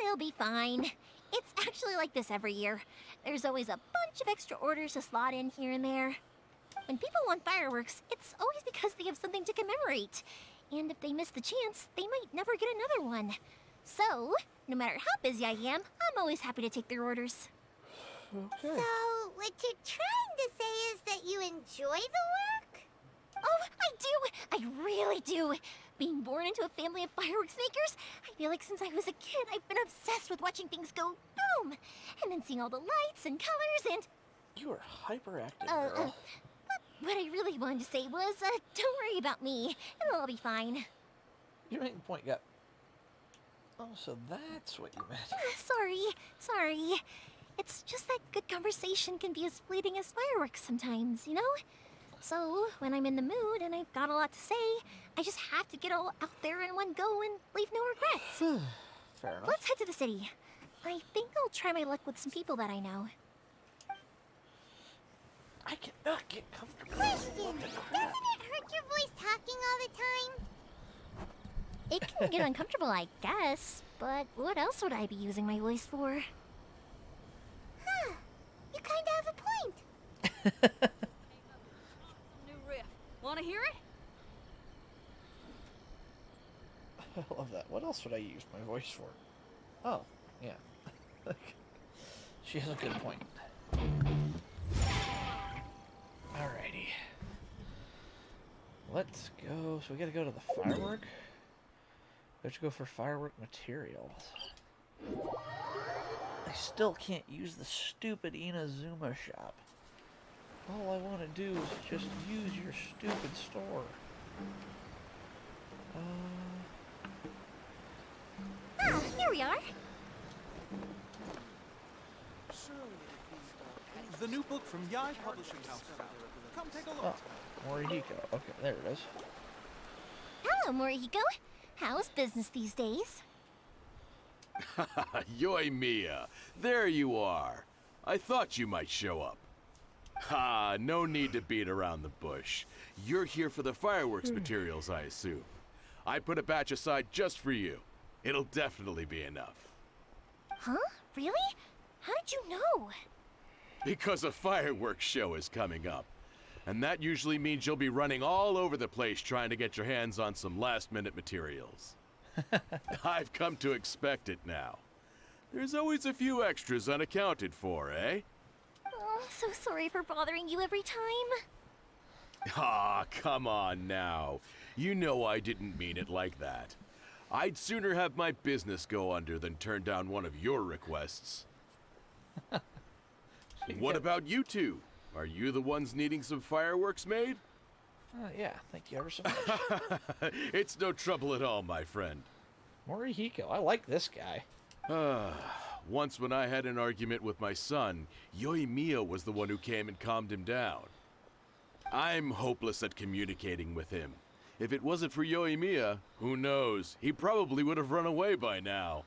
It'll be fine. It's actually like this every year. There's always a bunch of extra orders to slot in here and there. When people want fireworks, it's always because they have something to commemorate. And if they miss the chance, they might never get another one. So, no matter how busy I am, I'm always happy to take their orders. Okay. So, what you're trying to say is that you enjoy the work? Oh, I do! I really do! Being born into a family of fireworks makers, I feel like since I was a kid, I've been obsessed with watching things go boom! And then seeing all the lights and colors and... You are hyperactive, girl. What I really wanted to say was, don't worry about me. It'll all be fine. Your main point got... Oh, so that's what you meant. Sorry. It's just that good conversation can be as fleeting as fireworks sometimes, you know? So, when I'm in the mood and I've got a lot to say, I just have to get all out there in one go and leave no regrets. Fair enough. Let's head to the city. I think I'll try my luck with some people that I know. I cannot get comfortable. Question, doesn't it hurt your voice talking all the time? It can get uncomfortable, I guess, but what else would I be using my voice for? Huh, you kinda have a point. New riff. Wanna hear it? I love that. What else would I use my voice for? Oh, yeah. She has a good point. Alrighty. Let's go. So we gotta go to the firework? We have to go for firework materials. I still can't use the stupid Inazuma shop. All I want to do is just use your stupid store. Ah, here we are. The new book from Yai Publishing House. Come take a look. Oh, Morihiko. Okay, there it is. Hello, Morihiko. How's business these days? Yoimiya, there you are. I thought you might show up. Ha, no need to beat around the bush. You're here for the fireworks materials, I assume. I put a batch aside just for you. It'll definitely be enough. Huh? Really? How did you know? Because a fireworks show is coming up. And that usually means you'll be running all over the place trying to get your hands on some last-minute materials. I've come to expect it now. There's always a few extras unaccounted for, eh? Oh, so sorry for bothering you every time. Ah, come on now. You know I didn't mean it like that. I'd sooner have my business go under than turn down one of your requests. What about you two? Are you the ones needing some fireworks made? Yeah, thank you ever so much. It's no trouble at all, my friend. Morihiko, I like this guy. Once when I had an argument with my son, Yoimiya was the one who came and calmed him down. I'm hopeless at communicating with him. If it wasn't for Yoimiya, who knows, he probably would have run away by now.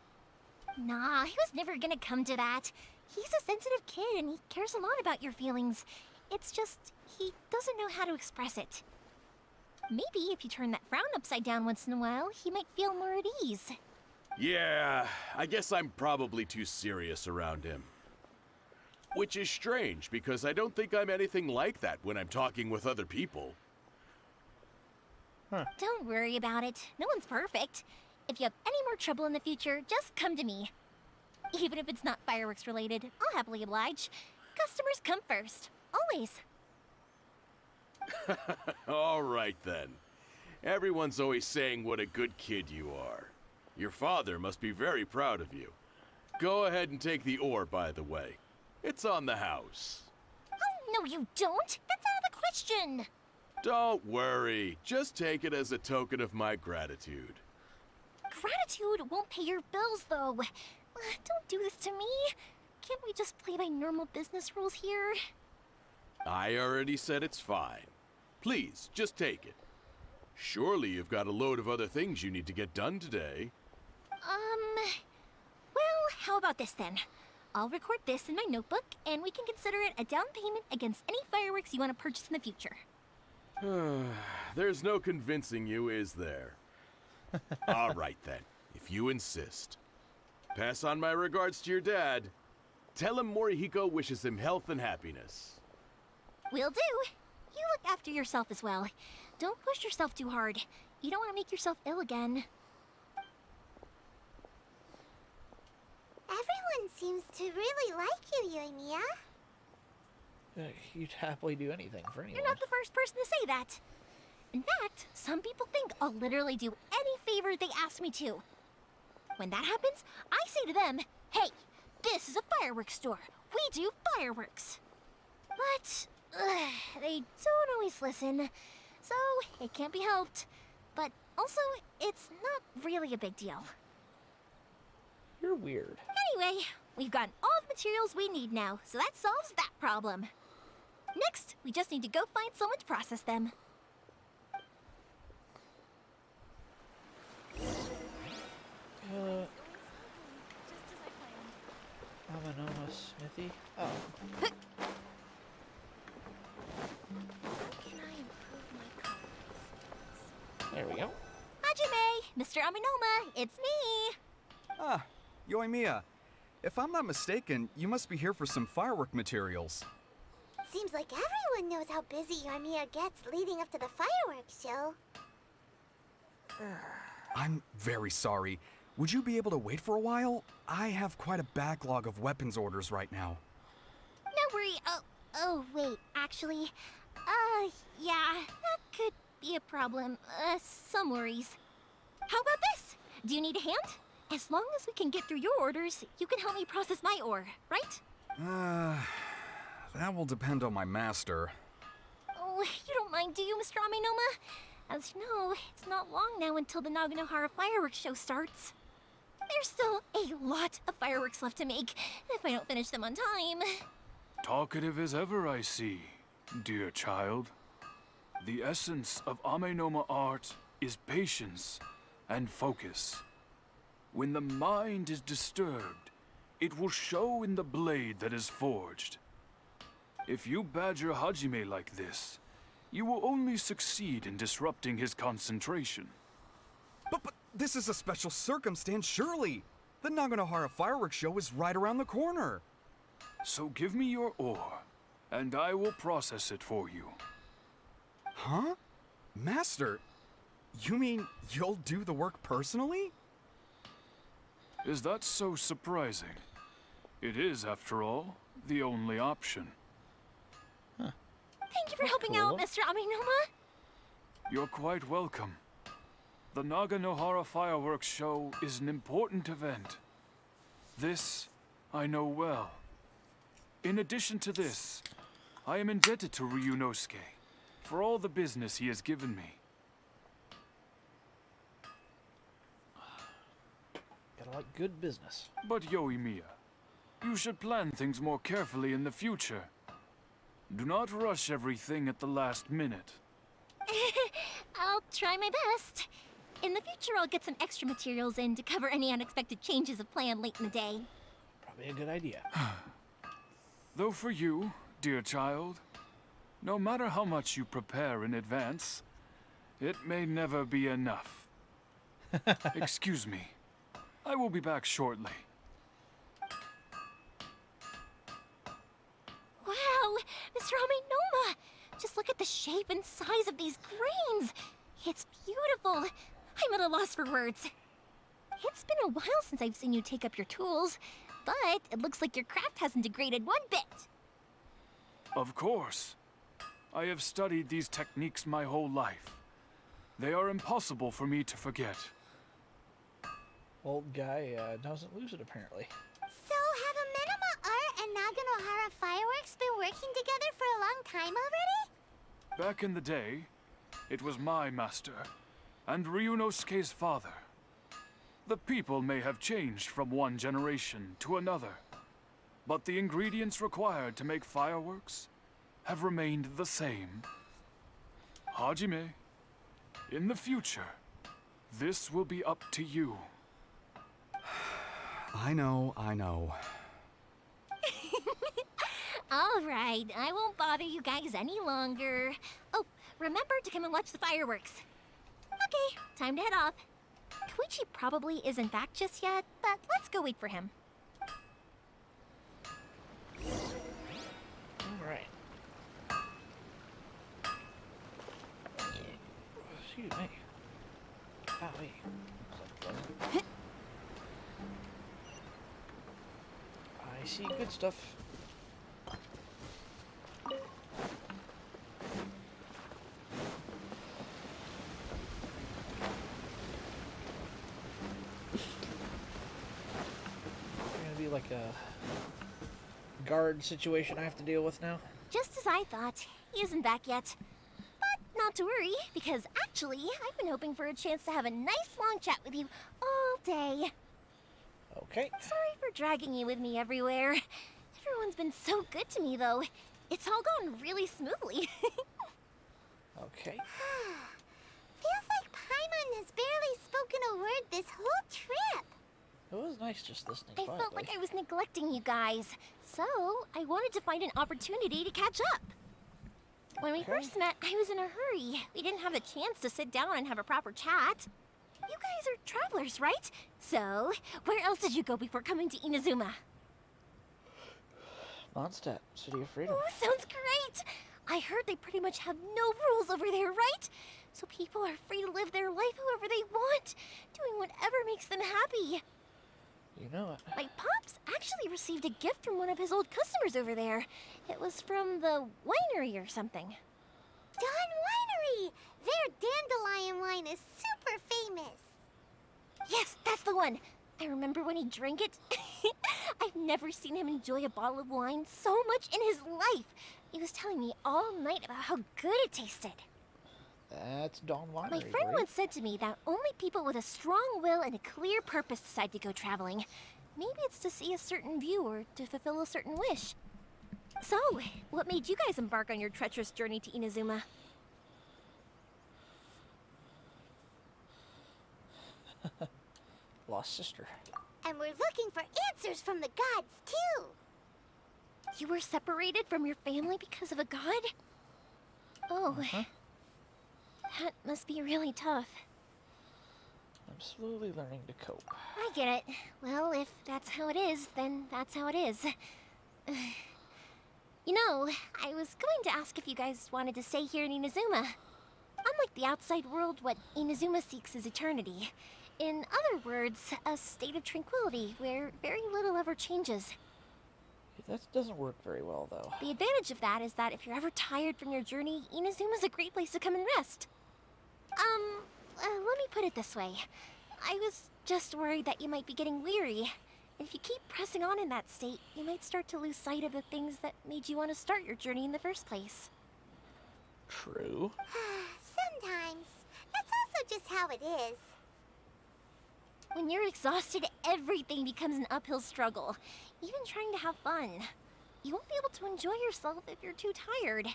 Nah, he was never gonna come to that. He's a sensitive kid and he cares a lot about your feelings. It's just, he doesn't know how to express it. Maybe if you turn that frown upside down once in a while, he might feel more at ease. Yeah, I guess I'm probably too serious around him. Which is strange, because I don't think I'm anything like that when I'm talking with other people. Don't worry about it. No one's perfect. If you have any more trouble in the future, just come to me. Even if it's not fireworks related, I'll happily oblige. Customers come first. Always. All right then. Everyone's always saying what a good kid you are. Your father must be very proud of you. Go ahead and take the ore, by the way. It's on the house. Oh, no you don't. That's out of the question. Don't worry. Just take it as a token of my gratitude. Gratitude won't pay your bills, though. Don't do this to me. Can't we just play by normal business rules here? I already said it's fine. Please, just take it. Surely you've got a load of other things you need to get done today. Well, how about this then? I'll record this in my notebook, and we can consider it a down payment against any fireworks you want to purchase in the future. There's no convincing you, is there? All right then, if you insist. Pass on my regards to your dad. Tell him Morihiko wishes him health and happiness. Will do. You look after yourself as well. Don't push yourself too hard. You don't want to make yourself ill again. Everyone seems to really like you, Yoimiya. You'd happily do anything for anyone. You're not the first person to say that. In fact, some people think I'll literally do any favor they ask me to. When that happens, I say to them, hey, this is a fireworks store. We do fireworks. But they don't always listen, so it can't be helped. But also, it's not really a big deal. You're weird. Anyway, we've gotten all the materials we need now, so that solves that problem. Next, we just need to go find someone to process them. Amanoma Smithy? Oh. There we go. Hajime, Mr. Aminoma, it's me. Ah, Yoimiya. If I'm not mistaken, you must be here for some firework materials. Seems like everyone knows how busy Yoimiya gets leading up to the fireworks show. I'm very sorry. Would you be able to wait for a while? I have quite a backlog of weapons orders right now. No worry. Oh, wait, actually, yeah, that could be a problem. Some worries. How about this? Do you need a hand? As long as we can get through your orders, you can help me process my ore, right? That will depend on my master. Oh, you don't mind, do you, Mr. Amenoma? As you know, it's not long now until the Naganohara fireworks show starts. There's still a lot of fireworks left to make, if I don't finish them on time. Talkative as ever, I see, dear child. The essence of Amenoma art is patience and focus. When the mind is disturbed, it will show in the blade that is forged. If you badger Hajime like this, you will only succeed in disrupting his concentration. But this is a special circumstance, surely. The Naganohara fireworks show is right around the corner. So give me your ore, and I will process it for you. Huh? Master, you mean you'll do the work personally? Is that so surprising? It is, after all, the only option. Thank you for helping out, Mr. Amenoma. You're quite welcome. The Naganohara fireworks show is an important event. This I know well. In addition to this, I am indebted to Ryunosuke for all the business he has given me. Gotta like good business. But Yoimiya, you should plan things more carefully in the future. Do not rush everything at the last minute. I'll try my best. In the future, I'll get some extra materials in to cover any unexpected changes of plan late in the day. Probably a good idea. Though for you, dear child, no matter how much you prepare in advance, it may never be enough. Excuse me. I will be back shortly. Wow, Mr. Amenoma! Just look at the shape and size of these grains! It's beautiful! I'm at a loss for words. It's been a while since I've seen you take up your tools, but it looks like your craft hasn't degraded one bit. Of course. I have studied these techniques my whole life. They are impossible for me to forget. Old guy doesn't lose it, apparently. So, have Amenoma Art and Naganohara Fireworks been working together for a long time already? Back in the day, it was my master, and Ryunosuke's father. The people may have changed from one generation to another, but the ingredients required to make fireworks have remained the same. Hajime, in the future, this will be up to you. I know. All right, I won't bother you guys any longer. Oh, remember to come and watch the fireworks. Okay, time to head off. Koichi probably isn't back just yet, but let's go wait for him. Alright. Excuse me. Golly. I see good stuff. Gonna be like a guard situation I have to deal with now. Just as I thought, he isn't back yet. But not to worry, because actually, I've been hoping for a chance to have a nice long chat with you all day. Okay. Sorry for dragging you with me everywhere. Everyone's been so good to me, though. It's all gone really smoothly. Okay. Feels like Paimon has barely spoken a word this whole trip. It was nice just listening I quietly. felt like I was neglecting you guys, so I wanted to find an opportunity to catch up. When we first met, I was in a hurry. We didn't have a chance to sit down and have a proper chat. You guys are travelers, right? So, where else did you go before coming to Inazuma? Mondstadt, City of Freedom. Oh, sounds great! I heard they pretty much have no rules over there, right? So people are free to live their life however they want, doing whatever makes them happy. You know it. My pops actually received a gift from one of his old customers over there. It was from the winery or something. Dawn Winery! Their dandelion wine is super famous. Yes, that's the one. I remember when he drank it. I've never seen him enjoy a bottle of wine so much in his life. He was telling me all night about how good it tasted. That's Dawn Winery. My friend once said to me that only people with a strong will and a clear purpose decide to go traveling. Maybe it's to see a certain view or to fulfill a certain wish. So, what made you guys embark on your treacherous journey to Inazuma? Lost sister. And we're looking for answers from the gods, too. You were separated from your family because of a god? Oh, that must be really tough. I'm slowly learning to cope. I get it. Well, if that's how it is, then that's how it is. You know, I was going to ask if you guys wanted to stay here in Inazuma. Unlike the outside world, what Inazuma seeks is eternity. In other words, a state of tranquility where very little ever changes. That doesn't work very well, though. The advantage of that is that if you're ever tired from your journey, Inazuma's a great place to come and rest. Let me put it this way. I was just worried that you might be getting weary. If you keep pressing on in that state, you might start to lose sight of the things that made you want to start your journey in the first place. True. Sometimes. That's also just how it is. When you're exhausted, everything becomes an uphill struggle. Even trying to have fun. You won't be able to enjoy yourself if you're too tired.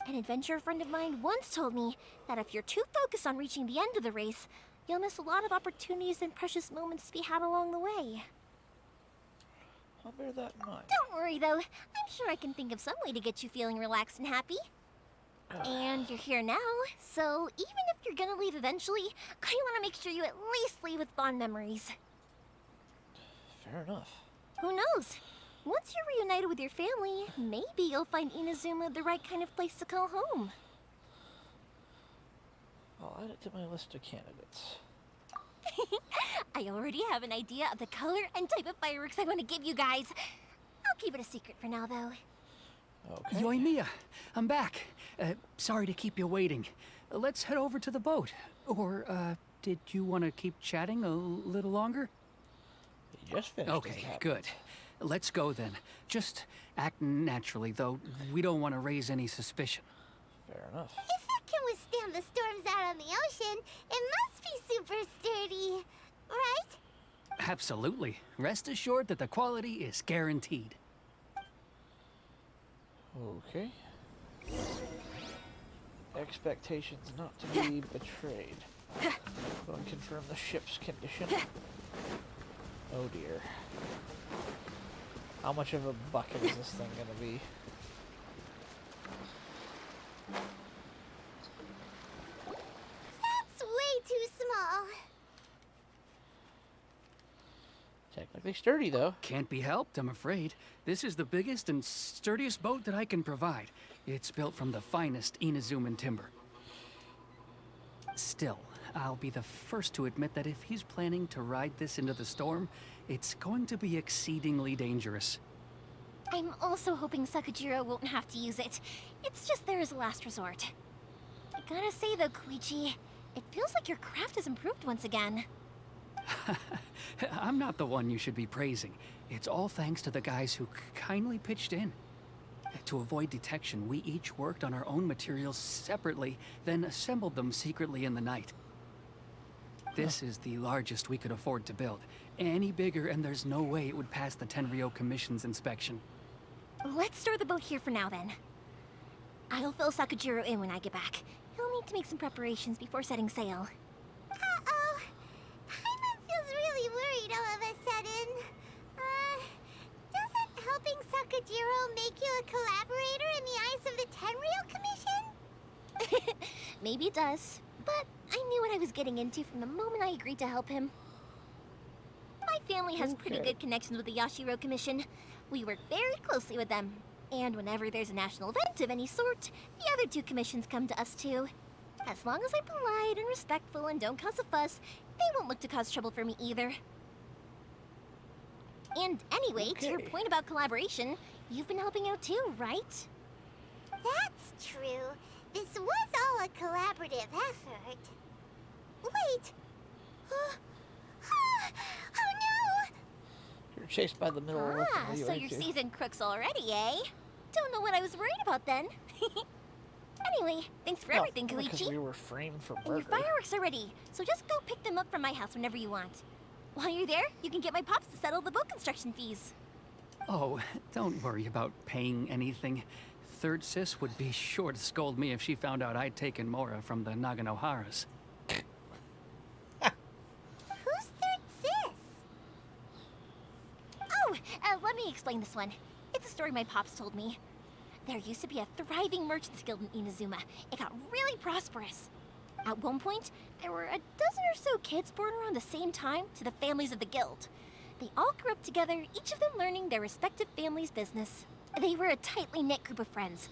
An adventurer friend of mine once told me that if you're too focused on reaching the end of the race, you'll miss a lot of opportunities and precious moments to be had along the way. I'll bear that in mind. Don't worry, though. I'm sure I can think of some way to get you feeling relaxed and happy. And you're here now, so even if you're gonna leave eventually, I want to make sure you at least leave with fond memories. Fair enough. Who knows? Once you're reunited with your family, maybe you'll find Inazuma the right kind of place to call home. I'll add it to my list of candidates. I already have an idea of the color and type of fireworks I want to give you guys. I'll keep it a secret for now, though. Okay. Yoimiya, I'm back. Sorry to keep you waiting. Let's head over to the boat. Or, did you want to keep chatting a little longer? You just finished. Okay, good. Let's go then. Just act naturally, though. We don't want to raise any suspicion. Fair enough. If it can withstand the storms out on the ocean, it must be super sturdy, right? Absolutely. Rest assured that the quality is guaranteed. Okay. Expectations not to be betrayed. Go and confirm the ship's condition. Oh dear. How much of a bucket is this thing gonna be? That's way too small. Technically sturdy, though. Can't be helped, I'm afraid. This is the biggest and sturdiest boat that I can provide. It's built from the finest Inazuman timber. Still, I'll be the first to admit that if he's planning to ride this into the storm, it's going to be exceedingly dangerous. I'm also hoping Sakajiro won't have to use it. It's just there as a last resort. I gotta say though, Koichi, it feels like your craft has improved once again. I'm not the one you should be praising. It's all thanks to the guys who kindly pitched in. To avoid detection, we each worked on our own materials separately, then assembled them secretly in the night. This is the largest we could afford to build. Any bigger and there's no way it would pass the Tenryou Commission's inspection. Let's store the boat here for now then. I'll fill Sakajiro in when I get back. He'll need to make some preparations before setting sail. Uh-oh. Paimon feels really worried all of a sudden. Doesn't helping Sakajiro make you a collaborator in the eyes of the Tenryou Commission? Maybe it does, but I knew what I was getting into from the moment I agreed to help him. My family has pretty good connections with the Yashiro Commission. We work very closely with them. And whenever there's a national event of any sort, the other two commissions come to us too. As long as I'm polite and respectful and don't cause a fuss, they won't look to cause trouble for me either. And anyway, to your point about collaboration, you've been helping out too, right? That's true. This was all a collaborative effort. Wait! Oh no! chased by the middle of Ah, so you're seasoned crooks already, eh? Don't know what I was worried about then. Anyway, thanks for everything, Because Koichi. we were framed for And your murder. fireworks are ready, so just go pick them up from my house whenever you want. While you're there, you can get my pops to settle the boat construction fees. Oh, don't worry about paying anything. Third Sis would be sure to scold me if she found out I'd taken Mora from the Naganoharas. Who's Third Sis? Oh, let me explain this one. It's a story my pops told me. There used to be a thriving merchants guild in Inazuma. It got really prosperous. At one point, there were a dozen or so kids born around the same time to the families of the guild. They all grew up together, each of them learning their respective family's business. They were a tightly knit group of friends.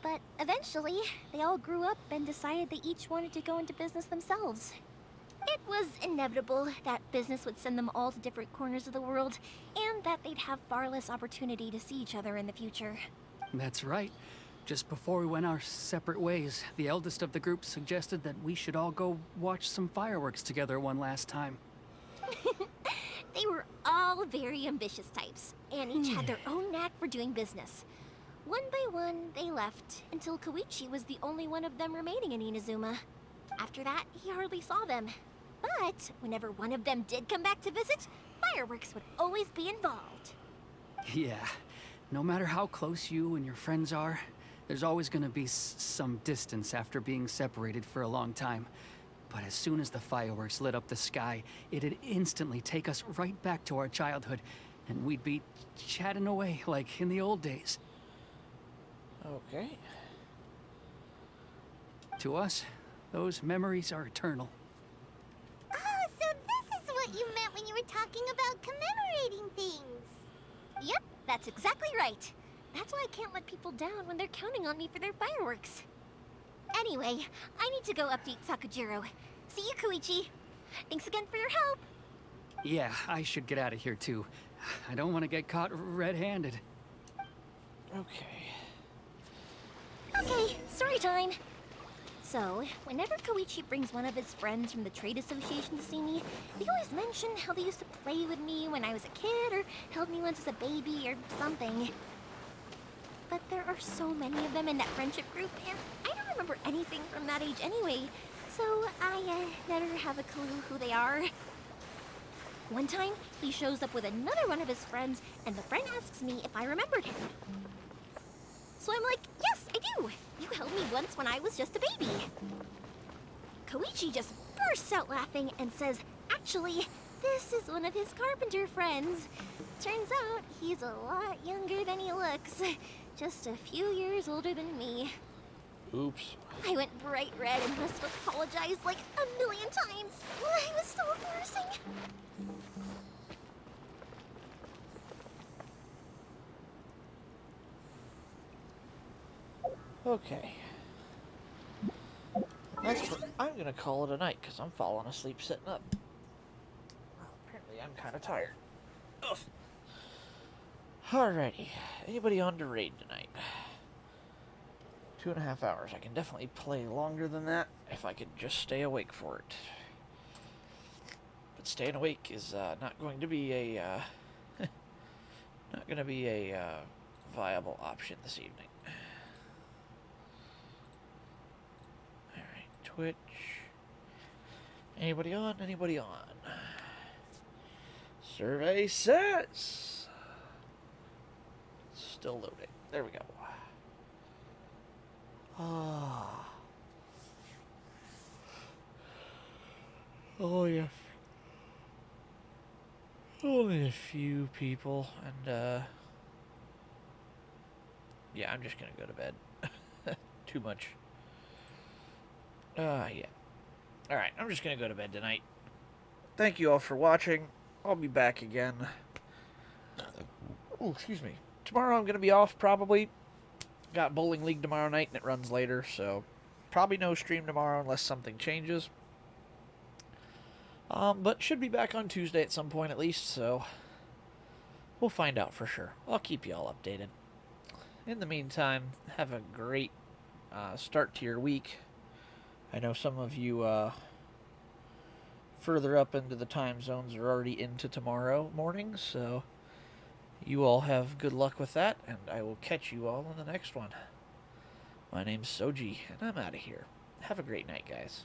But eventually, they all grew up and decided they each wanted to go into business themselves. It was inevitable that business would send them all to different corners of the world, and that they'd have far less opportunity to see each other in the future. That's right. Just before we went our separate ways, the eldest of the group suggested that we should all go watch some fireworks together one last time. They were all very ambitious types, and each had their own knack for doing business. One by one, they left, until Koichi was the only one of them remaining in Inazuma. After that, he hardly saw them. But whenever one of them did come back to visit, fireworks would always be involved. Yeah, no matter how close you and your friends are, there's always gonna be some distance after being separated for a long time. But as soon as the fireworks lit up the sky, it'd instantly take us right back to our childhood, and we'd be chatting away like in the old days. Okay. To us, those memories are eternal. Oh, so this is what you meant when you were talking about commemorating things. Yep, that's exactly right. That's why I can't let people down when they're counting on me for their fireworks. Anyway, I need to go update Sakujiro. See you, Koichi. Thanks again for your help. Yeah, I should get out of here too. I don't want to get caught red-handed. Okay. Okay, story time. So, whenever Koichi brings one of his friends from the trade association to see me, they always mention how they used to play with me when I was a kid or held me once as a baby or something. But there are so many of them in that friendship group, and I don't remember anything from that age anyway, so I never have a clue who they are. One time, he shows up with another one of his friends, and the friend asks me if I remembered him. So I'm like, yes, I do. You held me once when I was just a baby. Koichi just bursts out laughing and says, actually, this is one of his carpenter friends. Turns out he's a lot younger than he looks. Just a few years older than me. Oops. I went bright red and must have apologized like a million times. It was so embarrassing. Okay. I'm gonna call it a night because I'm falling asleep sitting up. Well, apparently I'm kind of tired. Ugh. Alrighty. Anybody on to raid tonight? 2.5 hours. I can definitely play longer than that if I could just stay awake for it. But staying awake is not going to be a viable option this evening. Alright, Twitch. Anybody on? Anybody on? Survey says. Still loading. There we go. Ah. Oh, yeah. Only a few people, and, yeah, I'm just gonna go to bed. Too much. Yeah. Alright, I'm just gonna go to bed tonight. Thank you all for watching. I'll be back again. Oh, excuse me. Tomorrow I'm gonna be off, probably. Got bowling league tomorrow night, and it runs later, so probably no stream tomorrow unless something changes. But should be back on Tuesday at some point at least, so we'll find out for sure. I'll keep you all updated. In the meantime, have a great start to your week. I know some of you further up into the time zones are already into tomorrow morning, so You all have good luck with that, and I will catch you all in the next one. My name's Soji, and I'm out of here. Have a great night, guys.